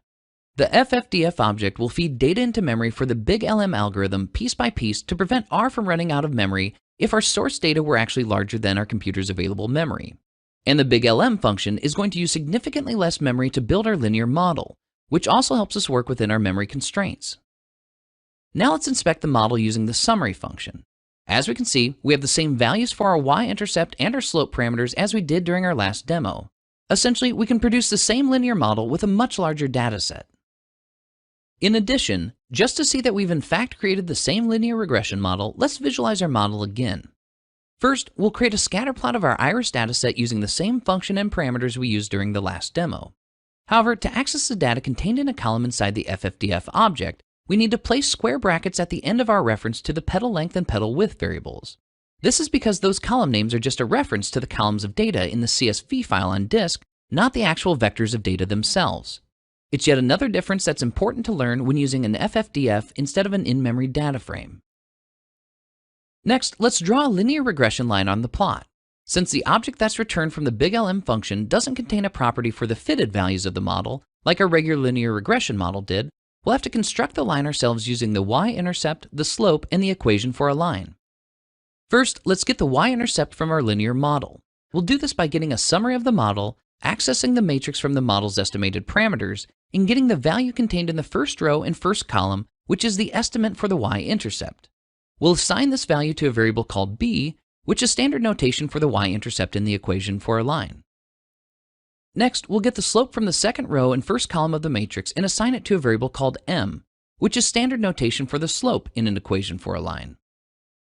The FFDF object will feed data into memory for the Big LM algorithm piece by piece to prevent R from running out of memory if our source data were actually larger than our computer's available memory. And the big LM function is going to use significantly less memory to build our linear model, which also helps us work within our memory constraints. Now let's inspect the model using the summary function. As we can see, we have the same values for our y-intercept and our slope parameters as we did during our last demo. Essentially, we can produce the same linear model with a much larger data set. In addition, just to see that we've in fact created the same linear regression model, let's visualize our model again. First, we'll create a scatter plot of our iris dataset using the same function and parameters we used during the last demo. However, to access the data contained in a column inside the FFDF object, we need to place square brackets at the end of our reference to the petal length and petal width variables. This is because those column names are just a reference to the columns of data in the CSV file on disk, not the actual vectors of data themselves. It's yet another difference that's important to learn when using an FFDF instead of an in-memory data frame. Next, let's draw a linear regression line on the plot. Since the object that's returned from the big LM function doesn't contain a property for the fitted values of the model, like our regular linear regression model did, we'll have to construct the line ourselves using the y-intercept, the slope, and the equation for a line. First, let's get the y-intercept from our linear model. We'll do this by getting a summary of the model, accessing the matrix from the model's estimated parameters, and getting the value contained in the first row and first column, which is the estimate for the y-intercept. We'll assign this value to a variable called b, which is standard notation for the y-intercept in the equation for a line. Next, we'll get the slope from the second row and first column of the matrix and assign it to a variable called m, which is standard notation for the slope in an equation for a line.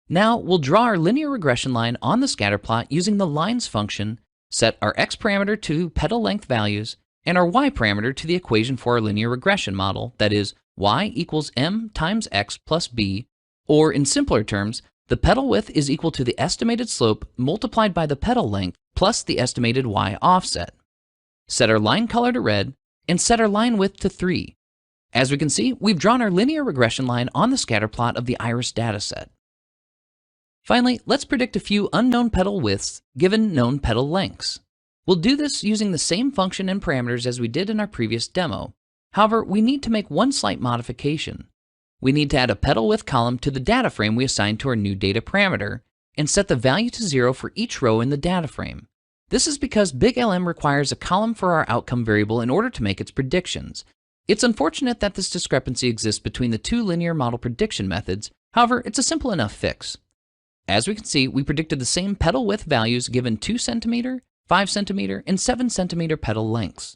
Now, we'll draw our linear regression line on the scatter plot using the lines function, set our x parameter to petal length values, and our y parameter to the equation for our linear regression model, that is, y equals m times x plus b, or in simpler terms, the petal width is equal to the estimated slope multiplied by the petal length plus the estimated y offset. Set our line color to red, and set our line width to 3. As we can see, we've drawn our linear regression line on the scatter plot of the iris dataset. Finally, let's predict a few unknown petal widths given known petal lengths. We'll do this using the same function and parameters as we did in our previous demo. However, we need to make one slight modification. We need to add a petal width column to the data frame we assigned to our new data parameter, and set the value to 0 for each row in the data frame. This is because Big LM requires a column for our outcome variable in order to make its predictions. It's unfortunate that this discrepancy exists between the two linear model prediction methods, however, it's a simple enough fix. As we can see, we predicted the same petal width values given 2 cm, 5 cm, and 7 cm petal lengths.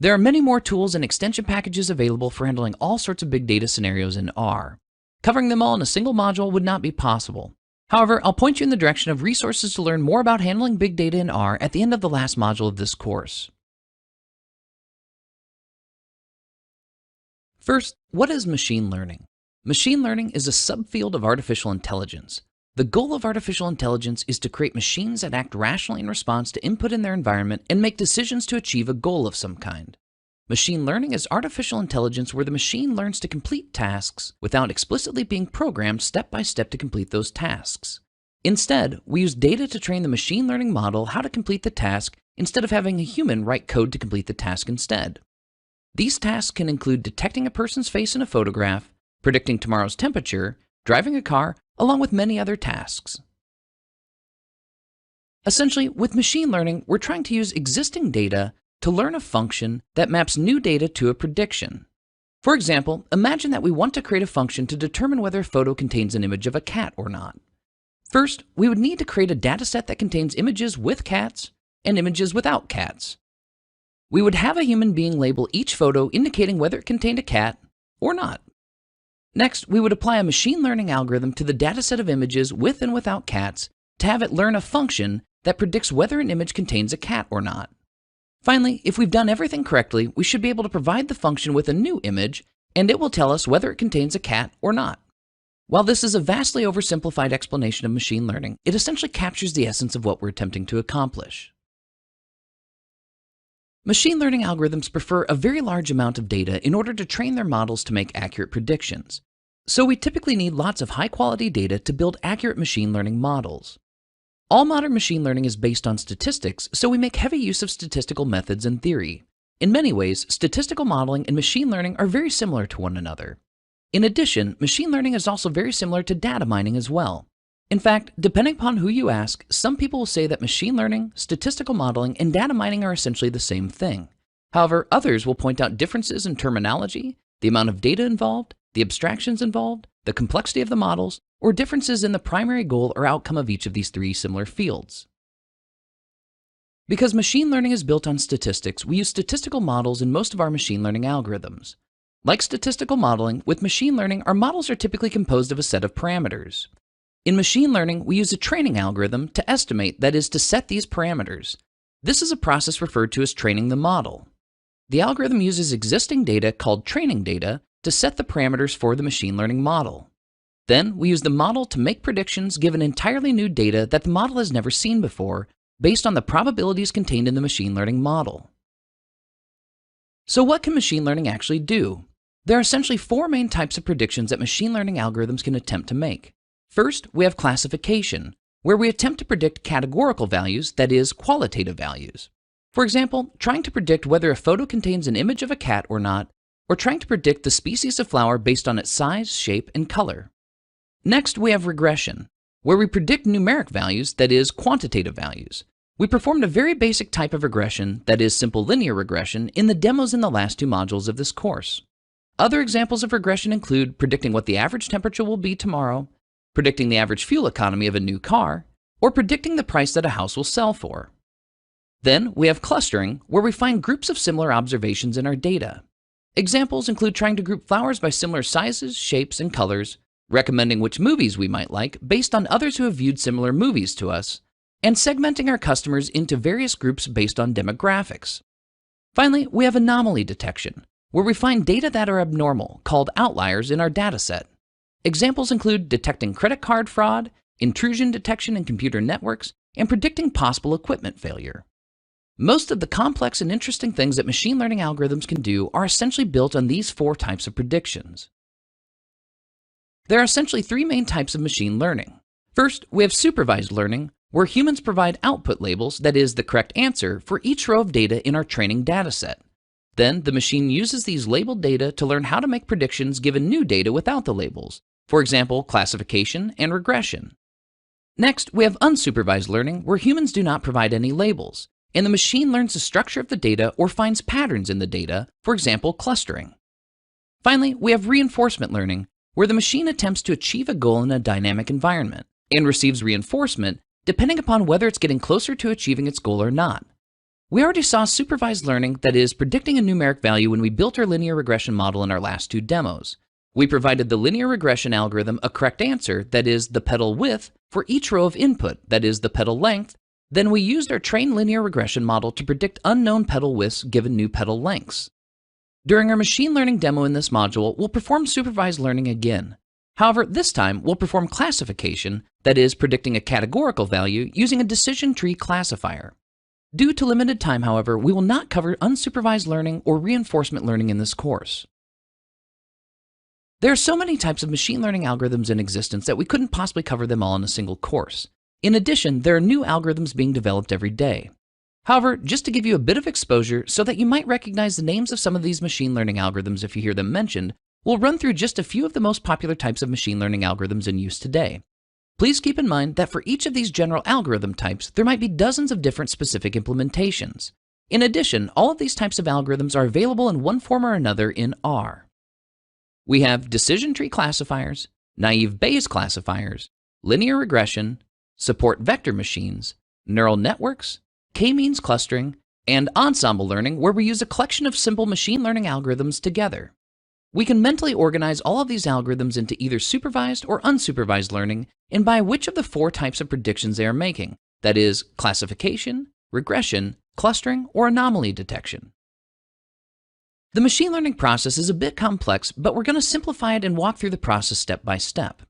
There are many more tools and extension packages available for handling all sorts of big data scenarios in R. Covering them all in a single module would not be possible. However, I'll point you in the direction of resources to learn more about handling big data in R at the end of the last module of this course. First, what is machine learning? Machine learning is a subfield of artificial intelligence. The goal of artificial intelligence is to create machines that act rationally in response to input in their environment and make decisions to achieve a goal of some kind. Machine learning is artificial intelligence where the machine learns to complete tasks without explicitly being programmed step by step to complete those tasks. Instead, we use data to train the machine learning model how to complete the task instead of having a human write code to complete the task instead. These tasks can include detecting a person's face in a photograph, predicting tomorrow's temperature, driving a car, along with many other tasks. Essentially, with machine learning, we're trying to use existing data to learn a function that maps new data to a prediction. For example, imagine that we want to create a function to determine whether a photo contains an image of a cat or not. First, we would need to create a dataset that contains images with cats and images without cats. We would have a human being label each photo indicating whether it contained a cat or not. Next, we would apply a machine learning algorithm to the dataset of images with and without cats to have it learn a function that predicts whether an image contains a cat or not. Finally, if we've done everything correctly, we should be able to provide the function with a new image, and it will tell us whether it contains a cat or not. While this is a vastly oversimplified explanation of machine learning, it essentially captures the essence of what we're attempting to accomplish. Machine learning algorithms prefer a very large amount of data in order to train their models to make accurate predictions. So we typically need lots of high-quality data to build accurate machine learning models. All modern machine learning is based on statistics, so we make heavy use of statistical methods and theory. In many ways, statistical modeling and machine learning are very similar to one another. In addition, machine learning is also very similar to data mining as well. In fact, depending upon who you ask, some people will say that machine learning, statistical modeling, and data mining are essentially the same thing. However, others will point out differences in terminology, the amount of data involved, the abstractions involved, the complexity of the models, or differences in the primary goal or outcome of each of these three similar fields. Because machine learning is built on statistics, we use statistical models in most of our machine learning algorithms. Like statistical modeling, with machine learning, our models are typically composed of a set of parameters. In machine learning, we use a training algorithm to estimate, that is, to set these parameters. This is a process referred to as training the model. The algorithm uses existing data called training data to set the parameters for the machine learning model. Then, we use the model to make predictions given entirely new data that the model has never seen before, based on the probabilities contained in the machine learning model. So what can machine learning actually do? There are essentially four main types of predictions that machine learning algorithms can attempt to make. First, we have classification, where we attempt to predict categorical values, that is, qualitative values. For example, trying to predict whether a photo contains an image of a cat or not, or trying to predict the species of flower based on its size, shape, and color. Next, we have regression, where we predict numeric values, that is, quantitative values. We performed a very basic type of regression, that is, simple linear regression, in the demos in the last two modules of this course. Other examples of regression include predicting what the average temperature will be tomorrow, predicting the average fuel economy of a new car, or predicting the price that a house will sell for. Then we have clustering, where we find groups of similar observations in our data. Examples include trying to group flowers by similar sizes, shapes, and colors, recommending which movies we might like based on others who have viewed similar movies to us, and segmenting our customers into various groups based on demographics. Finally, we have anomaly detection, where we find data that are abnormal, called outliers, in our dataset. Examples include detecting credit card fraud, intrusion detection in computer networks, and predicting possible equipment failure. Most of the complex and interesting things that machine learning algorithms can do are essentially built on these four types of predictions. There are essentially three main types of machine learning. First, we have supervised learning, where humans provide output labels, that is, the correct answer, for each row of data in our training dataset. Then, the machine uses these labeled data to learn how to make predictions given new data without the labels, for example, classification and regression. Next, we have unsupervised learning, where humans do not provide any labels, and the machine learns the structure of the data or finds patterns in the data, for example, clustering. Finally, we have reinforcement learning, where the machine attempts to achieve a goal in a dynamic environment and receives reinforcement depending upon whether it's getting closer to achieving its goal or not. We already saw supervised learning, that is, predicting a numeric value, when we built our linear regression model in our last two demos. We provided the linear regression algorithm a correct answer, that is, the petal width, for each row of input, that is, the petal length. Then we used our trained linear regression model to predict unknown petal widths given new petal lengths. During our machine learning demo in this module, we'll perform supervised learning again. However, this time we'll perform classification, that is, predicting a categorical value using a decision tree classifier. Due to limited time, however, we will not cover unsupervised learning or reinforcement learning in this course. There are so many types of machine learning algorithms in existence that we couldn't possibly cover them all in a single course. In addition, there are new algorithms being developed every day. However, just to give you a bit of exposure so that you might recognize the names of some of these machine learning algorithms if you hear them mentioned, we'll run through just a few of the most popular types of machine learning algorithms in use today. Please keep in mind that for each of these general algorithm types, there might be dozens of different specific implementations. In addition, all of these types of algorithms are available in one form or another in R. We have decision tree classifiers, naive Bayes classifiers, linear regression, support vector machines, neural networks, k-means clustering, and ensemble learning, where we use a collection of simple machine learning algorithms together. We can mentally organize all of these algorithms into either supervised or unsupervised learning and by which of the four types of predictions they are making, that is, classification, regression, clustering, or anomaly detection. The machine learning process is a bit complex, but we're going to simplify it and walk through the process step by step.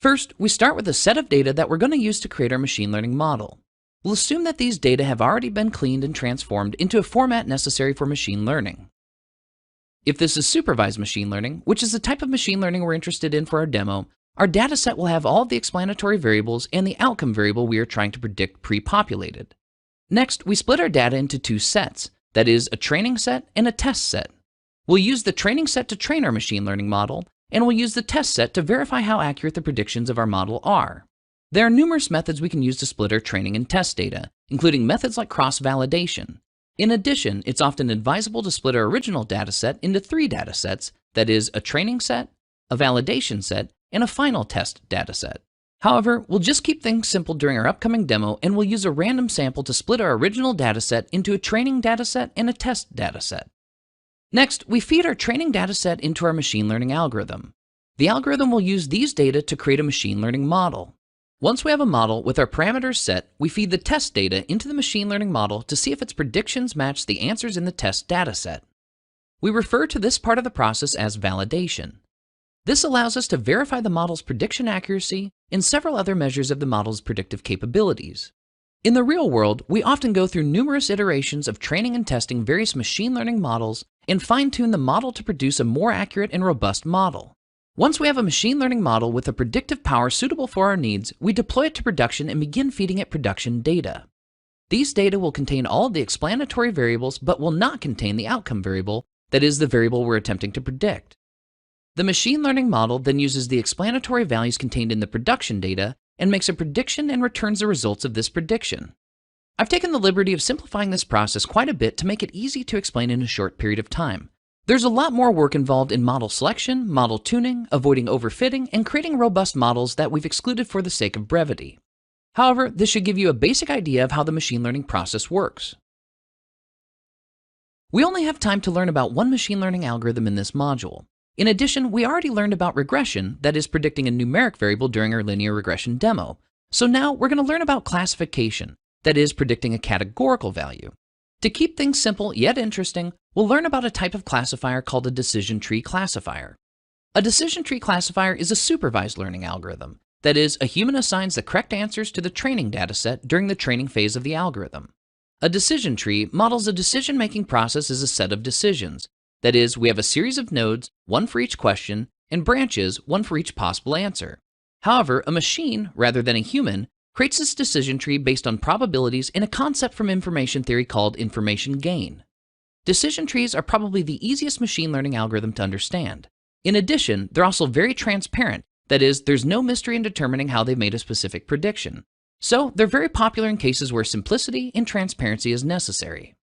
First, we start with a set of data that we're going to use to create our machine learning model. We'll assume that these data have already been cleaned and transformed into a format necessary for machine learning. If this is supervised machine learning, which is the type of machine learning we're interested in for our demo, our dataset will have all of the explanatory variables and the outcome variable we are trying to predict pre-populated. Next, we split our data into two sets, that is, a training set and a test set. We'll use the training set to train our machine learning model, and we'll use the test set to verify how accurate the predictions of our model are. There are numerous methods we can use to split our training and test data, including methods like cross-validation. In addition, it's often advisable to split our original dataset into 3 datasets, that is, a training set, a validation set, and a final test dataset. However, we'll just keep things simple during our upcoming demo, and we'll use a random sample to split our original dataset into a training dataset and a test dataset. Next, we feed our training dataset into our machine learning algorithm. The algorithm will use these data to create a machine learning model. Once we have a model with our parameters set, we feed the test data into the machine learning model to see if its predictions match the answers in the test dataset. We refer to this part of the process as validation. This allows us to verify the model's prediction accuracy and several other measures of the model's predictive capabilities. In the real world, we often go through numerous iterations of training and testing various machine learning models and fine-tune the model to produce a more accurate and robust model. Once we have a machine learning model with a predictive power suitable for our needs, we deploy it to production and begin feeding it production data. These data will contain all of the explanatory variables but will not contain the outcome variable, that is, the variable we're attempting to predict. The machine learning model then uses the explanatory values contained in the production data and makes a prediction and returns the results of this prediction. I've taken the liberty of simplifying this process quite a bit to make it easy to explain in a short period of time. There's a lot more work involved in model selection, model tuning, avoiding overfitting, and creating robust models that we've excluded for the sake of brevity. However, this should give you a basic idea of how the machine learning process works. We only have time to learn about one machine learning algorithm in this module. In addition, we already learned about regression, that is predicting a numeric variable during our linear regression demo. So now we're going to learn about classification, that is predicting a categorical value. To keep things simple yet interesting, we'll learn about a type of classifier called a decision tree classifier. A decision tree classifier is a supervised learning algorithm. That is, a human assigns the correct answers to the training dataset during the training phase of the algorithm. A decision tree models a decision-making process as a set of decisions. That is, we have a series of nodes, one for each question, and branches, one for each possible answer. However, a machine, rather than a human, creates this decision tree based on probabilities in a concept from information theory called information gain. Decision trees are probably the easiest machine learning algorithm to understand. In addition, they're also very transparent. That is, there's no mystery in determining how they've made a specific prediction. So, they're very popular in cases where simplicity and transparency is necessary.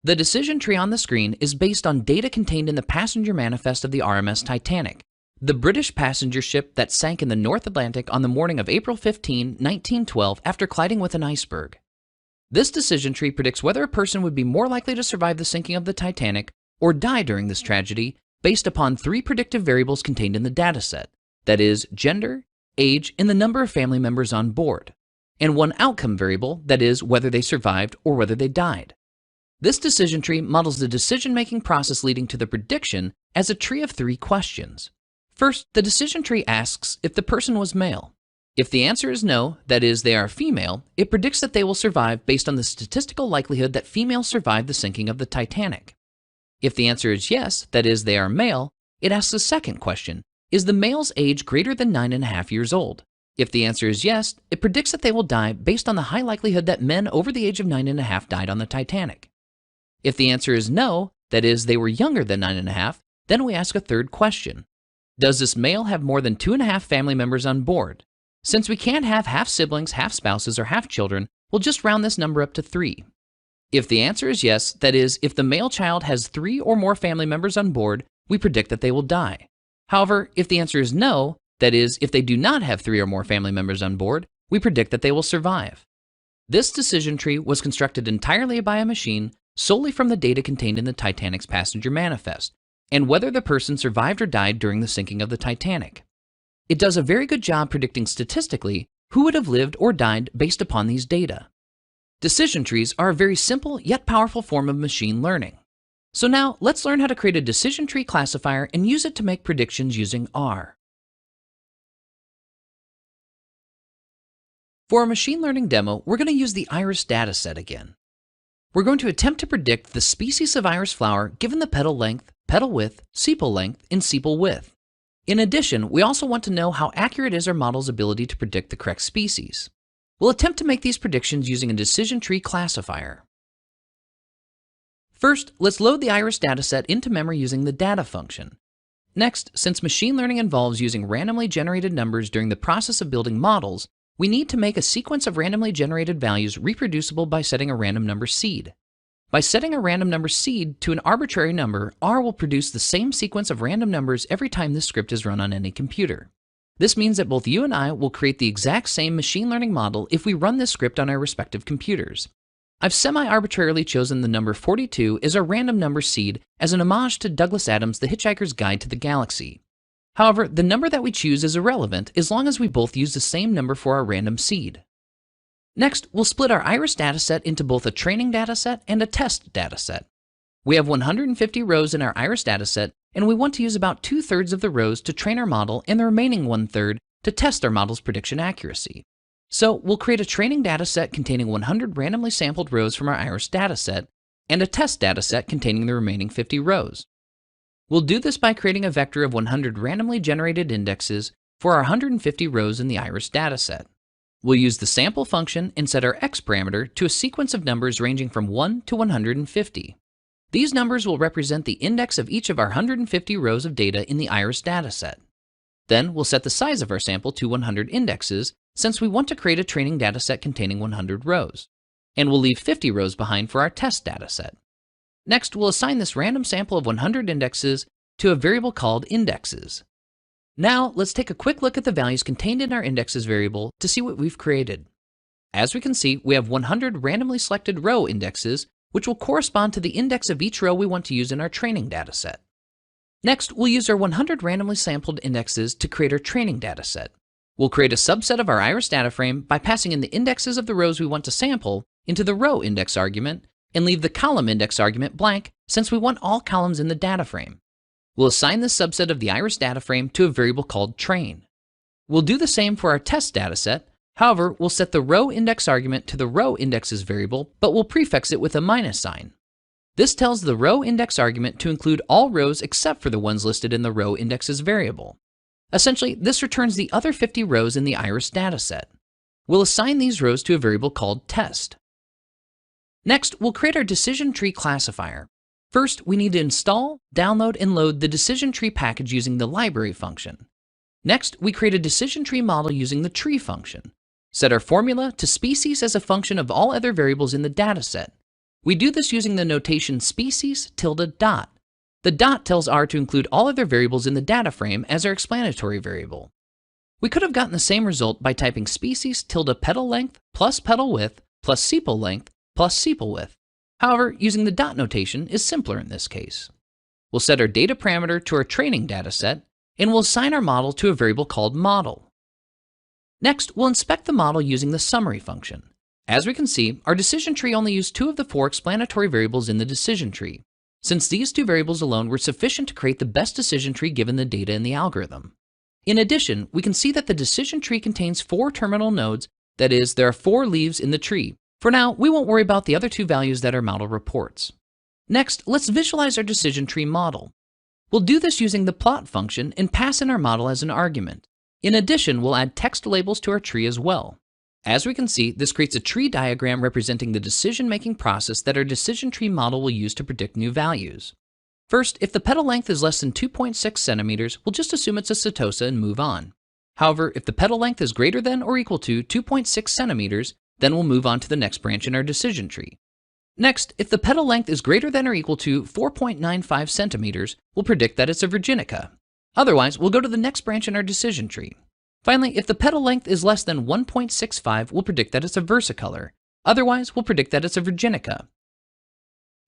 The decision tree on the screen is based on data contained in the passenger manifest of the RMS Titanic, the British passenger ship that sank in the North Atlantic on the morning of April 15, 1912 after colliding with an iceberg. This decision tree predicts whether a person would be more likely to survive the sinking of the Titanic or die during this tragedy based upon 3 predictive variables contained in the dataset, that is, gender, age, and the number of family members on board, and 1 outcome variable, that is, whether they survived or whether they died. This decision tree models the decision-making process leading to the prediction as a tree of 3 questions. First, the decision tree asks if the person was male. If the answer is no, that is, they are female, it predicts that they will survive based on the statistical likelihood that females survived the sinking of the Titanic. If the answer is yes, that is, they are male, it asks a second question. Is the male's age greater than 9.5 years old? If the answer is yes, it predicts that they will die based on the high likelihood that men over the age of 9.5 died on the Titanic. If the answer is no, that is, they were younger than 9.5, then we ask a third question. Does this male have more than 2.5 family members on board? Since we can't have half siblings, half spouses, or half children, we'll just round this number up to 3. If the answer is yes, that is, if the male child has 3 or more family members on board, we predict that they will die. However, if the answer is no, that is, if they do not have 3 or more family members on board, we predict that they will survive. This decision tree was constructed entirely by a machine solely from the data contained in the Titanic's passenger manifest, and whether the person survived or died during the sinking of the Titanic. It does a very good job predicting statistically who would have lived or died based upon these data. Decision trees are a very simple yet powerful form of machine learning. So now let's learn how to create a decision tree classifier and use it to make predictions using R. For our machine learning demo, we're going to use the iris dataset again. We're going to attempt to predict the species of iris flower given the petal length, petal width, sepal length, and sepal width. In addition, we also want to know how accurate is our model's ability to predict the correct species. We'll attempt to make these predictions using a decision tree classifier. First, let's load the iris dataset into memory using the data function. Next, since machine learning involves using randomly generated numbers during the process of building models, we need to make a sequence of randomly generated values reproducible by setting a random number seed. By setting a random number seed to an arbitrary number, R will produce the same sequence of random numbers every time this script is run on any computer. This means that both you and I will create the exact same machine learning model if we run this script on our respective computers. I've semi-arbitrarily chosen the number 42 as a random number seed as an homage to Douglas Adams' The Hitchhiker's Guide to the Galaxy. However, the number that we choose is irrelevant as long as we both use the same number for our random seed. Next, we'll split our iris dataset into both a training dataset and a test dataset. We have 150 rows in our iris dataset, and we want to use about 2/3 of the rows to train our model and the remaining 1/3 to test our model's prediction accuracy. So we'll create a training dataset containing 100 randomly sampled rows from our iris dataset and a test dataset containing the remaining 50 rows. We'll do this by creating a vector of 100 randomly generated indexes for our 150 rows in the iris dataset. We'll use the sample function and set our x parameter to a sequence of numbers ranging from 1 to 150. These numbers will represent the index of each of our 150 rows of data in the iris dataset. Then we'll set the size of our sample to 100 indexes since we want to create a training dataset containing 100 rows. And we'll leave 50 rows behind for our test dataset. Next, we'll assign this random sample of 100 indexes to a variable called indexes. Now, let's take a quick look at the values contained in our indexes variable to see what we've created. As we can see, we have 100 randomly selected row indexes, which will correspond to the index of each row we want to use in our training dataset. Next, we'll use our 100 randomly sampled indexes to create our training dataset. We'll create a subset of our iris data frame by passing in the indexes of the rows we want to sample into the row index argument and leave the column index argument blank since we want all columns in the data frame. We'll assign this subset of the iris data frame to a variable called train. We'll do the same for our test dataset. However, we'll set the row index argument to the row indexes variable, but we'll prefix it with a minus sign. This tells the row index argument to include all rows except for the ones listed in the row indexes variable. Essentially, this returns the other 50 rows in the iris dataset. We'll assign these rows to a variable called test. Next, we'll create our decision tree classifier. First, we need to install, download, and load the decision tree package using the library function. Next, we create a decision tree model using the tree function. Set our formula to species as a function of all other variables in the dataset. We do this using the notation species tilde dot. The dot tells R to include all other variables in the data frame as our explanatory variable. We could have gotten the same result by typing species tilde petal length plus petal width plus sepal length plus sepal width. However, using the dot notation is simpler in this case. We'll set our data parameter to our training dataset, and we'll assign our model to a variable called model. Next, we'll inspect the model using the summary function. As we can see, our decision tree only used 2 of the 4 explanatory variables in the decision tree, since these 2 variables alone were sufficient to create the best decision tree given the data in the algorithm. In addition, we can see that the decision tree contains 4 terminal nodes, that is, there are 4 leaves in the tree. For now, we won't worry about the other 2 values that our model reports. Next, let's visualize our decision tree model. We'll do this using the plot function and pass in our model as an argument. In addition, we'll add text labels to our tree as well. As we can see, this creates a tree diagram representing the decision-making process that our decision tree model will use to predict new values. First, if the petal length is less than 2.6 centimeters, we'll just assume it's a setosa and move on. However, if the petal length is greater than or equal to 2.6 centimeters, then we'll move on to the next branch in our decision tree. Next, if the petal length is greater than or equal to 4.95 centimeters, we'll predict that it's a virginica. Otherwise, we'll go to the next branch in our decision tree. Finally, if the petal length is less than 1.65, we'll predict that it's a versicolor. Otherwise, we'll predict that it's a virginica.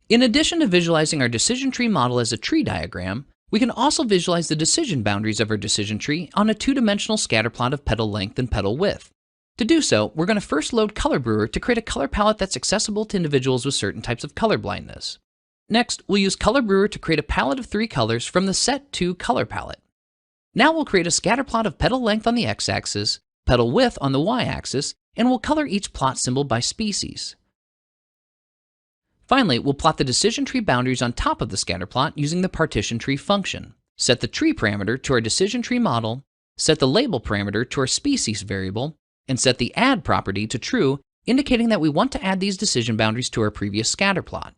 In addition to visualizing our decision tree model as a tree diagram, we can also visualize the decision boundaries of our decision tree on a 2-dimensional scatterplot of petal length and petal width. To do so, we're going to first load Color Brewer to create a color palette that's accessible to individuals with certain types of color blindness. Next, we'll use Color Brewer to create a palette of 3 colors from the Set2 color palette. Now we'll create a scatterplot of petal length on the x-axis, petal width on the y-axis, and we'll color each plot symbol by species. Finally, we'll plot the decision tree boundaries on top of the scatterplot using the partition tree function. Set the tree parameter to our decision tree model, set the label parameter to our species variable, and set the add property to true, indicating that we want to add these decision boundaries to our previous scatterplot.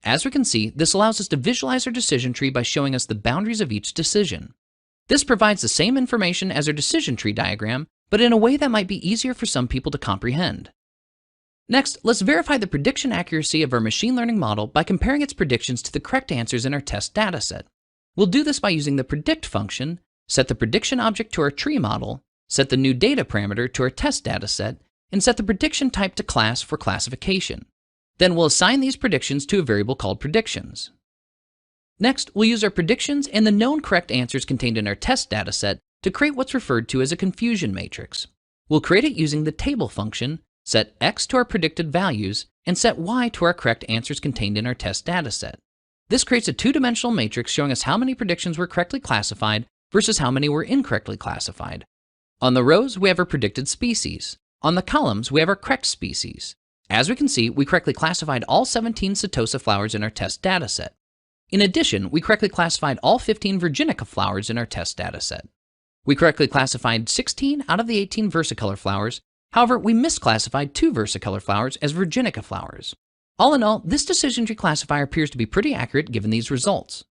As we can see, this allows us to visualize our decision tree by showing us the boundaries of each decision. This provides the same information as our decision tree diagram, but in a way that might be easier for some people to comprehend. Next, let's verify the prediction accuracy of our machine learning model by comparing its predictions to the correct answers in our test dataset. We'll do this by using the predict function, set the prediction object to our tree model, set the new data parameter to our test dataset, and set the prediction type to class for classification. Then we'll assign these predictions to a variable called predictions. Next, we'll use our predictions and the known correct answers contained in our test dataset to create what's referred to as a confusion matrix. We'll create it using the table function, set x to our predicted values, and set y to our correct answers contained in our test dataset. This creates a two-dimensional matrix showing us how many predictions were correctly classified versus how many were incorrectly classified. On the rows, we have our predicted species. On the columns, we have our correct species. As we can see, we correctly classified all 17 Setosa flowers in our test dataset. In addition, we correctly classified all 15 Virginica flowers in our test dataset. We correctly classified 16 out of the 18 versicolor flowers. However, we misclassified 2 versicolor flowers as Virginica flowers. All in all, this decision tree classifier appears to be pretty accurate given these results.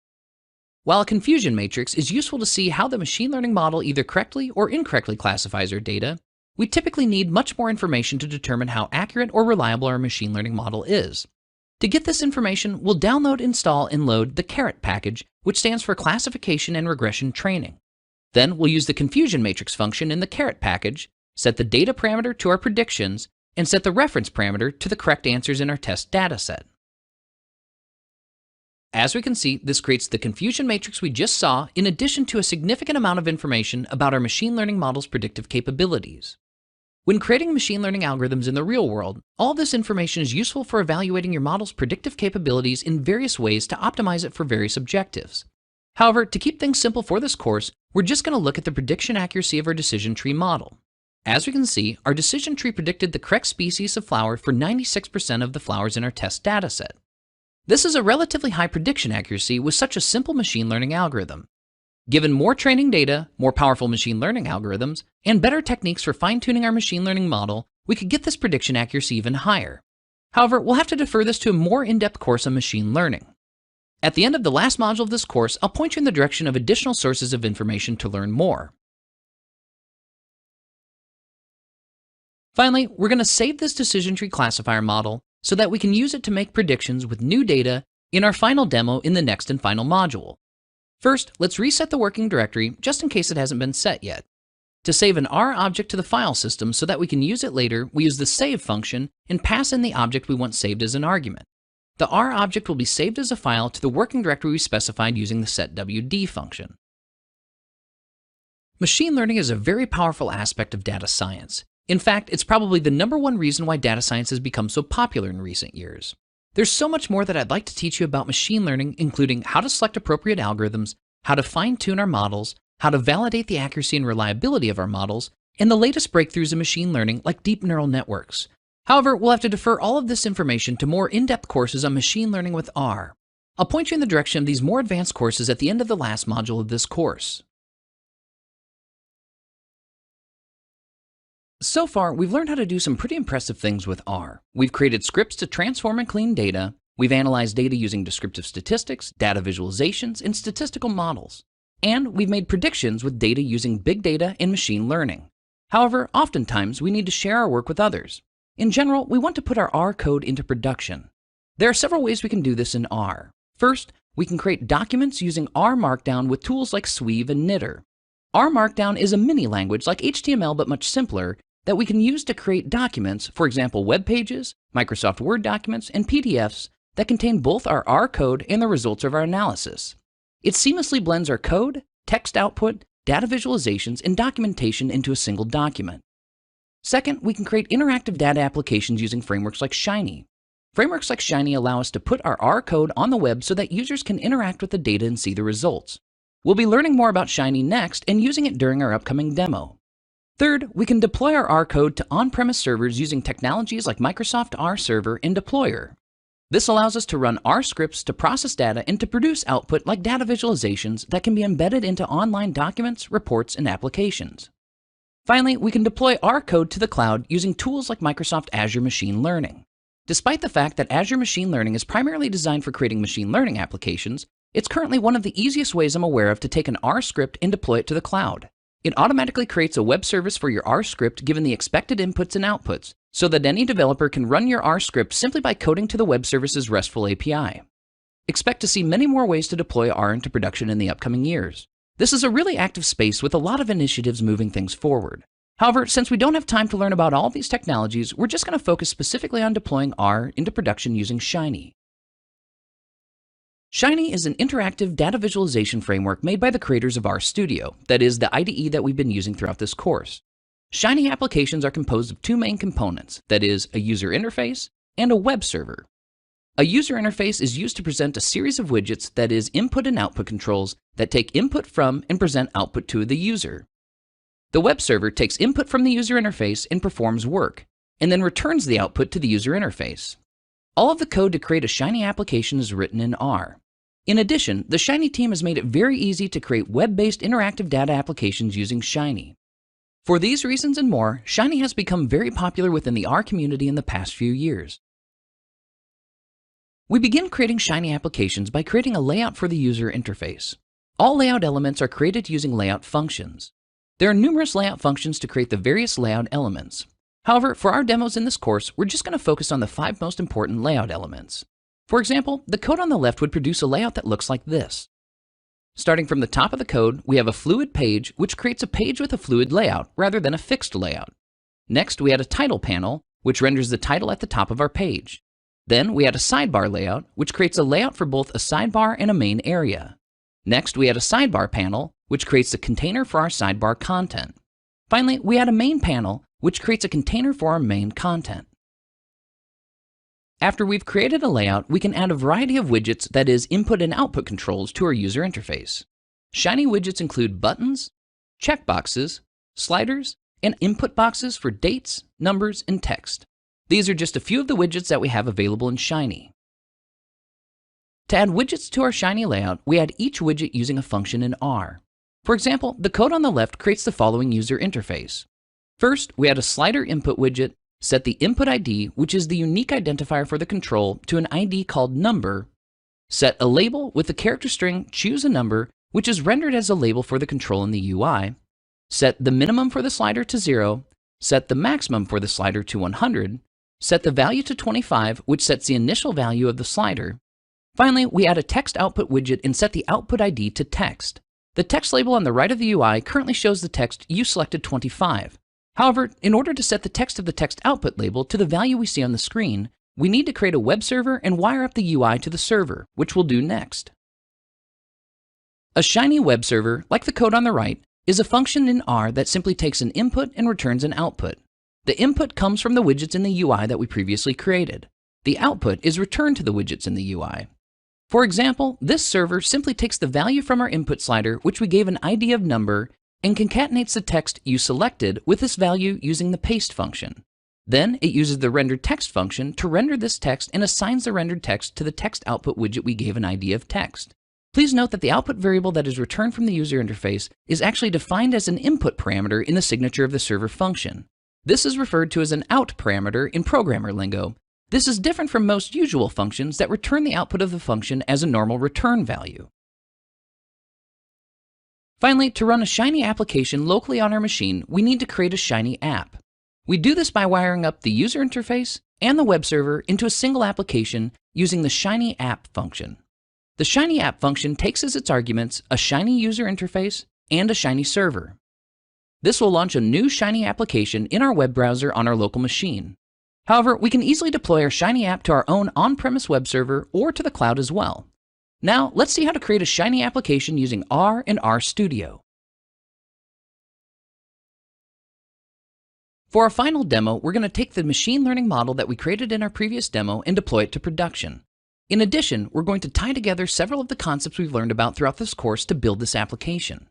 While a confusion matrix is useful to see how the machine learning model either correctly or incorrectly classifies our data, we typically need much more information to determine how accurate or reliable our machine learning model is. To get this information, we'll download, install, and load the CARROT package, which stands for Classification and Regression Training. Then we'll use the confusion matrix function in the CARROT package, set the data parameter to our predictions, and set the reference parameter to the correct answers in our test dataset. As we can see, this creates the confusion matrix we just saw in addition to a significant amount of information about our machine learning model's predictive capabilities. When creating machine learning algorithms in the real world, all this information is useful for evaluating your model's predictive capabilities in various ways to optimize it for various objectives. However, to keep things simple for this course, we're just going to look at the prediction accuracy of our decision tree model. As we can see, our decision tree predicted the correct species of flower for 96% of the flowers in our test dataset. This is a relatively high prediction accuracy with such a simple machine learning algorithm. Given more training data, more powerful machine learning algorithms, and better techniques for fine-tuning our machine learning model, we could get this prediction accuracy even higher. However, we'll have to defer this to a more in-depth course on machine learning. At the end of the last module of this course, I'll point you in the direction of additional sources of information to learn more. Finally, we're going to save this decision tree classifier model so that we can use it to make predictions with new data in our final demo in the next and final module. First, let's reset the working directory just in case it hasn't been set yet. To save an R object to the file system so that we can use it later, we use the save function and pass in the object we want saved as an argument. The R object will be saved as a file to the working directory we specified using the setwd function. Machine learning is a very powerful aspect of data science. In fact, it's probably the #1 reason why data science has become so popular in recent years. There's so much more that I'd like to teach you about machine learning, including how to select appropriate algorithms, how to fine-tune our models, how to validate the accuracy and reliability of our models, and the latest breakthroughs in machine learning like deep neural networks. However, we'll have to defer all of this information to more in-depth courses on machine learning with R. I'll point you in the direction of these more advanced courses at the end of the last module of this course. So far, we've learned how to do some pretty impressive things with R. We've created scripts to transform and clean data. We've analyzed data using descriptive statistics, data visualizations, and statistical models. And we've made predictions with data using big data and machine learning. However, oftentimes we need to share our work with others. In general, we want to put our R code into production. There are several ways we can do this in R. First, we can create documents using R Markdown with tools like Sweave and Knitr. R Markdown is a mini language like HTML but much simpler that we can use to create documents, for example, web pages, Microsoft Word documents, and PDFs that contain both our R code and the results of our analysis. It seamlessly blends our code, text output, data visualizations, and documentation into a single document. Second, we can create interactive data applications using frameworks like Shiny. Frameworks like Shiny allow us to put our R code on the web so that users can interact with the data and see the results. We'll be learning more about Shiny next and using it during our upcoming demo. Third, we can deploy our R code to on-premise servers using technologies like Microsoft R Server and Deployer. This allows us to run R scripts to process data and to produce output like data visualizations that can be embedded into online documents, reports, and applications. Finally, we can deploy R code to the cloud using tools like Microsoft Azure Machine Learning. Despite the fact that Azure Machine Learning is primarily designed for creating machine learning applications, it's currently one of the easiest ways I'm aware of to take an R script and deploy it to the cloud. It automatically creates a web service for your R script given the expected inputs and outputs, so that any developer can run your R script simply by coding to the web service's RESTful API. Expect to see many more ways to deploy R into production in the upcoming years. This is a really active space with a lot of initiatives moving things forward. However, since we don't have time to learn about all these technologies, we're just going to focus specifically on deploying R into production using Shiny. Shiny is an interactive data visualization framework made by the creators of RStudio, that is, the IDE that we've been using throughout this course. Shiny applications are composed of two main components, that is, a user interface and a web server. A user interface is used to present a series of widgets, that is, input and output controls, that take input from and present output to the user. The web server takes input from the user interface and performs work, and then returns the output to the user interface. All of the code to create a Shiny application is written in R. In addition, the Shiny team has made it very easy to create web-based interactive data applications using Shiny. For these reasons and more, Shiny has become very popular within the R community in the past few years. We begin creating Shiny applications by creating a layout for the user interface. All layout elements are created using layout functions. There are numerous layout functions to create the various layout elements. However, for our demos in this course, we're just going to focus on the 5 most important layout elements. For example, the code on the left would produce a layout that looks like this. Starting from the top of the code, we have a fluid page, which creates a page with a fluid layout rather than a fixed layout. Next, we add a title panel, which renders the title at the top of our page. Then we add a sidebar layout, which creates a layout for both a sidebar and a main area. Next, we add a sidebar panel, which creates a container for our sidebar content. Finally, we add a main panel, which creates a container for our main content. After we've created a layout, we can add a variety of widgets, that is, input and output controls, to our user interface. Shiny widgets include buttons, checkboxes, sliders, and input boxes for dates, numbers, and text. These are just a few of the widgets that we have available in Shiny. To add widgets to our Shiny layout, we add each widget using a function in R. For example, the code on the left creates the following user interface. First, we add a slider input widget, set the input ID, which is the unique identifier for the control, to an ID called number, set a label with the character string choose a number, which is rendered as a label for the control in the UI, set the minimum for the slider to 0, set the maximum for the slider to 100, set the value to 25, which sets the initial value of the slider. Finally, we add a text output widget and set the output ID to text. The text label on the right of the UI currently shows the text you selected 25. However, in order to set the text of the text output label to the value we see on the screen, we need to create a web server and wire up the UI to the server, which we'll do next. A Shiny web server, like the code on the right, is a function in R that simply takes an input and returns an output. The input comes from the widgets in the UI that we previously created. The output is returned to the widgets in the UI. For example, this server simply takes the value from our input slider, which we gave an ID of number, and concatenates the text you selected with this value using the paste function. Then it uses the rendered text function to render this text and assigns the rendered text to the text output widget we gave an ID of text. Please note that the output variable that is returned from the user interface is actually defined as an input parameter in the signature of the server function. This is referred to as an out parameter in programmer lingo. This is different from most usual functions that return the output of the function as a normal return value. Finally, to run a Shiny application locally on our machine, we need to create a Shiny app. We do this by wiring up the user interface and the web server into a single application using the Shiny app function. The Shiny app function takes as its arguments a Shiny user interface and a Shiny server. This will launch a new Shiny application in our web browser on our local machine. However, we can easily deploy our Shiny app to our own on-premise web server or to the cloud as well. Now, let's see how to create a Shiny application using R and RStudio. For our final demo, we're going to take the machine learning model that we created in our previous demo and deploy it to production. In addition, we're going to tie together several of the concepts we've learned about throughout this course to build this application.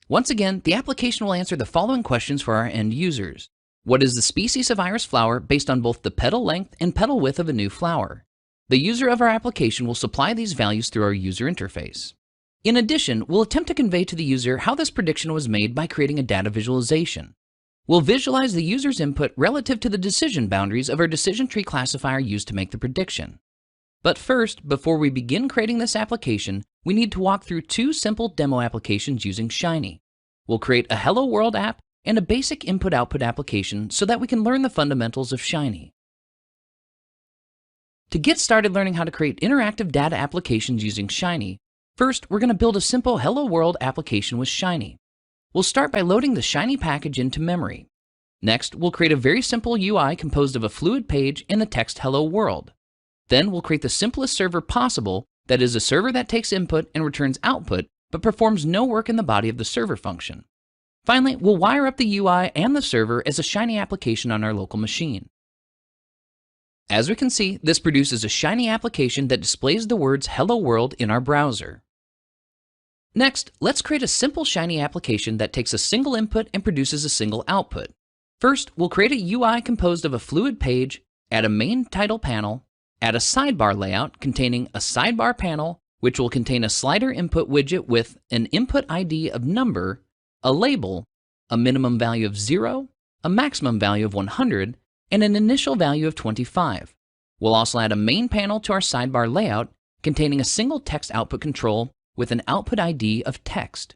Once again, the application will answer the following questions for our end users. What is the species of iris flower based on both the petal length and petal width of a new flower? The user of our application will supply these values through our user interface. In addition, we'll attempt to convey to the user how this prediction was made by creating a data visualization. We'll visualize the user's input relative to the decision boundaries of our decision tree classifier used to make the prediction. But first, before we begin creating this application, we need to walk through two simple demo applications using Shiny. We'll create a Hello World app and a basic input-output application so that we can learn the fundamentals of Shiny. To get started learning how to create interactive data applications using Shiny, first we're going to build a simple Hello World application with Shiny. We'll start by loading the Shiny package into memory. Next, we'll create a very simple UI composed of a fluid page and the text Hello World. Then we'll create the simplest server possible, that is a server that takes input and returns output, but performs no work in the body of the server function. Finally, we'll wire up the UI and the server as a Shiny application on our local machine. As we can see, this produces a Shiny application that displays the words Hello World in our browser. Next, let's create a simple Shiny application that takes a single input and produces a single output. First, we'll create a UI composed of a fluid page, add a main title panel, add a sidebar layout containing a sidebar panel, which will contain a slider input widget with an input ID of number, a label, a minimum value of 0, a maximum value of 100, and an initial value of 25. We'll also add a main panel to our sidebar layout containing a single text output control with an output ID of text.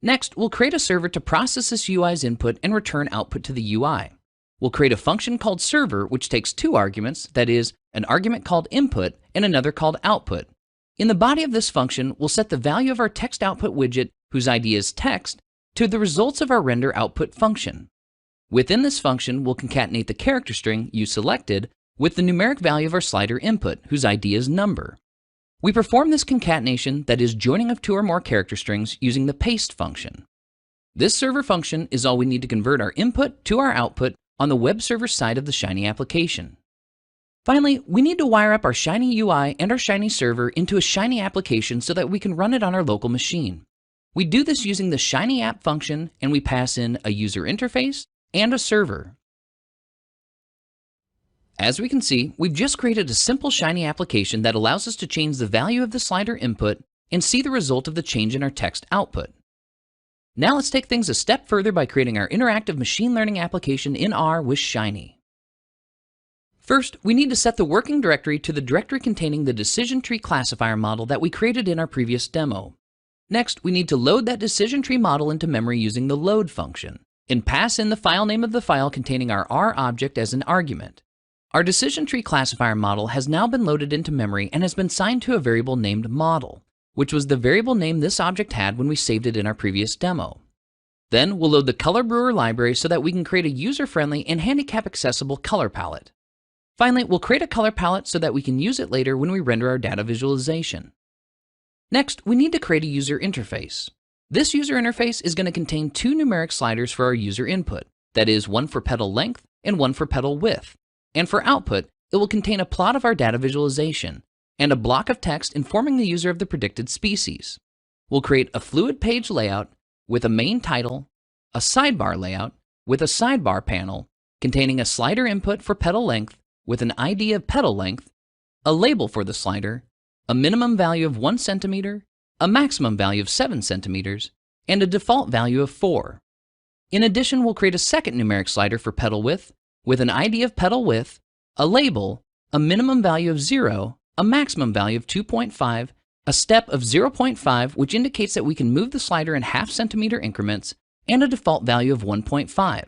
Next, we'll create a server to process this UI's input and return output to the UI. We'll create a function called server which takes two arguments, that is, an argument called input and another called output. In the body of this function, we'll set the value of our text output widget, whose ID is text, to the results of our render output function. Within this function, we'll concatenate the character string uSelected with the numeric value of our slider input, whose ID is number. We perform this concatenation, that is joining of two or more character strings, using the paste function. This server function is all we need to convert our input to our output on the web server side of the Shiny application. Finally, we need to wire up our Shiny UI and our Shiny server into a Shiny application so that we can run it on our local machine. We do this using the Shiny app function, and we pass in a user interface and a server. As we can see, we've just created a simple Shiny application that allows us to change the value of the slider input and see the result of the change in our text output. Now let's take things a step further by creating our interactive machine learning application in R with Shiny. First, we need to set the working directory to the directory containing the decision tree classifier model that we created in our previous demo. Next, we need to load that decision tree model into memory using the load function, and pass in the file name of the file containing our R object as an argument. Our decision tree classifier model has now been loaded into memory and has been signed to a variable named model, which was the variable name this object had when we saved it in our previous demo. Then we'll load the Color Brewer library so that we can create a user-friendly and handicap-accessible color palette. Finally, we'll create a color palette so that we can use it later when we render our data visualization. Next, we need to create a user interface. This user interface is going to contain two numeric sliders for our user input, that is, one for petal length and one for petal width. And for output, it will contain a plot of our data visualization and a block of text informing the user of the predicted species. We'll create a fluid page layout with a main title, a sidebar layout with a sidebar panel containing a slider input for petal length with an ID of petal length, a label for the slider, a minimum value of 1 centimeter, a maximum value of 7 centimeters, and a default value of 4. In addition, we'll create a second numeric slider for petal width with an ID of petal width, a label, a minimum value of 0, a maximum value of 2.5, a step of 0.5 which indicates that we can move the slider in half centimeter increments, and a default value of 1.5.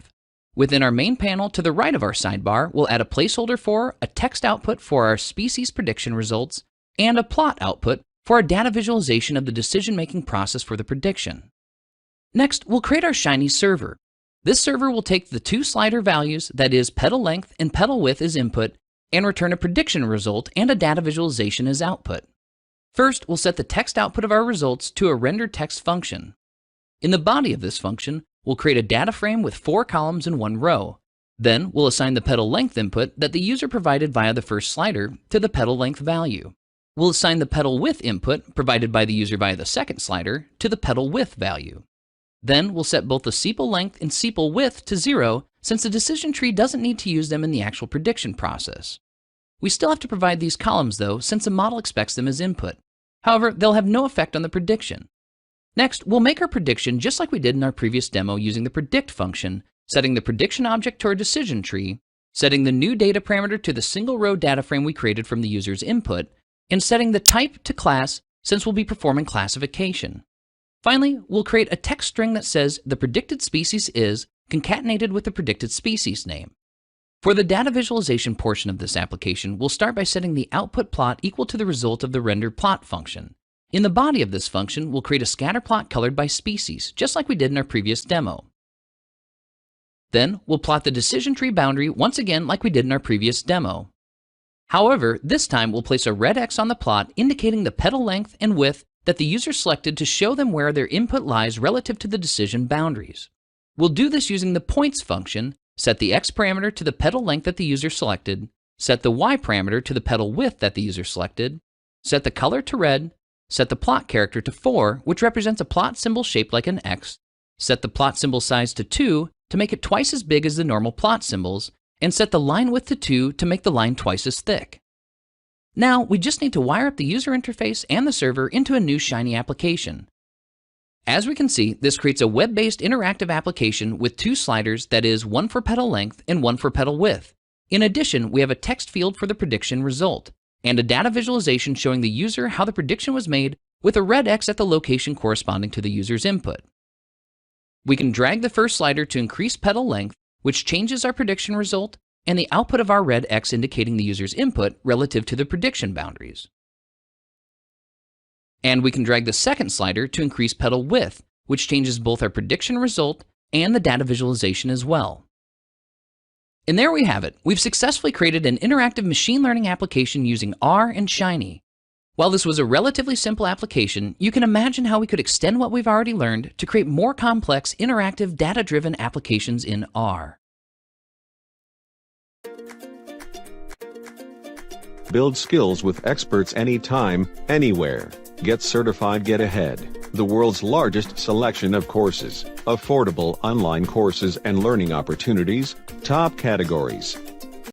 Within our main panel to the right of our sidebar, we'll add a placeholder for a text output for our species prediction results and a plot output for our data visualization of the decision-making process for the prediction. Next, we'll create our Shiny server. This server will take the two slider values, that is petal length and petal width, as input and return a prediction result and a data visualization as output. First, we'll set the text output of our results to a render text function. In the body of this function, we'll create a data frame with 4 columns and 1 row. Then, we'll assign the petal length input that the user provided via the first slider to the petal length value. We'll assign the petal width input provided by the user via the second slider to the petal width value. Then, we'll set both the sepal length and sepal width to 0 since the decision tree doesn't need to use them in the actual prediction process. We still have to provide these columns though, since the model expects them as input. However, they'll have no effect on the prediction. Next, we'll make our prediction just like we did in our previous demo using the predict function, setting the prediction object to our decision tree, setting the new data parameter to the single row data frame we created from the user's input, and setting the type to class since we'll be performing classification. Finally, we'll create a text string that says the predicted species is concatenated with the predicted species name. For the data visualization portion of this application, we'll start by setting the output plot equal to the result of the render plot function. In the body of this function, we'll create a scatter plot colored by species, just like we did in our previous demo. Then, we'll plot the decision tree boundary once again like we did in our previous demo. However, this time we'll place a red X on the plot indicating the petal length and width that the user selected to show them where their input lies relative to the decision boundaries. We'll do this using the points function, set the X parameter to the petal length that the user selected, set the Y parameter to the petal width that the user selected, set the color to red, set the plot character to 4, which represents a plot symbol shaped like an X, set the plot symbol size to 2 to make it twice as big as the normal plot symbols, and set the line width to 2 to make the line twice as thick. Now, we just need to wire up the user interface and the server into a new Shiny application. As we can see, this creates a web-based interactive application with 2 sliders, that is, one for petal length and one for petal width. In addition, we have a text field for the prediction result, and a data visualization showing the user how the prediction was made with a red X at the location corresponding to the user's input. We can drag the first slider to increase petal length, which changes our prediction result, and the output of our red X indicating the user's input relative to the prediction boundaries. And we can drag the second slider to increase petal width, which changes both our prediction result and the data visualization as well. And there we have it. We've successfully created an interactive machine learning application using R and Shiny. While this was a relatively simple application, you can imagine how we could extend what we've already learned to create more complex, interactive, data-driven applications in R. Build skills with experts anytime, anywhere. Get certified, get ahead. The world's largest selection of courses, affordable online courses and learning opportunities, top categories.